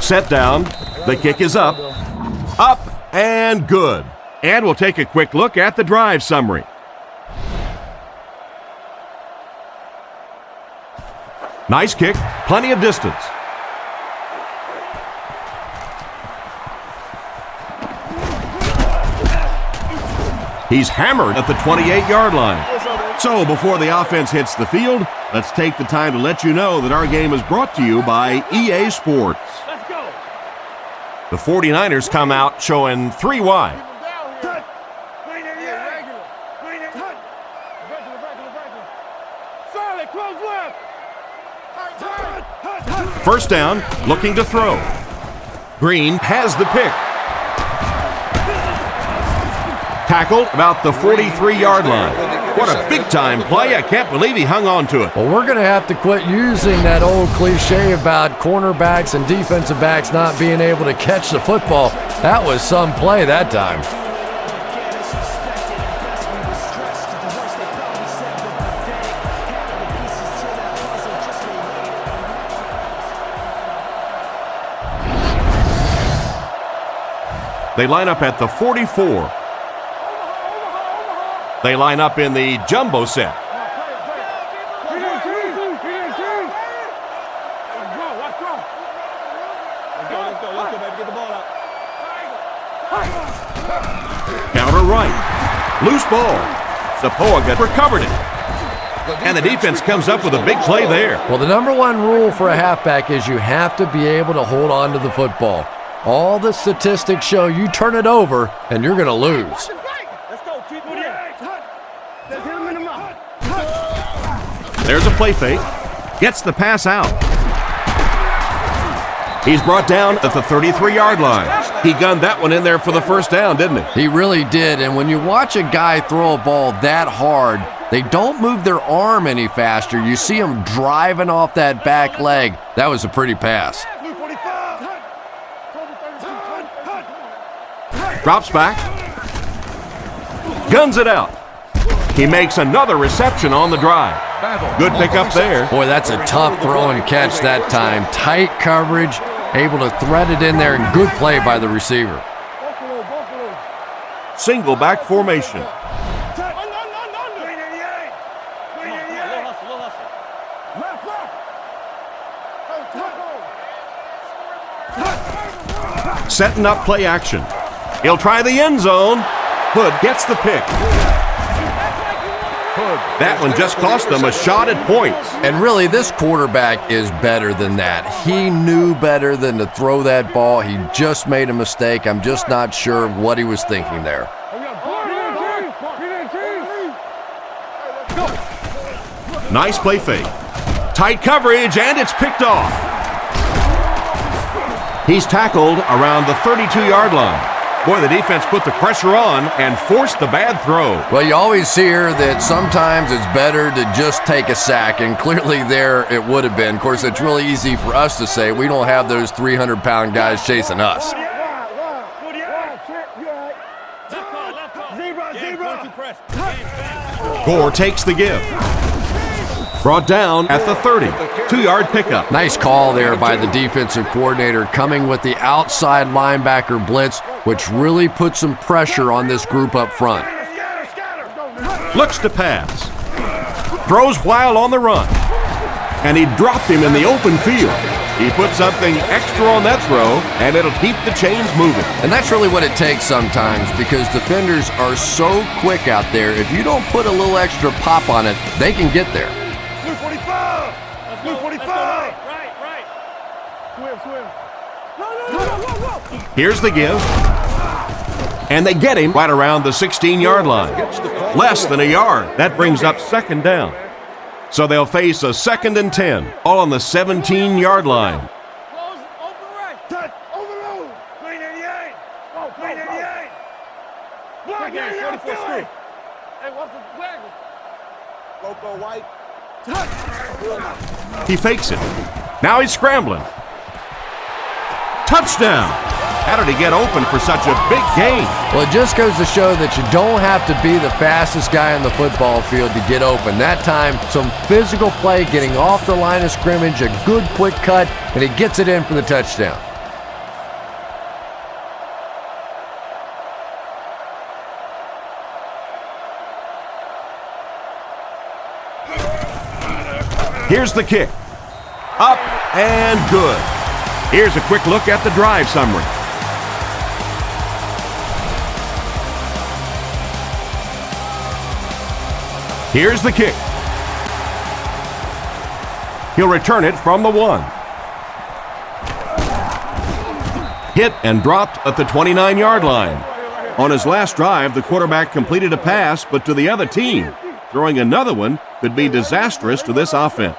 S2: Set down. The kick is up. Up and good. And we'll take a quick look at the drive summary. Nice kick. Plenty of distance. He's hammered at the 28-yard line. So before the offense hits the field, let's take the time to let you know that our game is brought to you by EA Sports.
S6: Let's go.
S2: The 49ers come out showing 3 wide. First down, looking to throw. Green has the pick. Tackled about the 43-yard line. What a big-time play. I can't believe he hung on to it.
S3: Well, we're going to have to quit using that old cliche about cornerbacks and defensive backs not being able to catch the football. That was some play that time.
S2: They line up at the 44. They line up in the jumbo set. Counter right. Loose ball. Zapoa recovered it. And the defense comes up with a big play there.
S3: Well, the number one rule for a halfback is you have to be able to hold on to the football. All the statistics show you turn it over and you're going to lose.
S2: There's a play fake. Gets the pass out. He's brought down at the 33-yard line. He gunned that one in there for the first down, didn't he?
S3: He really did, and when you watch a guy throw a ball that hard, they don't move their arm any faster. You see him driving off that back leg. That was a pretty pass.
S2: Drops back. Guns it out. He makes another reception on the drive. Good pickup there.
S3: Boy, that's a tough throw and catch that time. Tight coverage, able to thread it in there, and good play by the receiver.
S2: Single back formation. Setting up play action. He'll try the end zone. Hood gets the pick. That one just cost them a shot at points.
S3: And really, this quarterback is better than that. He knew better than to throw that ball. He just made a mistake. I'm just not sure what he was thinking there.
S2: Nice play fake. Tight coverage, and it's picked off. He's tackled around the 32-yard line. Boy, the defense put the pressure on and forced the bad throw.
S3: Well, you always hear that sometimes it's better to just take a sack, and clearly there it would have been. Of course, it's really easy for us to say. We don't have those 300-pound guys chasing us.
S2: Gore takes the give. Brought down at the 30. 2-yard pickup.
S3: Nice call there by the defensive coordinator, coming with the outside linebacker blitz, which really put some pressure on this group up front.
S2: Looks to pass. Throws while on the run. And he dropped him in the open field. He put something extra on that throw, and it'll keep the chains moving.
S3: And that's really what it takes sometimes, because defenders are so quick out there. If you don't put a little extra pop on it, they can get there.
S4: Blue 45! Blue 45!
S6: Right.
S4: Swim. No.
S2: Here's the give. And they get him right around the 16-yard line. Less than a yard. That brings up second down. So they'll face a 2nd and 10, all on the 17-yard line.
S6: Close, open right.
S4: Touch, overload. Green 88. Oh, green 88. Block 88. 44 street.
S6: Hey, what's the waggle?
S4: Loco White.
S2: He fakes it. Now he's scrambling. Touchdown! How did he get open for such a big gain?
S3: Well, it just goes to show that you don't have to be the fastest guy on the football field to get open. That time, some physical play, getting off the line of scrimmage, a good quick cut, and he gets it in for the touchdown.
S2: Here's the kick. Up and good. Here's a quick look at the drive summary. Here's the kick. He'll return it from the 1. Hit and dropped at the 29-yard line. On his last drive, the quarterback completed a pass, but to the other team. Throwing another one could be disastrous to this offense.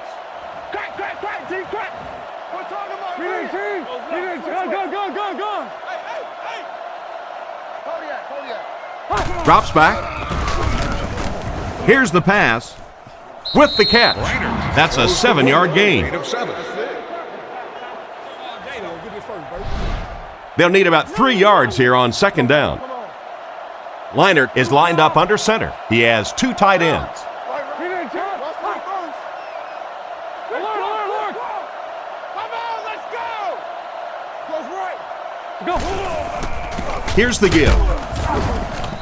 S2: Drops back. Here's the pass. With the catch. That's a 7-yard gain. They'll need about 3 yards here on 2nd down. Leinart is lined up under center. He has 2 tight ends. Here's the give.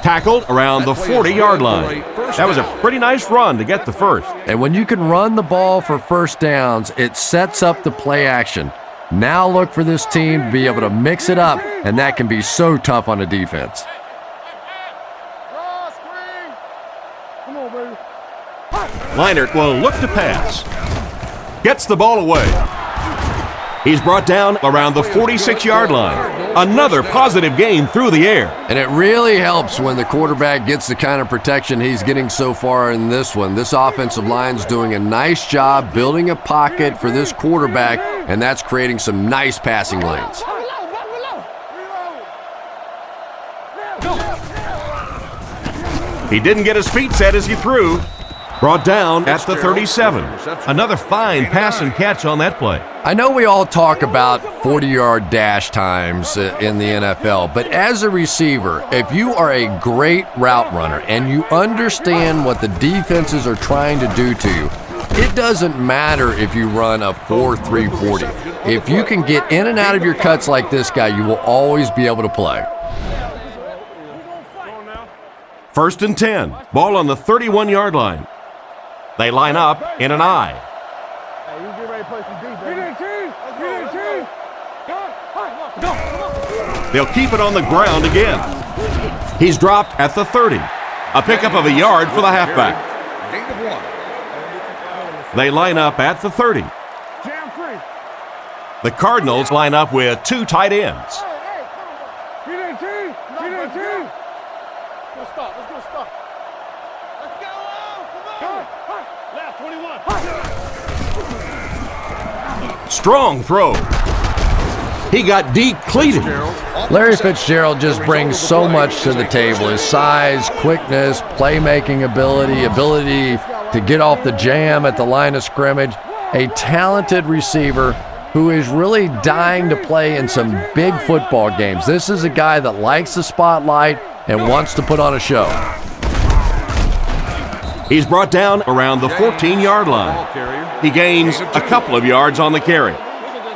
S2: Tackled around the 40-yard line. That was a pretty nice run to get the first.
S3: And when you can run the ball for first downs, it sets up the play action. Now look for this team to be able to mix it up, and that can be so tough on a defense.
S2: Leinart will look to pass. Gets the ball away. He's brought down around the 46-yard line. Another positive gain through the air.
S3: And it really helps when the quarterback gets the kind of protection he's getting so far in this one. This offensive line's doing a nice job building a pocket for this quarterback, and that's creating some nice passing lanes.
S2: He didn't get his feet set as he threw. Brought down at the 37. Another fine pass and catch on that play.
S3: I know we all talk about 40-yard dash times in the NFL, but as a receiver, if you are a great route runner and you understand what the defenses are trying to do to you, it doesn't matter if you run a 4.3 40. If you can get in and out of your cuts like this guy, you will always be able to play.
S2: 1st and 10. Ball on the 31-yard line. They line up in an I.
S4: Hey, you get ready to play some defense.
S2: They'll keep it on the ground again. He's dropped at the 30. A pickup of a yard for the halfback. They line up at the 30.
S4: Jam free.
S2: The Cardinals line up with 2 tight ends.
S6: Let's go stop. Let's go. Come on. Left 21.
S2: Strong throw. He got decleated.
S3: Larry Fitzgerald just brings so much to the table. His size, quickness, playmaking ability to get off the jam at the line of scrimmage. A talented receiver who is really dying to play in some big football games. This is a guy that likes the spotlight and wants to put on a show.
S2: He's brought down around the 14-yard line. He gains a couple of yards on the carry.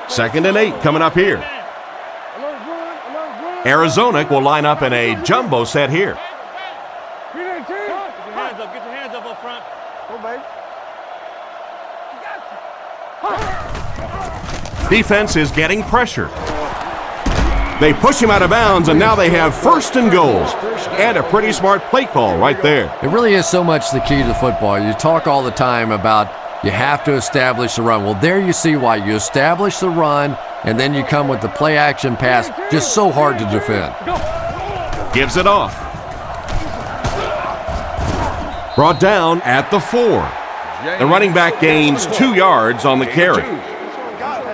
S2: 2nd and 8 coming up here. Arizona will line up in a jumbo set here.
S6: Get your hands up front. Go, baby.
S2: Defense is getting pressure. They push him out of bounds, and now they have 1st and goal. And a pretty smart play call right there.
S3: It really is so much the key to football. You talk all the time about you have to establish the run. Well, there you see why. You establish the run, and then you come with the play-action pass. Just so hard to defend.
S2: Gives it off. Brought down at the 4. The running back gains 2 yards on the carry.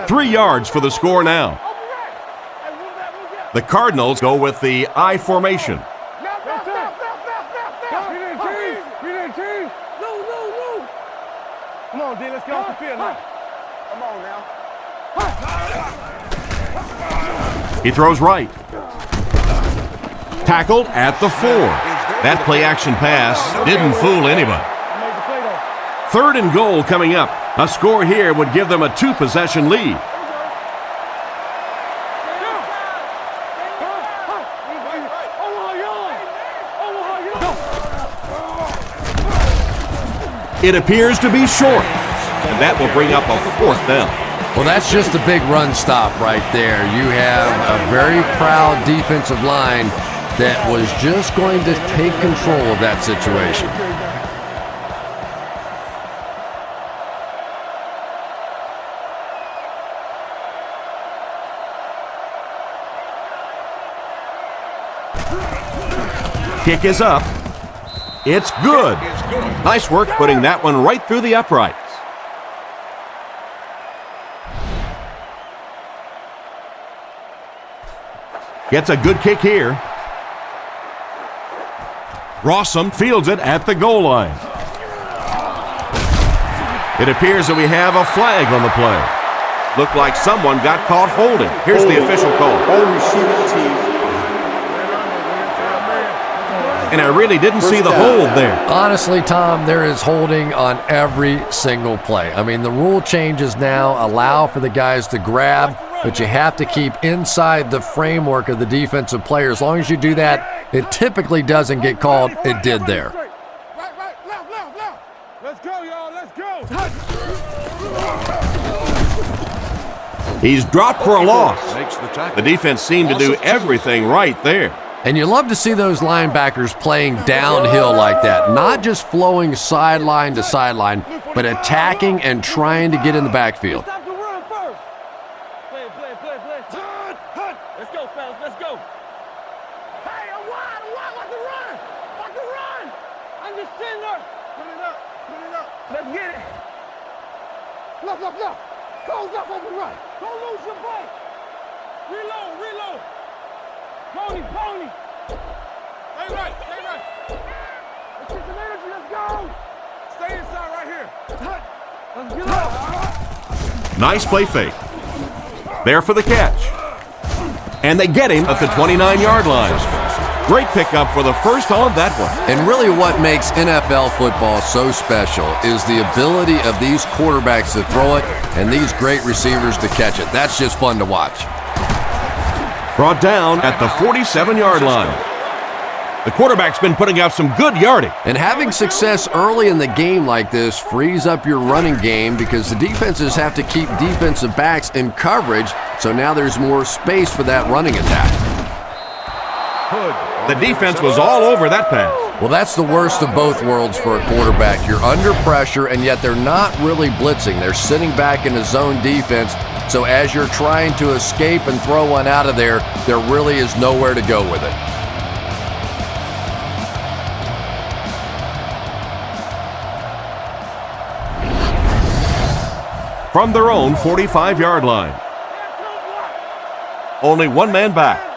S2: 3 yards for the score now. The Cardinals go with the I formation.
S4: Come on, D, let's get off the field now. Come on now.
S2: He throws right. Tackled at the 4. That play-action pass didn't fool anybody. 3rd and goal coming up. A score here would give them a 2-possession lead. It appears to be short, and that will bring up a 4th down.
S3: Well, that's just a big run stop right there. You have a very proud defensive line that was just going to take control of that situation.
S2: Kick is up. It's good. Nice work putting that one right through the uprights. Gets a good kick here. Rossum fields it at the goal line. It appears that we have a flag on the play. Looked like someone got caught holding. Here's the official call.
S5: By the receiving team.
S2: And I really didn't see the hold there.
S3: Honestly, Tom, there is holding on every single play. I mean, the rule changes now allow for the guys to grab, but you have to keep inside the framework of the defensive player. As long as you do that, it typically doesn't get called. It did there.
S4: Right, left. Let's go, y'all, let's go.
S2: He's dropped for a loss. The defense seemed to do everything right there.
S3: And you love to see those linebackers playing downhill like that, not just flowing sideline to sideline, but attacking and trying to get in the backfield.
S4: Stop the run first. Play. Let's go, fellas, let's go. Hey, I'm wide, watch the run. I'm just sitting there. Put it up. Let's get it. Left. Goes left over right. Don't lose your break. Reload. Pony. Stay right. Let's get some energy, let's go. Stay inside right here. Let's get up.
S2: Nice play fake. There for the catch. And they get him at the 29-yard line. Great pickup for the first on that one.
S3: And really what makes NFL football so special is the ability of these quarterbacks to throw it and these great receivers to catch it. That's just fun to watch.
S2: Brought down at the 47-yard line. The quarterback's been putting out some good yardage.
S3: And having success early in the game like this frees up your running game because the defenses have to keep defensive backs in coverage, so now there's more space for that running attack.
S2: The defense was all over that pass.
S3: Well, that's the worst of both worlds for a quarterback. You're under pressure, and yet they're not really blitzing. They're sitting back in a zone defense, so as you're trying to escape and throw one out of there, there really is nowhere to go with it.
S2: From their own 45-yard line. Only one man back.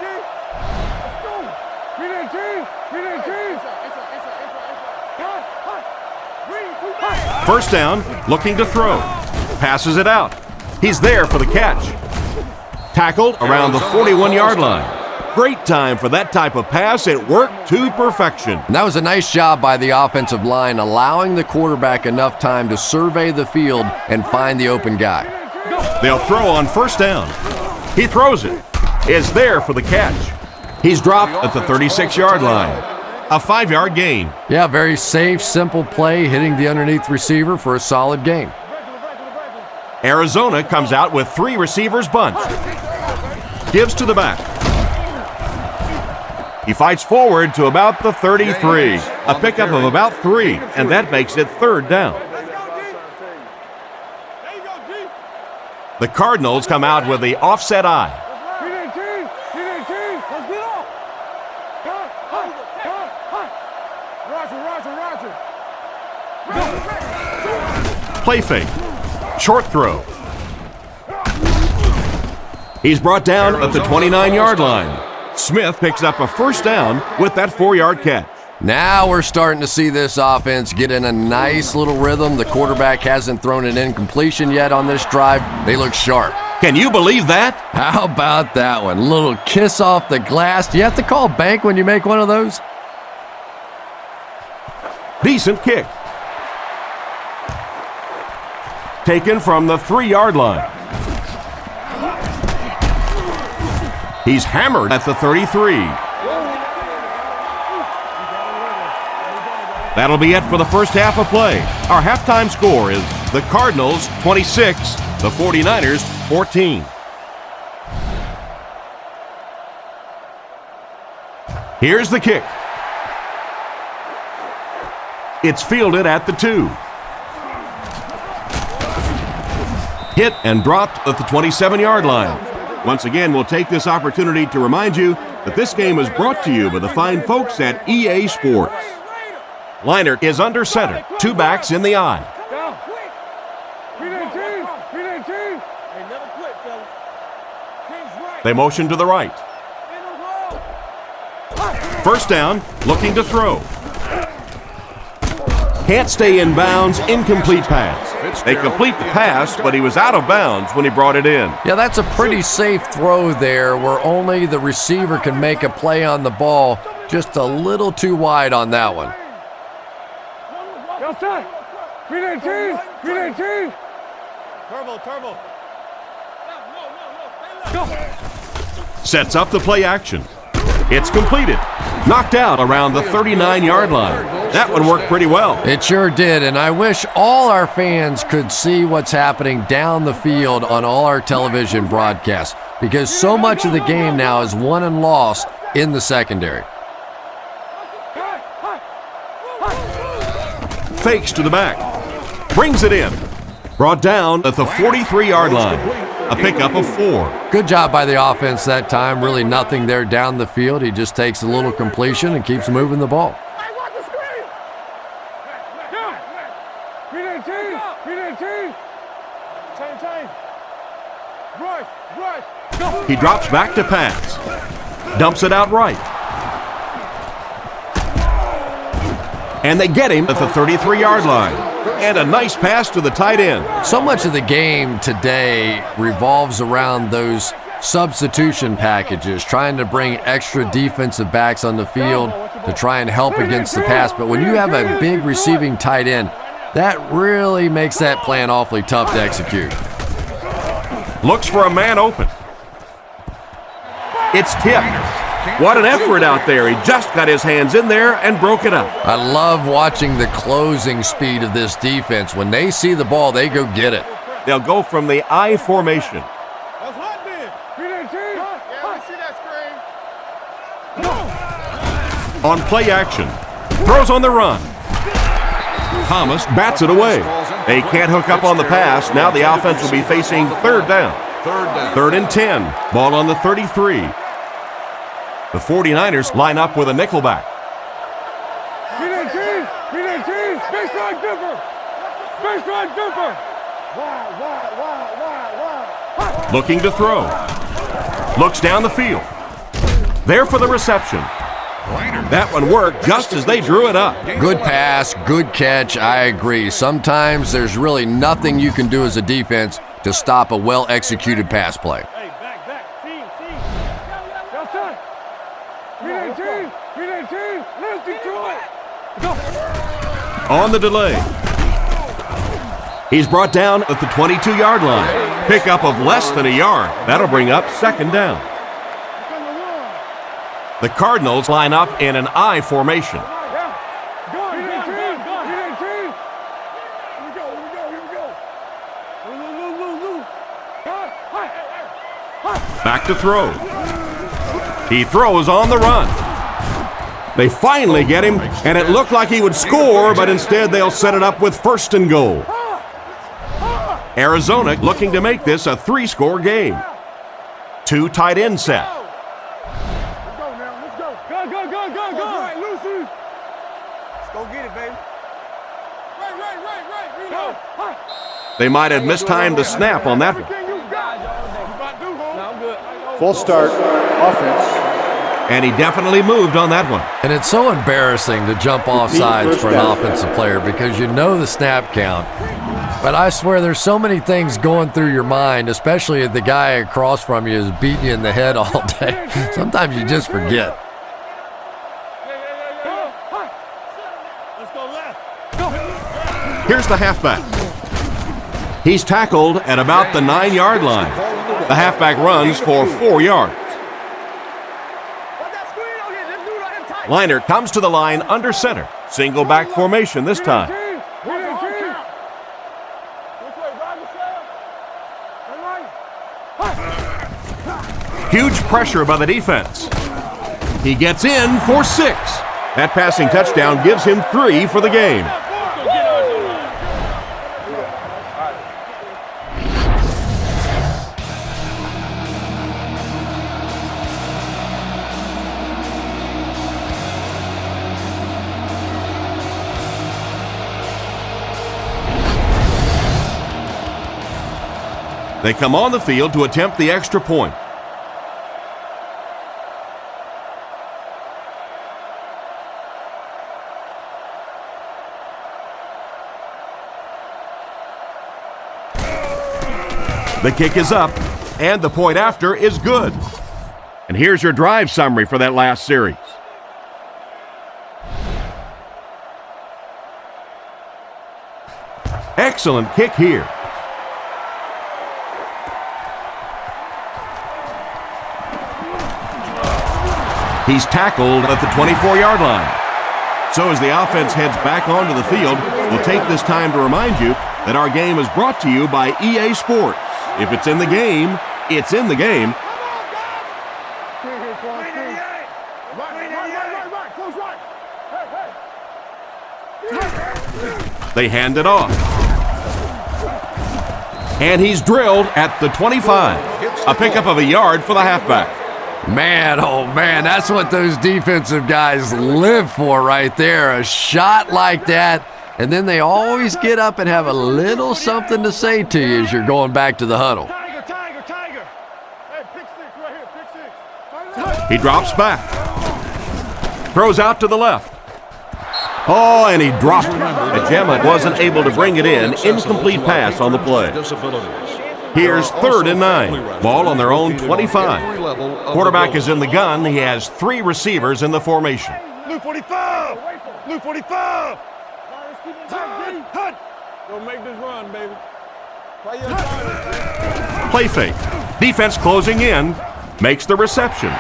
S2: First down, looking to throw. Passes it out. He's there for the catch. Tackled around the 41-yard line. Great time for that type of pass. It worked to perfection.
S3: And that was a nice job by the offensive line, allowing the quarterback enough time to survey the field and find the open guy.
S2: They'll throw on first down. He throws it. It's there for the catch. He's dropped at the 36-yard line. A 5-yard gain.
S3: Yeah, very safe, simple play, hitting the underneath receiver for a solid gain.
S2: Arizona comes out with 3 receivers bunched. Gives to the back. He fights forward to about the 33. A pickup of about 3, and that makes it 3rd down. The Cardinals come out with the offset eye. Play fake. Short throw. He's brought down at the 29-yard line. Smith picks up a 1st down with that 4-yard catch.
S3: Now we're starting to see this offense get in a nice little rhythm. The quarterback hasn't thrown an incompletion yet on this drive. They look sharp.
S2: Can you believe that?
S3: How about that one? Little kiss off the glass. Do you have to call bank when you make one of those?
S2: Decent kick. Taken from the 3-yard line. He's hammered at the 33. That'll be it for the first half of play. Our halftime score is the Cardinals 26, the 49ers 14. Here's the kick. It's fielded at the 2. Hit and dropped at the 27-yard line. Once again, we'll take this opportunity to remind you that this game is brought to you by the fine folks at EA Sports. Leinart is under center, 2 backs in the eye. They motion to the right. 1st down, looking to throw. Can't stay in bounds, incomplete pass. They complete the pass, but he was out of bounds when he brought it in.
S3: Yeah, that's a pretty safe throw there where only the receiver can make a play on the ball. Just a little too wide on that one.
S2: Sets up the play action. It's completed. Knocked out around the 39-yard line. That one worked pretty well.
S3: It sure did, and I wish all our fans could see what's happening down the field on all our television broadcasts, because so much of the game now is won and lost in the secondary.
S2: Fakes to the back. Brings it in. Brought down at the 43-yard line. A pickup of 4.
S3: Good job by the offense that time. Really nothing there down the field. He just takes a little completion and keeps moving the ball.
S2: He drops back to pass. Dumps it out right. And they get him at the 33-yard line. And a nice pass to the tight end.
S3: So much of the game today revolves around those substitution packages, trying to bring extra defensive backs on the field to try and help against the pass. But when you have a big receiving tight end, that really makes that plan awfully tough to execute.
S2: Looks for a man open. It's tipped. What an effort out there. He just got his hands in there and broke it up.
S3: I love watching the closing speed of this defense. When they see the ball, they go get it.
S2: They'll go from the I formation. On play action. Throws on the run. Thomas bats it away. They can't hook up on the pass. Now the offense will be facing 3rd down. 3rd and 10. Ball on the 33. The 49ers line up with a nickelback. Looking to throw. Looks down the field. There for the reception. That one worked just as they drew it up.
S3: Good pass, good catch, I agree. Sometimes there's really nothing you can do as a defense to stop a well-executed pass play.
S2: On the delay. He's brought down at the 22-yard line. Pickup of less than a yard. That'll bring up 2nd down. The Cardinals line up in an I formation. Back to throw. He throws on the run. They finally get him, and it looked like he would score, but instead they'll set it up with 1st and goal. Arizona looking to make this a 3-score game. 2 tight end set.
S6: Let's go now. Let's go. Go. Right, Lucy. Let's go get it, baby. Right.
S2: They might have mistimed the snap on that one.
S5: False start, offense.
S2: And he definitely moved on that one.
S3: And it's so embarrassing to jump off sides for an offensive player because you know the snap count. But I swear there's so many things going through your mind, especially if the guy across from you is beating you in the head all day. Sometimes you just forget.
S6: Let's go left.
S2: Here's the halfback. He's tackled at about the 9-yard line. The halfback runs for 4 yards. Liner comes to the line under center. Single back formation this time. Huge pressure by the defense. He gets in for 6. That passing touchdown gives him 3 for the game. They come on the field to attempt the extra point. The kick is up, and the point after is good. And here's your drive summary for that last series. Excellent kick here. He's tackled at the 24-yard line. So as the offense heads back onto the field, we'll take this time to remind you that our game is brought to you by EA Sports. If it's in the game, it's in the game. They hand it off. And he's drilled at the 25. A pickup of a yard for the halfback.
S3: Man, oh man, that's what those defensive guys live for right there. A shot like that, and then they always get up and have a little something to say to you as you're going back to the huddle.
S6: Tiger. Hey, pick 6 right here, pick 6.
S2: He drops back. Throws out to the left. Oh, and he dropped it. Ajema wasn't able to bring it in. Incomplete pass on the play. Here's 3rd and 9. Ball on their own 25. Quarterback is in the gun. He has 3 receivers in the formation.
S6: Blue 45. Blue 45. Don't make this run, baby.
S2: Play fake. Defense closing in. Makes the reception.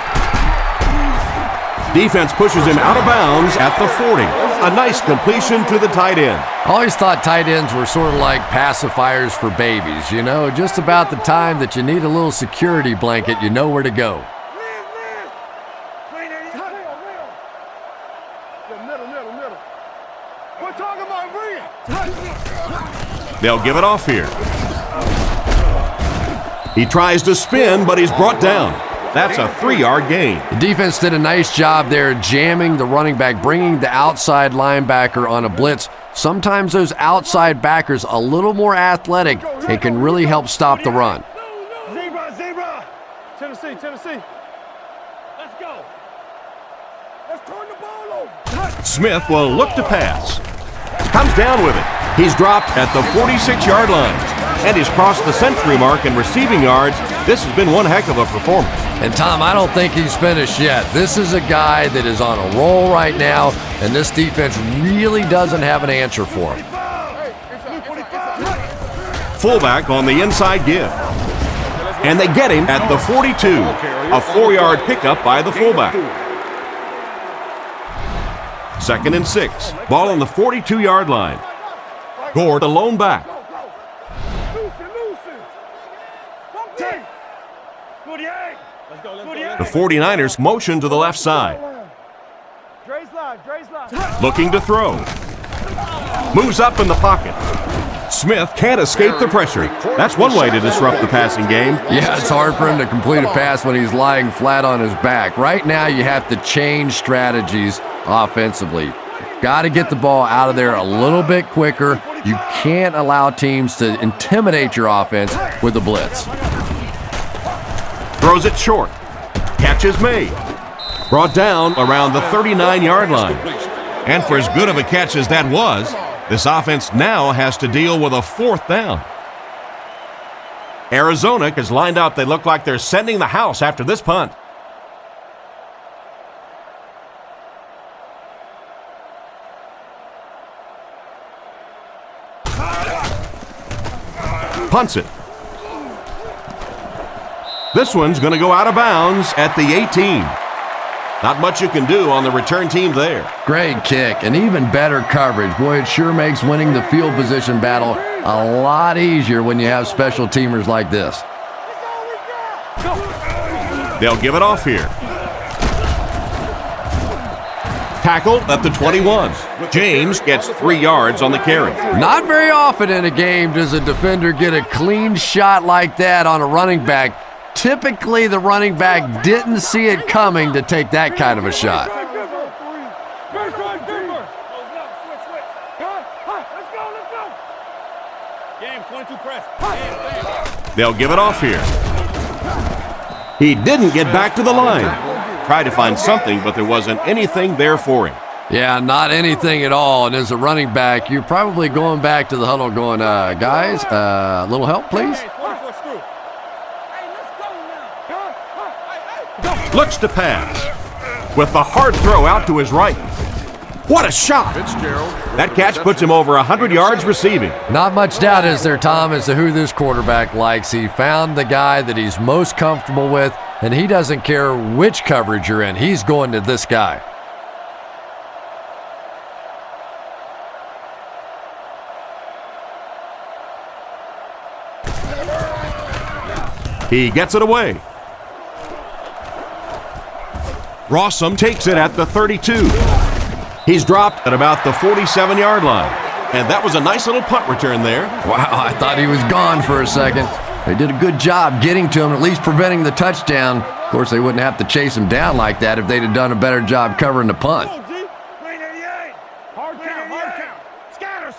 S2: Defense pushes him out of bounds at the 40. A nice completion to the tight end.
S3: I always thought tight ends were sort of like pacifiers for babies, you know, just about the time that you need a little security blanket, you know where to go.
S6: Middle. We're talking about real.
S2: They'll give it off here. He tries to spin, but he's brought down. That's a 3-yard gain.
S3: The defense did a nice job there jamming the running back, bringing the outside linebacker on a blitz. Sometimes those outside backers a little more athletic and can really help stop the run.
S6: Zebra. Tennessee. Let's go. Let's turn the ball over.
S2: Smith will look to pass. Comes down with it. He's dropped at the 46-yard line. And he's crossed the century mark in receiving yards. This has been one heck of a performance.
S3: And Tom, I don't think he's finished yet. This is a guy that is on a roll right now, and this defense really doesn't have an answer for him.
S2: Fullback on the inside give. And they get him at the 42. A 4-yard pickup by the fullback. 2nd and 6. Ball on the 42-yard line. Gord alone back. The 49ers motion to the left side.
S6: Dre's live.
S2: Looking to throw. Moves up in the pocket. Smith can't escape the pressure. That's one way to disrupt the passing game.
S3: Yeah, it's hard for him to complete a pass when he's lying flat on his back. Right now, you have to change strategies offensively. Got to get the ball out of there a little bit quicker. You can't allow teams to intimidate your offense with the blitz.
S2: Throws it short. Catch is made. Brought down around the 39-yard line. And for as good of a catch as that was, this offense now has to deal with a 4th down. Arizona is lined up. They look like they're sending the house after this punt. Punts it. This one's going to go out of bounds at the 18. Not much you can do on the return team there.
S3: Great kick and even better coverage. Boy, it sure makes winning the field position battle a lot easier when you have special teamers like this.
S2: They'll give it off here. Tackle at the 21. James gets 3 yards on the carry.
S3: Not very often in a game does a defender get a clean shot like that on a running back. Typically, the running back didn't see it coming to take that kind of a shot.
S2: They'll give it off here. He didn't get back to the line. Tried to find something, but there wasn't anything there for him.
S3: Yeah, not anything at all. And as a running back, you're probably going back to the huddle going, guys, a little help, please?
S2: Looks to pass. With the hard throw out to his right. What a shot! That catch puts him over 100 yards receiving.
S3: Not much doubt, is there, Tom, as to who this quarterback likes. He found the guy that he's most comfortable with, and he doesn't care which coverage you're in. He's going to this guy.
S2: He gets it away. Rossum takes it at the 32. He's dropped at about the 47-yard line. And that was a nice little punt return there.
S3: Wow, I thought he was gone for a second. They did a good job getting to him, at least preventing the touchdown. Of course, they wouldn't have to chase him down like that if they'd have done a better job covering the punt.
S6: Hard count. Scatter.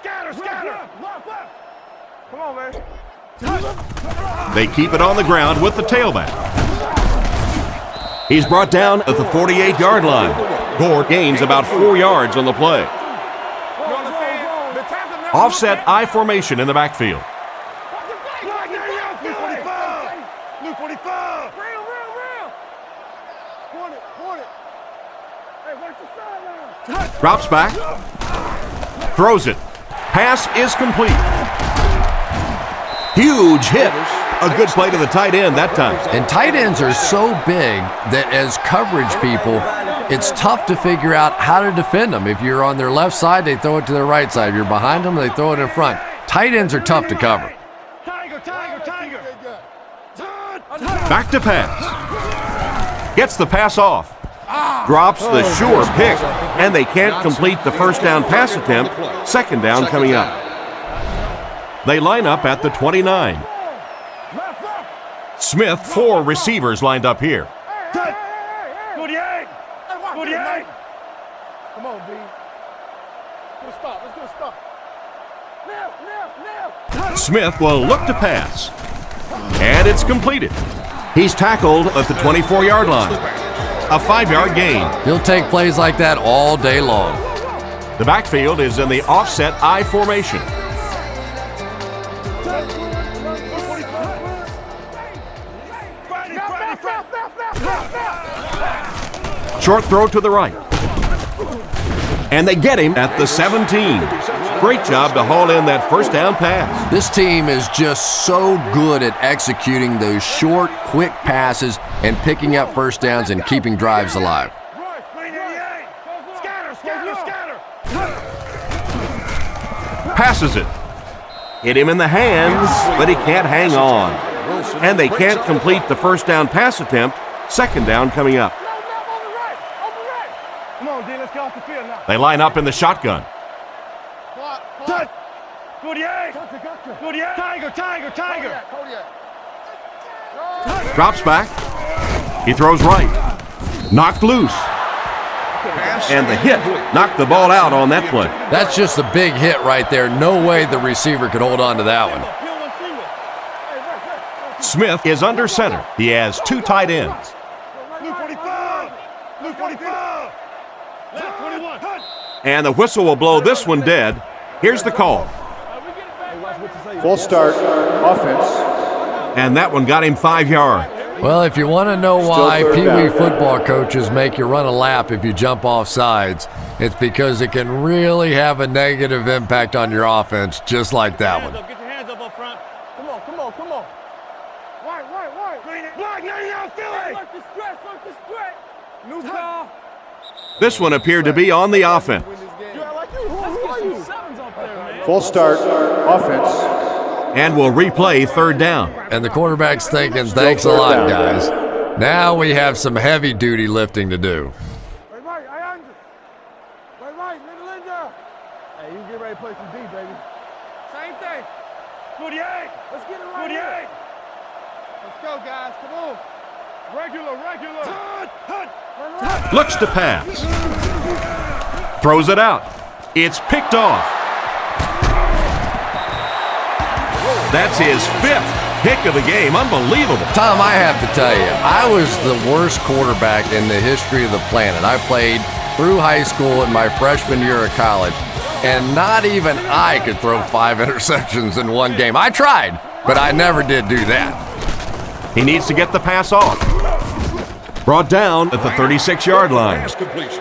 S6: Come on, man.
S2: They keep it on the ground with the tailback. He's brought down at the 48-yard line. Gore gains about 4 yards on the play. Offset I formation in the backfield. Drops back. Throws it. Pass is complete. Huge hit. A good play to the tight end that time.
S3: And tight ends are so big that as coverage people, it's tough to figure out how to defend them. If you're on their left side, they throw it to their right side. If you're behind them, they throw it in front. Tight ends are tough to cover.
S2: Back to pass. Gets the pass off. Drops the sure pick, and they can't complete the first down pass attempt. Second down coming up. They line up at the 29. Smith, 4 receivers lined up here.
S6: 48. Come on, B. Let's go stop. Now.
S2: Smith will look to pass. And it's completed. He's tackled at the 24-yard line. A 5-yard gain.
S3: He'll take plays like that all day long.
S2: The backfield is in the offset I formation. Short throw to the right. And they get him at the 17. Great job to haul in that first down pass.
S3: This team is just so good at executing those short, quick passes and picking up first downs and keeping drives alive.
S2: Passes it. Hit him in the hands, but he can't hang on. And they can't complete the first down pass attempt. Second down coming up.
S6: No, on the right. On the right. Come on, D. Let's get off the field now.
S2: They line up in the shotgun.
S6: Touch. Go to the egg. Go to the egg. Tiger.
S2: Drops back. He throws right. Knocked loose. And the hit knocked the ball out on that play.
S3: That's just a big hit right there. No way the receiver could hold on to that one.
S2: Smith is under center. He has two tight ends.
S6: Blue 45. Blue 45. Left 21.
S2: And the whistle will blow this one dead. Here's the call.
S5: Full start, offense.
S2: And that one got him 5 yards.
S3: Well, if you want to know why
S5: third
S3: Pee
S5: down.
S3: Wee football coaches make you run a lap if you jump off sides, it's because it can really have a negative impact on your offense, just like that one.
S4: Get your hands up front.
S6: Come on. Right. Block, now, Philly.
S4: Work the stretch.
S6: New call.
S2: This one appeared to be on the offense.
S6: You act like you. Who are you?
S4: Sevens up there, man.
S5: Full start, offense.
S2: And will replay third down.
S3: And the quarterback's thinking, thanks a lot, guys. Now we have some heavy-duty lifting to do.
S6: Right, I under. Right, middle in there. Hey, you get ready to play some D, baby. Same thing. Go to the egg. Let's get it right. Go to the egg. Let's go, guys. Come on. Regular. Hut.
S2: Looks to pass. Throws it out. It's picked off. That's his fifth pick of the game. Unbelievable.
S3: Tom, I have to tell you, I was the worst quarterback in the history of the planet. I played through high school and my freshman year of college, and not even I could throw 5 interceptions in one game. I tried, but I never did do that.
S2: He needs to get the pass off. Brought down at the 36-yard line.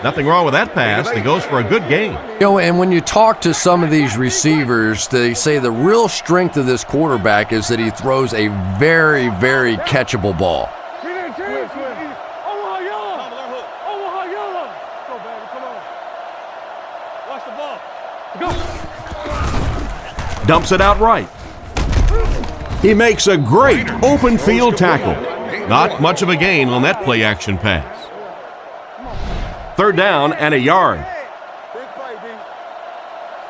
S2: Nothing wrong with that pass. He goes for a good gain.
S3: You know, and when you talk to some of these receivers, they say the real strength of this quarterback is that he throws a very, very catchable ball.
S6: Omaha yellow. Go, baby. Come on. Watch the ball.
S2: Dumps it out right. He makes a great open field tackle. Not much of a gain on that play action pass. Third down and a yard.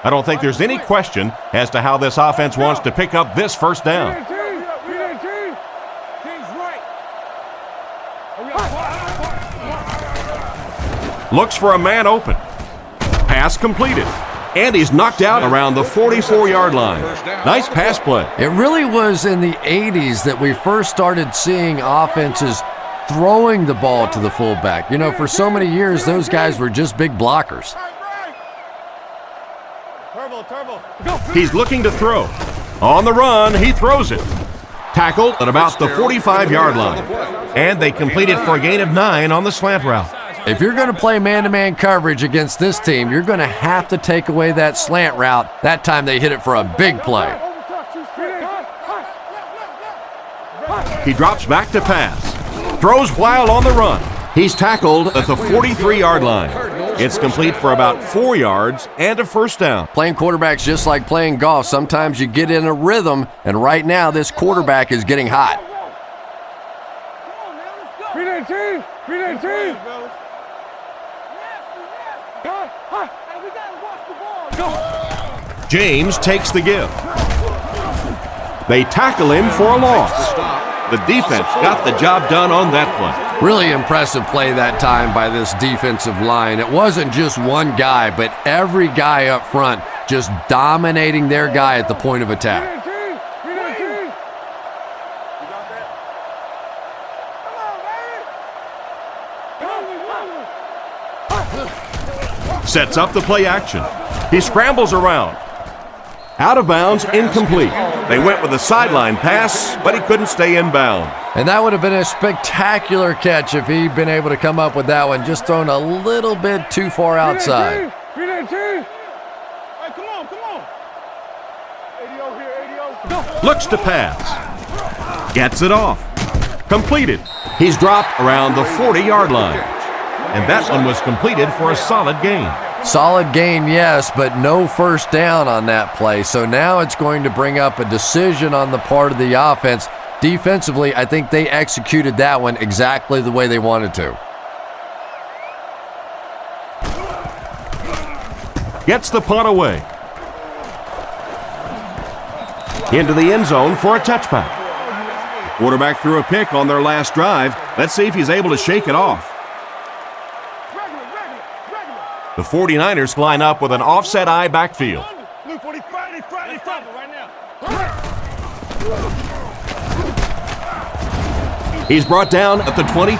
S2: I don't think there's any question as to how this offense wants to pick up this first down. Looks for a man open. Pass completed. And he's knocked out around the 44-yard line. Nice pass play.
S3: It really was in the 80s that we first started seeing offenses throwing the ball to the fullback. You know, for so many years, those guys were just big blockers.
S4: Turbo.
S2: He's looking to throw. On the run, he throws it. Tackled at about the 45-yard line. And they completed for a gain of 9 on the slant route.
S3: If you're going to play man-to-man coverage against this team, you're going to have to take away that slant route. That time they hit it for a big play.
S2: He drops back to pass. Throws while on the run. He's tackled at the 43-yard line. It's complete for about 4 yards and a first down.
S3: Playing quarterback's just like playing golf. Sometimes you get in a rhythm, and right now this quarterback is getting hot.
S2: James takes the give. They tackle him for a loss. The defense got the job done on that play.
S3: Really impressive play that time by this defensive line. It wasn't just one guy, but every guy up front just dominating their guy at the point of attack.
S2: Sets up the play action. He scrambles around. Out of bounds, incomplete. They went with a sideline pass, but he couldn't stay in bounds.
S3: And that would have been a spectacular catch if he'd been able to come up with that one, just thrown a little bit too far outside.
S6: Hey, come on. ADO here.
S2: Looks to pass. Gets it off. Completed. He's dropped around the 40-yard line. And that one was completed for a solid gain.
S3: Solid gain, yes, but no first down on that play. So now it's going to bring up a decision on the part of the offense. defensively, I think they executed that one exactly the way they wanted to.
S2: Gets the punt away. Into the end zone for a touchback. Quarterback threw a pick on their last drive. Let's see if he's able to shake it off. The 49ers line up with an offset eye backfield. He's brought down at the 22.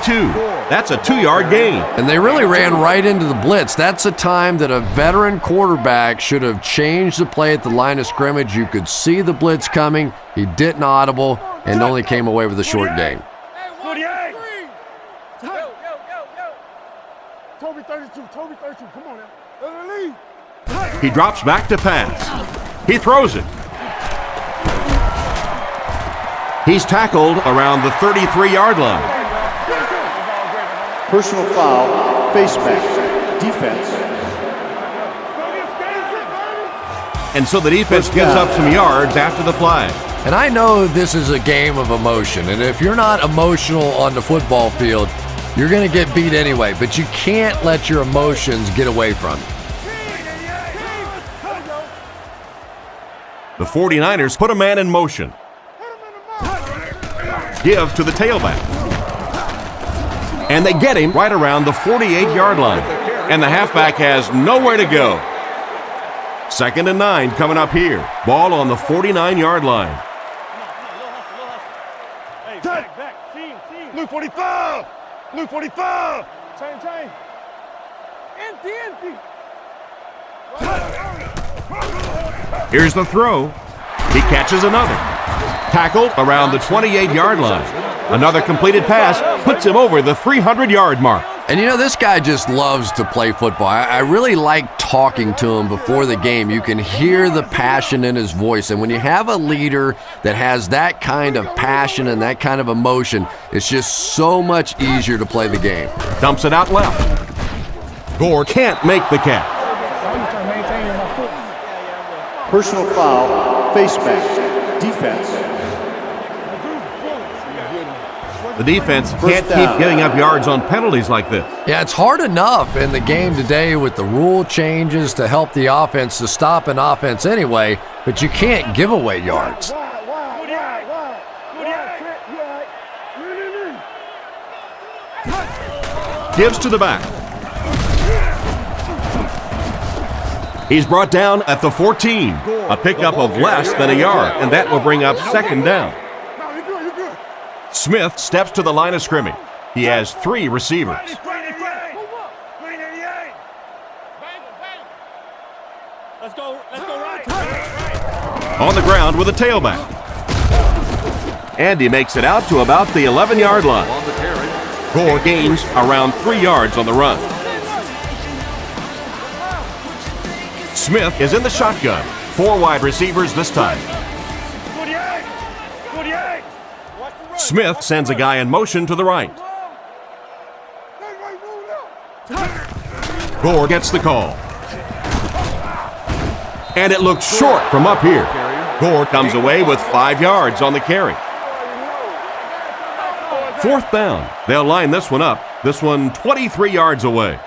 S2: That's a 2-yard gain.
S3: And they really ran right into the blitz. That's a time that a veteran quarterback should have changed the play at the line of scrimmage. You could see the blitz coming. He didn't audible and only came away with a short gain.
S6: Toby 32, come on now. Let her lead.
S2: He drops back to pass. He throws it. He's tackled around the 33-yard line.
S5: Personal foul, face mask, defense.
S2: And so the defense gives up some yards after the flag.
S3: And I know this is a game of emotion, and if you're not emotional on the football field, you're going to get beat anyway, but you can't let your emotions get away from you.
S2: The 49ers put a man in motion. Give to the tailback. And they get him right around the 48-yard line. And the halfback has nowhere to go. 2nd and 9 coming up here. Ball on the 49-yard line.
S6: Hey, back. Blue 45. Blue 45. Chain. Empty.
S2: Here's the throw. He catches another. Tackled around the 28-yard line. Another completed pass puts him over the 300-yard mark.
S3: And you know, this guy just loves to play football. I really like talking to him before the game. You can hear the passion in his voice. And when you have a leader that has that kind of passion and that kind of emotion, it's just so much easier to play the game.
S2: Dumps it out left. Gore can't make the catch.
S5: Personal foul, face mask, defense.
S2: The defense can't keep giving up yards on penalties like this.
S3: Yeah, it's hard enough in the game today with the rule changes to help the offense to stop an offense anyway, but you can't give away yards.
S2: Gives to the back. He's brought down at the 14. A pickup of less than a yard, and that will bring up 2nd down. Smith steps to the line of scrimmage. He has 3 receivers.
S4: Let's go right.
S2: On the ground with a tailback. And he makes it out to about the 11-yard line. Gore gains around 3 yards on the run. Smith is in the shotgun. 4 wide receivers this time. Smith sends a guy in motion to the right. Gore gets the call. And it looks short from up here. Gore comes away with 5 yards on the carry. 4th down. They'll line this one up. This one 23 yards away.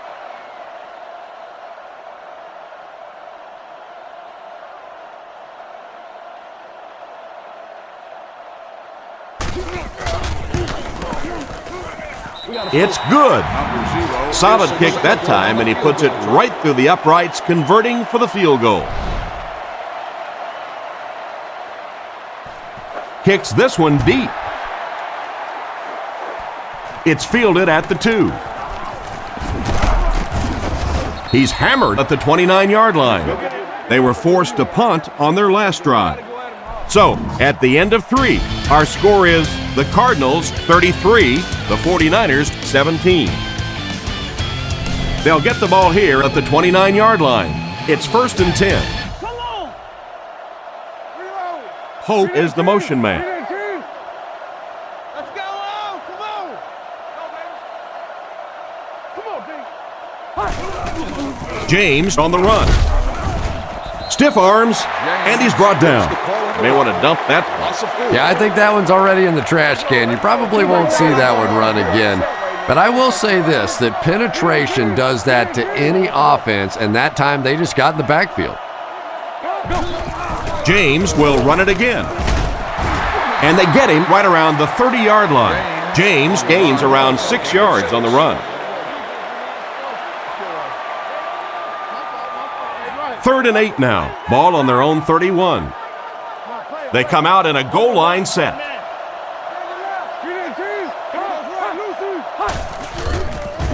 S2: It's good. Solid kick that time, and he puts it right through the uprights, converting for the field goal. Kicks this one deep. It's fielded at the 2. He's hammered at the 29-yard line. They were forced to punt on their last drive. So, at the end of 3, our score is the Cardinals 33, the 49ers 17. They'll get the ball here at the 29-yard line. It's 1st and 10. Hope is the motion man.
S6: Let's go! Come on,
S2: James on the run. Stiff arms, and he's brought down. May want to dump that one.
S3: Yeah, I think that one's already in the trash can. You probably won't see that one run again. But I will say this, that penetration does that to any offense, and that time they just got in the backfield.
S2: James will run it again. And they get him right around the 30-yard line. James gains around 6 yards on the run. 3rd and 8 now. Ball on their own 31. They come out in a goal line set.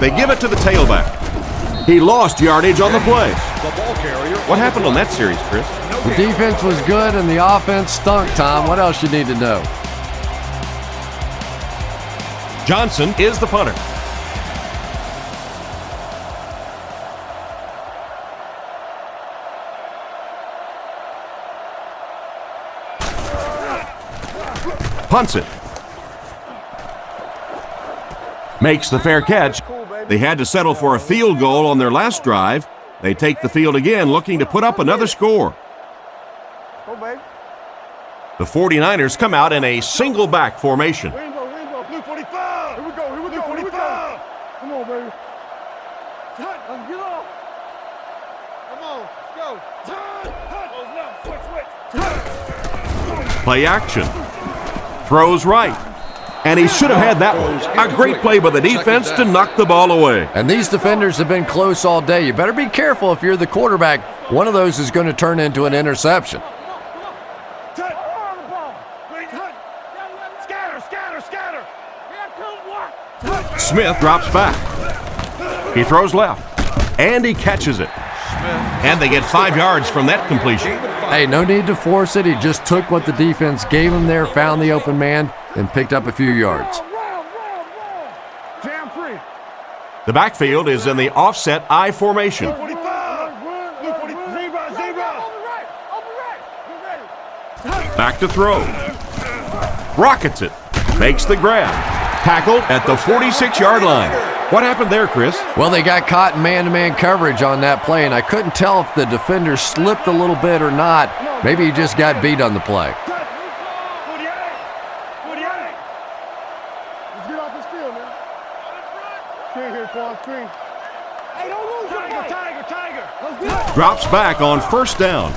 S2: They give it to the tailback. He lost yardage on the play. What happened on that series, Chris?
S3: The defense was good and the offense stunk, Tom. What else you need to know?
S2: Johnson is the punter. Punts it. Makes the fair catch. They had to settle for a field goal on their last drive. They take the field again, looking to put up another score. The 49ers come out in a single back formation.
S6: Blue 45. Here we go. Come on, baby. Let's get off. Come on, let's go.
S2: Play action. Throws right. And he should have had that one. A great play by the defense to knock the ball away.
S3: And these defenders have been close all day. You better be careful if you're the quarterback. One of those is going to turn into an interception.
S2: Smith drops back. He throws left. And he catches it. And they get 5 yards from that completion.
S3: Hey, no need to force it. He just took what the defense gave him there, found the open man, and picked up a few yards.
S6: Jam free.
S2: The backfield is in the offset I formation. Back to throw. Rockets it. Makes the grab. Tackled at the 46-yard line. What happened there, Chris?
S3: Well, they got caught in man-to-man coverage on that play, and I couldn't tell if the defender slipped a little bit or not. Maybe he just got beat on the play.
S6: Let's get off this field, man. Screen here, Quan, screen. Hey, don't lose your tiger. Let's go.
S2: Drops back on first down.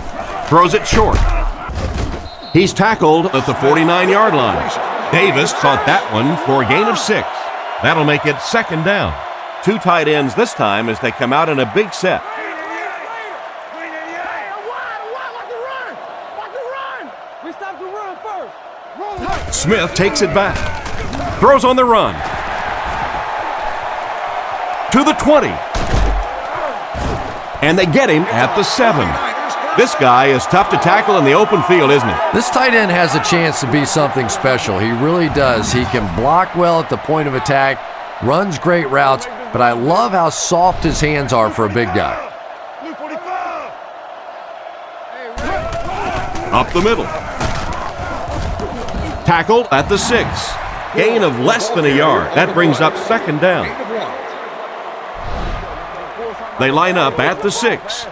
S2: Throws it short. He's tackled at the 49-yard line. Davis caught that one for a gain of 6. That'll make it 2nd down. 2 tight ends this time as they come out in a big set. Smith takes it back. Throws on the run. To the 20. And they get him at the 7. This guy is tough to tackle in the open field, isn't he?
S3: This tight end has a chance to be something special. He really does. He can block well at the point of attack, runs great routes, but I love how soft his hands are for a big guy.
S2: Up the middle. Tackled at the 6. Gain of less than a yard. That brings up 2nd down. They line up at the 6.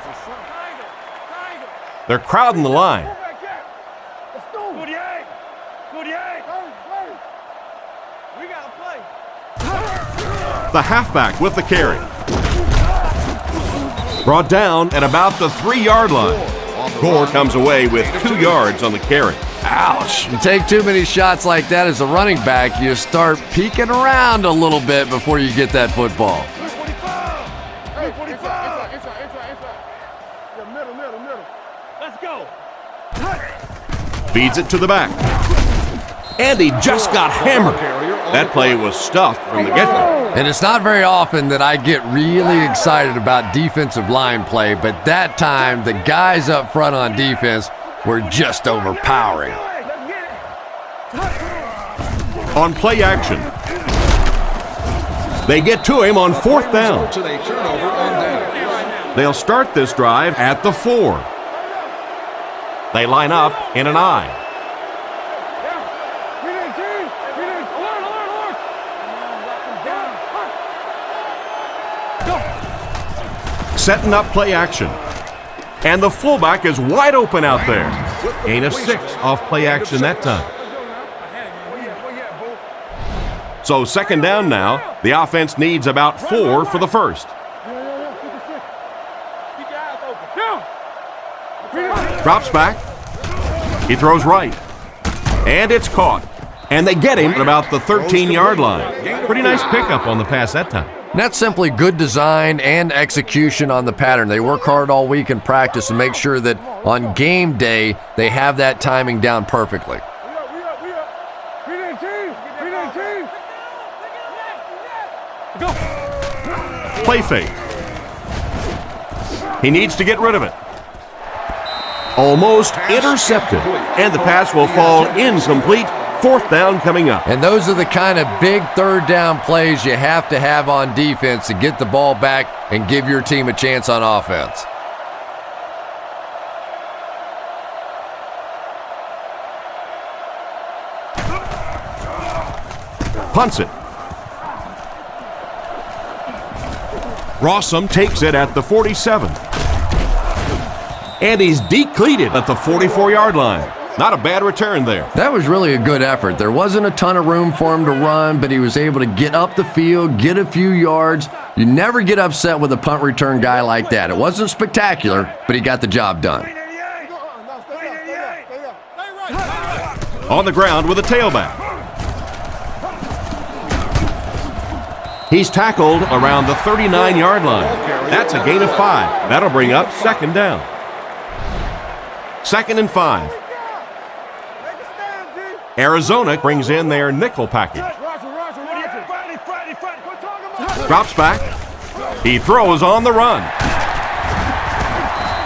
S2: They're crowding the line. The halfback with the carry. Brought down at about the 3-yard line. Gore comes away with 2 yards on the carry.
S3: Ouch. You take too many shots like that as a running back, you start peeking around a little bit before you get that football.
S2: Feeds it to the back. And he just got hammered. That play was stuffed from the get-go.
S3: And it's not very often that I get really excited about defensive line play, but that time the guys up front on defense were just overpowering.
S2: On play action. They get to him on 4th down. They'll start this drive at the 4. They line up in an I. Setting up play action. And the fullback is wide open out there. Gain of 6 off play action that time. So second down now. The offense needs about 4 for the first. Drops back. He throws right. And it's caught. And they get him at about the 13-yard line. Pretty nice pickup on the pass that time.
S3: And that's simply good design and execution on the pattern. They work hard all week in practice to make sure that on game day they have that timing down perfectly.
S2: Play fake. He needs to get rid of it. Almost intercepted. And the pass will fall incomplete. Fourth down coming up.
S3: And those are the kind of big third down plays you have to have on defense to get the ball back and give your team a chance on offense.
S2: Punts it. Rossum takes it at the 47. And he's decleated at the 44-yard line. Not a bad return there.
S3: That was really a good effort. There wasn't a ton of room for him to run, but he was able to get up the field, get a few yards. You never get upset with a punt return guy like that. It wasn't spectacular, but he got the job done.
S2: On the ground with a tailback. He's tackled around the 39-yard line. That's a gain of 5. That'll bring up second down. 2nd and 5. Arizona brings in their nickel package. Drops back. He throws on the run.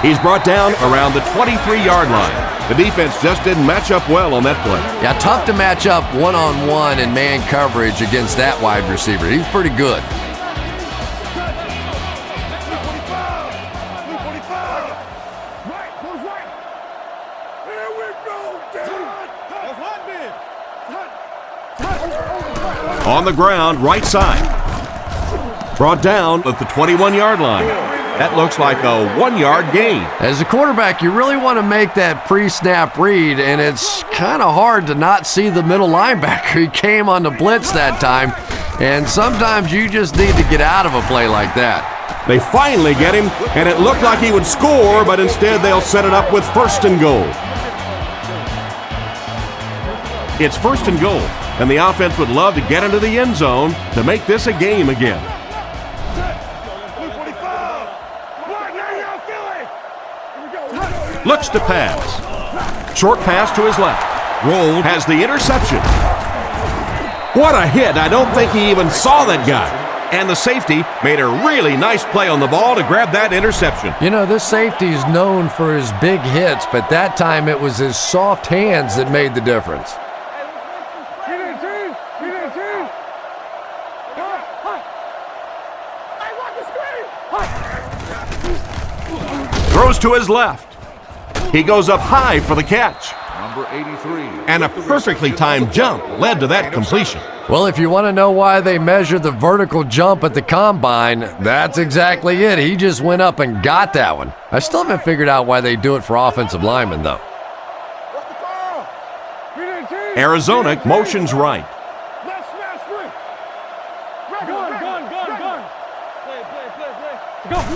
S2: He's brought down around the 23-yard line. The defense just didn't match up well on that play.
S3: Yeah, tough to match up one-on-one in man coverage against that wide receiver. He's pretty good.
S2: On the ground, right side. Brought down at the 21-yard line. That looks like a 1-yard gain.
S3: As a quarterback, you really want to make that pre-snap read, and it's kind of hard to not see the middle linebacker. He came on the blitz that time, and sometimes you just need to get out of a play like that.
S2: They finally get him, and it looked like he would score, but instead they'll set it up with 1st and goal. It's 1st and goal, and the offense would love to get into the end zone to make this a game again. Looks to pass. Short pass to his left. Roll has the interception. What a hit. I don't think he even saw that guy. And the safety made a really nice play on the ball to grab that interception.
S3: You know, this safety is known for his big hits, but that time it was his soft hands that made the difference.
S2: Throws to his left. He goes up high for the catch.
S1: Number 83.
S2: And a perfectly timed jump led to that completion.
S3: Well, if you want to know why they measure the vertical jump at the combine, that's exactly it. He just went up and got that one. I still haven't figured out why they do it for offensive linemen, though.
S2: Arizona motions right.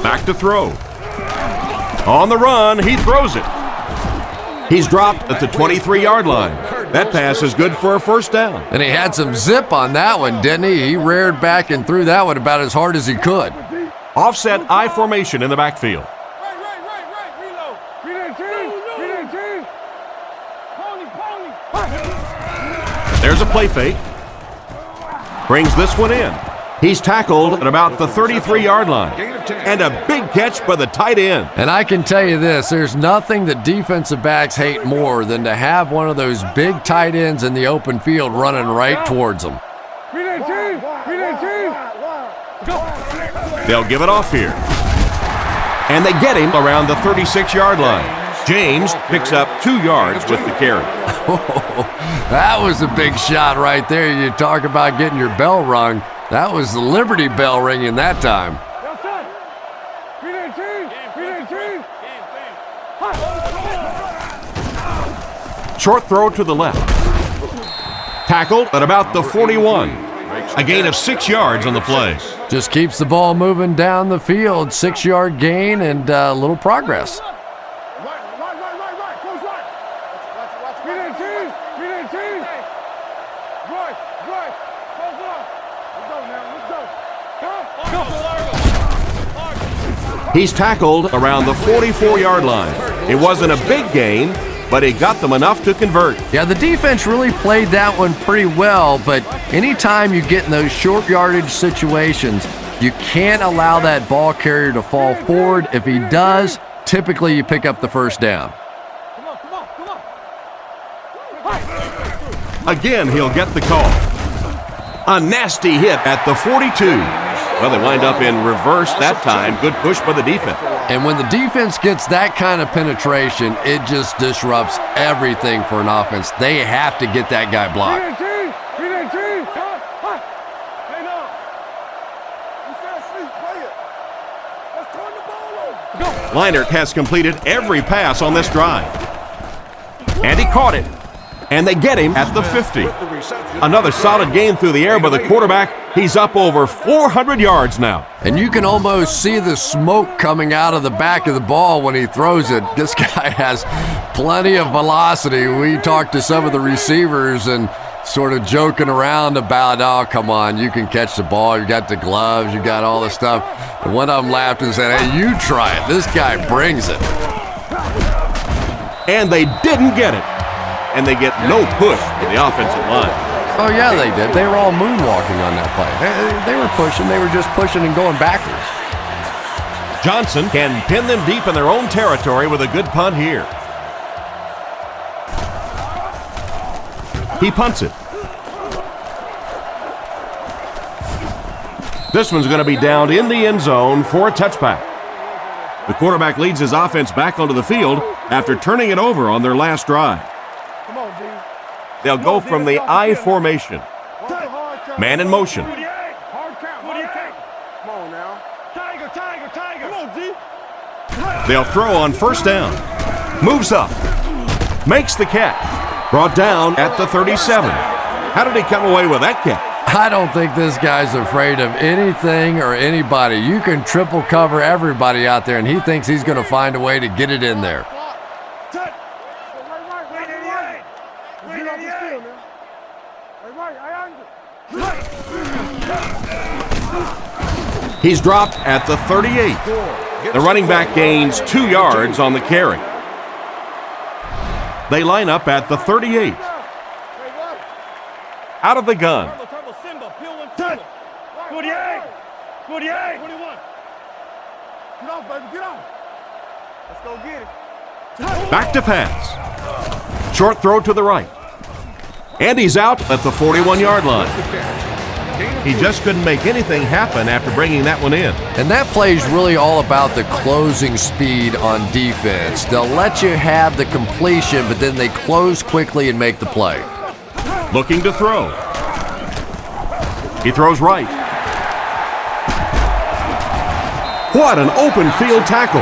S2: Back to throw. On the run, he throws it. He's dropped at the 23-yard line. That pass is good for a 1st down.
S3: And he had some zip on that one, didn't he? He reared back and threw that one about as hard as he could.
S2: Offset I formation in the backfield. There's a play fake. Brings this one in. He's tackled at about the 33-yard line. And a big catch by the tight end.
S3: And I can tell you this, there's nothing that defensive backs hate more than to have one of those big tight ends in the open field running right towards them.
S2: They'll give it off here. And they get him around the 36-yard line. James picks up 2 yards with the carry.
S3: That was a big shot right there. You talk about getting your bell rung. That was the Liberty Bell ringing that time.
S2: Short throw to the left. Tackled at about the 41. A gain of 6 yards on the play.
S3: Just keeps the ball moving down the field. 6-yard gain and a little progress.
S2: He's tackled around the 44-yard line. It wasn't a big gain, but it got them enough to convert.
S3: Yeah, the defense really played that one pretty well, but anytime you get in those short yardage situations, you can't allow that ball carrier to fall forward. If he does, typically you pick up the first down.
S2: Again, he'll get the call. A nasty hit at the 42. Well, they wind up in reverse that time. Good push by the defense.
S3: And when the defense gets that kind of penetration, it just disrupts everything for an offense. They have to get that guy blocked.
S2: Leinart has completed every pass on this drive. And he caught it. And they get him at the 50. Another solid game through the air by the quarterback. He's up over 400 yards now.
S3: And you can almost see the smoke coming out of the back of the ball when he throws it. This guy has plenty of velocity. We talked to some of the receivers and sort of joking around about, oh, come on, you can catch the ball. You got the gloves. You got all the stuff. And one of them laughed and said, hey, you try it. This guy brings it.
S2: And they didn't get it. And they get no push from the offensive line.
S3: Oh, yeah, they did. They were all moonwalking on that play. They were pushing. They were just pushing and going backwards.
S2: Johnson can pin them deep in their own territory with a good punt here. He punts it. This one's going to be downed in the end zone for a touchback. The quarterback leads his offense back onto the field after turning it over on their last drive. They'll go from the I formation. Man in motion. They'll throw on first down. Moves up. Makes the catch. Brought down at the 37. How did he come away with that catch?
S3: I don't think this guy's afraid of anything or anybody. You can triple cover everybody out there, and he thinks he's going to find a way to get it in there.
S2: He's dropped at the 38. The running back gains 2 yards on the carry. They line up at the 38. Out of the gun. Back to pass. Short throw to the right. And he's out at the 41-yard line. He just couldn't make anything happen after bringing that one in.
S3: And that play is really all about the closing speed on defense. They'll let you have the completion, but then they close quickly and make the play.
S2: Looking to throw. He throws right. What an open field tackle.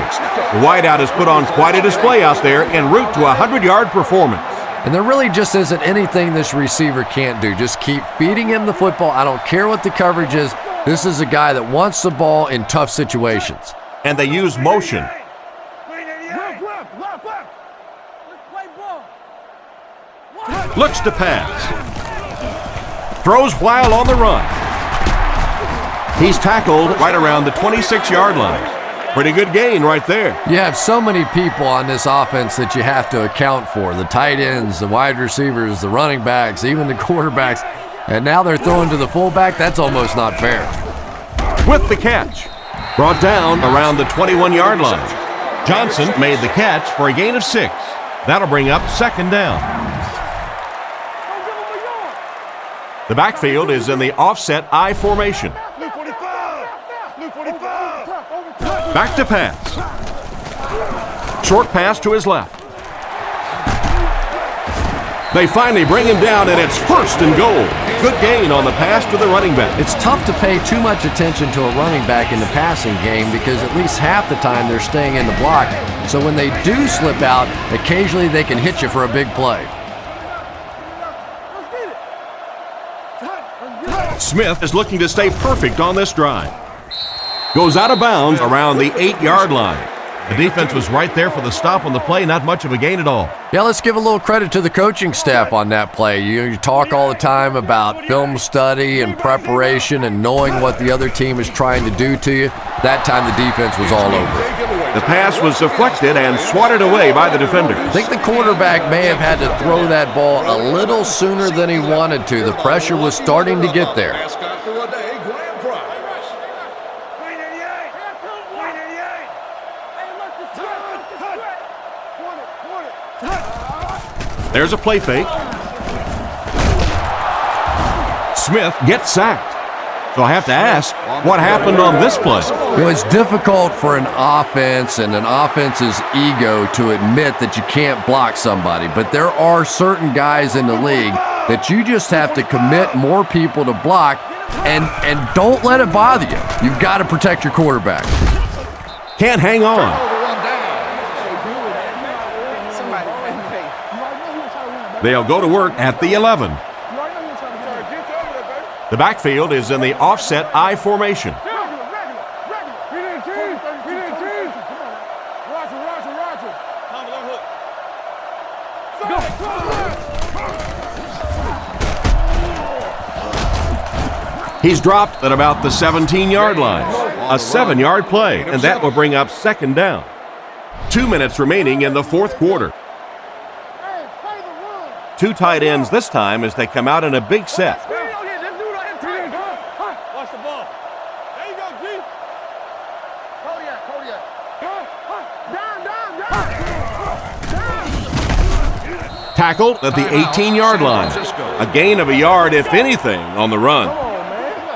S2: The wideout has put on quite a display out there en route to a 100-yard performance.
S3: And there really just isn't anything this receiver can't do. Just keep feeding him the football. I don't care what the coverage is. This is a guy that wants the ball in tough situations.
S2: And they use motion. Looks to pass. Throws while on the run. He's tackled right around the 26-yard line. Pretty good gain right there.
S3: You have so many people on this offense that you have to account for. The tight ends, the wide receivers, the running backs, even the quarterbacks. And now they're throwing to the fullback. That's almost not fair.
S2: With the catch. Brought down around the 21-yard line. Johnson made the catch for a gain of 6. That'll bring up second down. The backfield is in the offset I formation. Back to pass. Short pass to his left. They finally bring him down, and it's first and goal. Good gain on the pass to the running back.
S3: It's tough to pay too much attention to a running back in the passing game because at least half the time they're staying in the block. So when they do slip out, occasionally they can hit you for a big play.
S2: Smith is looking to stay perfect on this drive. Goes out of bounds around the 8-yard line. The defense was right there for the stop on the play, not much of a gain at all.
S3: Yeah, let's give a little credit to the coaching staff on that play. You talk all the time about film study and preparation and knowing what the other team is trying to do to you. That time the defense was all over it.
S2: The pass was deflected and swatted away by the defender.
S3: I think the quarterback may have had to throw that ball a little sooner than he wanted to. The pressure was starting to get there.
S2: There's a play fake. Smith gets sacked. So I have to ask, what happened on this play?
S3: It's difficult for an offense and an offense's ego to admit that you can't block somebody, but there are certain guys in the league that you just have to commit more people to block, and don't let it bother you. You've got to protect your quarterback.
S2: Can't hang on. They'll go to work at the 11. The backfield is in the offset I formation. He's dropped at about the 17-yard line. A 7-yard play, and that will bring up second down. 2 minutes remaining in the fourth quarter. 2 tight ends this time as they come out in a big set.
S6: Watch the ball. There you go, G. Kodiak. Down.
S2: Tackled at the 18-yard line. A gain of a yard, if anything, on the run.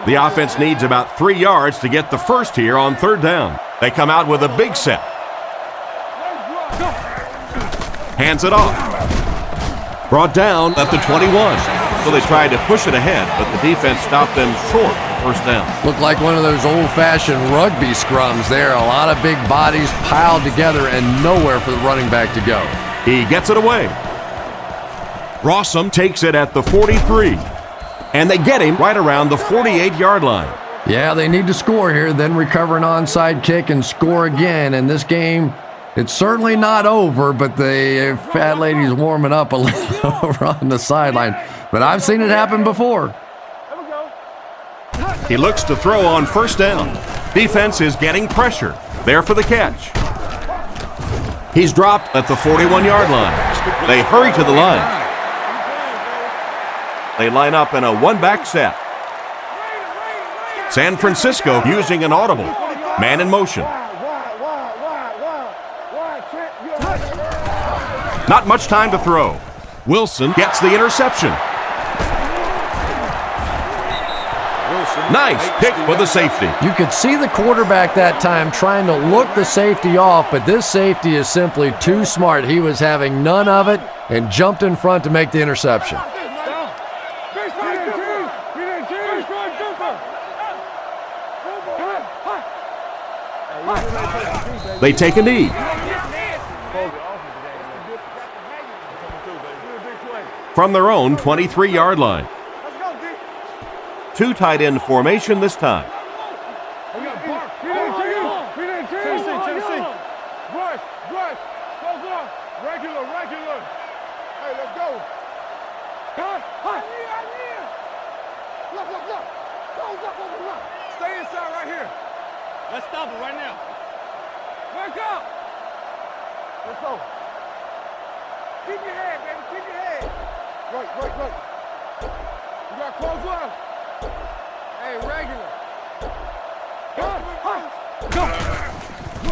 S2: The offense needs about 3 yards to get the first here on third down. They come out with a big set. Hands it off. Brought down at the 21. So they tried to push it ahead, but the defense stopped them short of first down.
S3: Looked like one of those old-fashioned rugby scrums there. A lot of big bodies piled together and nowhere for the running back to go.
S2: He gets it away. Rossum takes it at the 43. And they get him right around the 48-yard line.
S3: Yeah, they need to score here, then recover an onside kick and score again. And this game, it's certainly not over, but the fat lady's warming up a little over on the sideline. But I've seen it happen before.
S2: He looks to throw on first down. Defense is getting pressure. There for the catch. He's dropped at the 41-yard line. They hurry to the line. They line up in a one-back set. San Francisco using an audible. Man in motion. Not much time to throw. Wilson gets the interception. Nice pick for the safety.
S3: You could see the quarterback that time trying to look the safety off, but this safety is simply too smart. He was having none of it and jumped in front to make the interception.
S2: They take a knee. From their own 23-yard line. 2 tight end formation this time.
S6: Regular. Hey, let's go. Look. Stay inside right here. Let's stop it right now. Wake up. Let's go. Keep your head, baby. Keep your head. Right. You got close one. Hey, regular.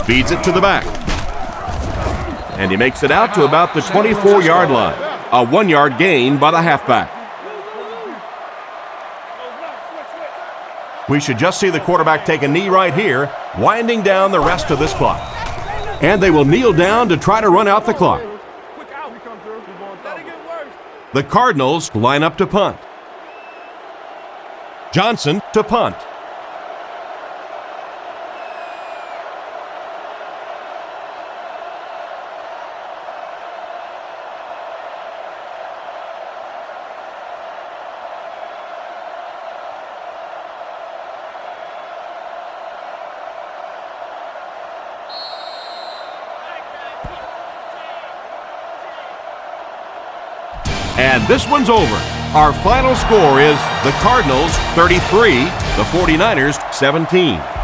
S2: Feeds it to the back. And he makes it out to about the 24-yard line. A 1-yard gain by the halfback. We should just see the quarterback take a knee right here, winding down the rest of this clock. And they will kneel down to try to run out the clock. The Cardinals line up to punt. Johnson to punt. And this one's over. Our final score is the Cardinals 33, the 49ers 17.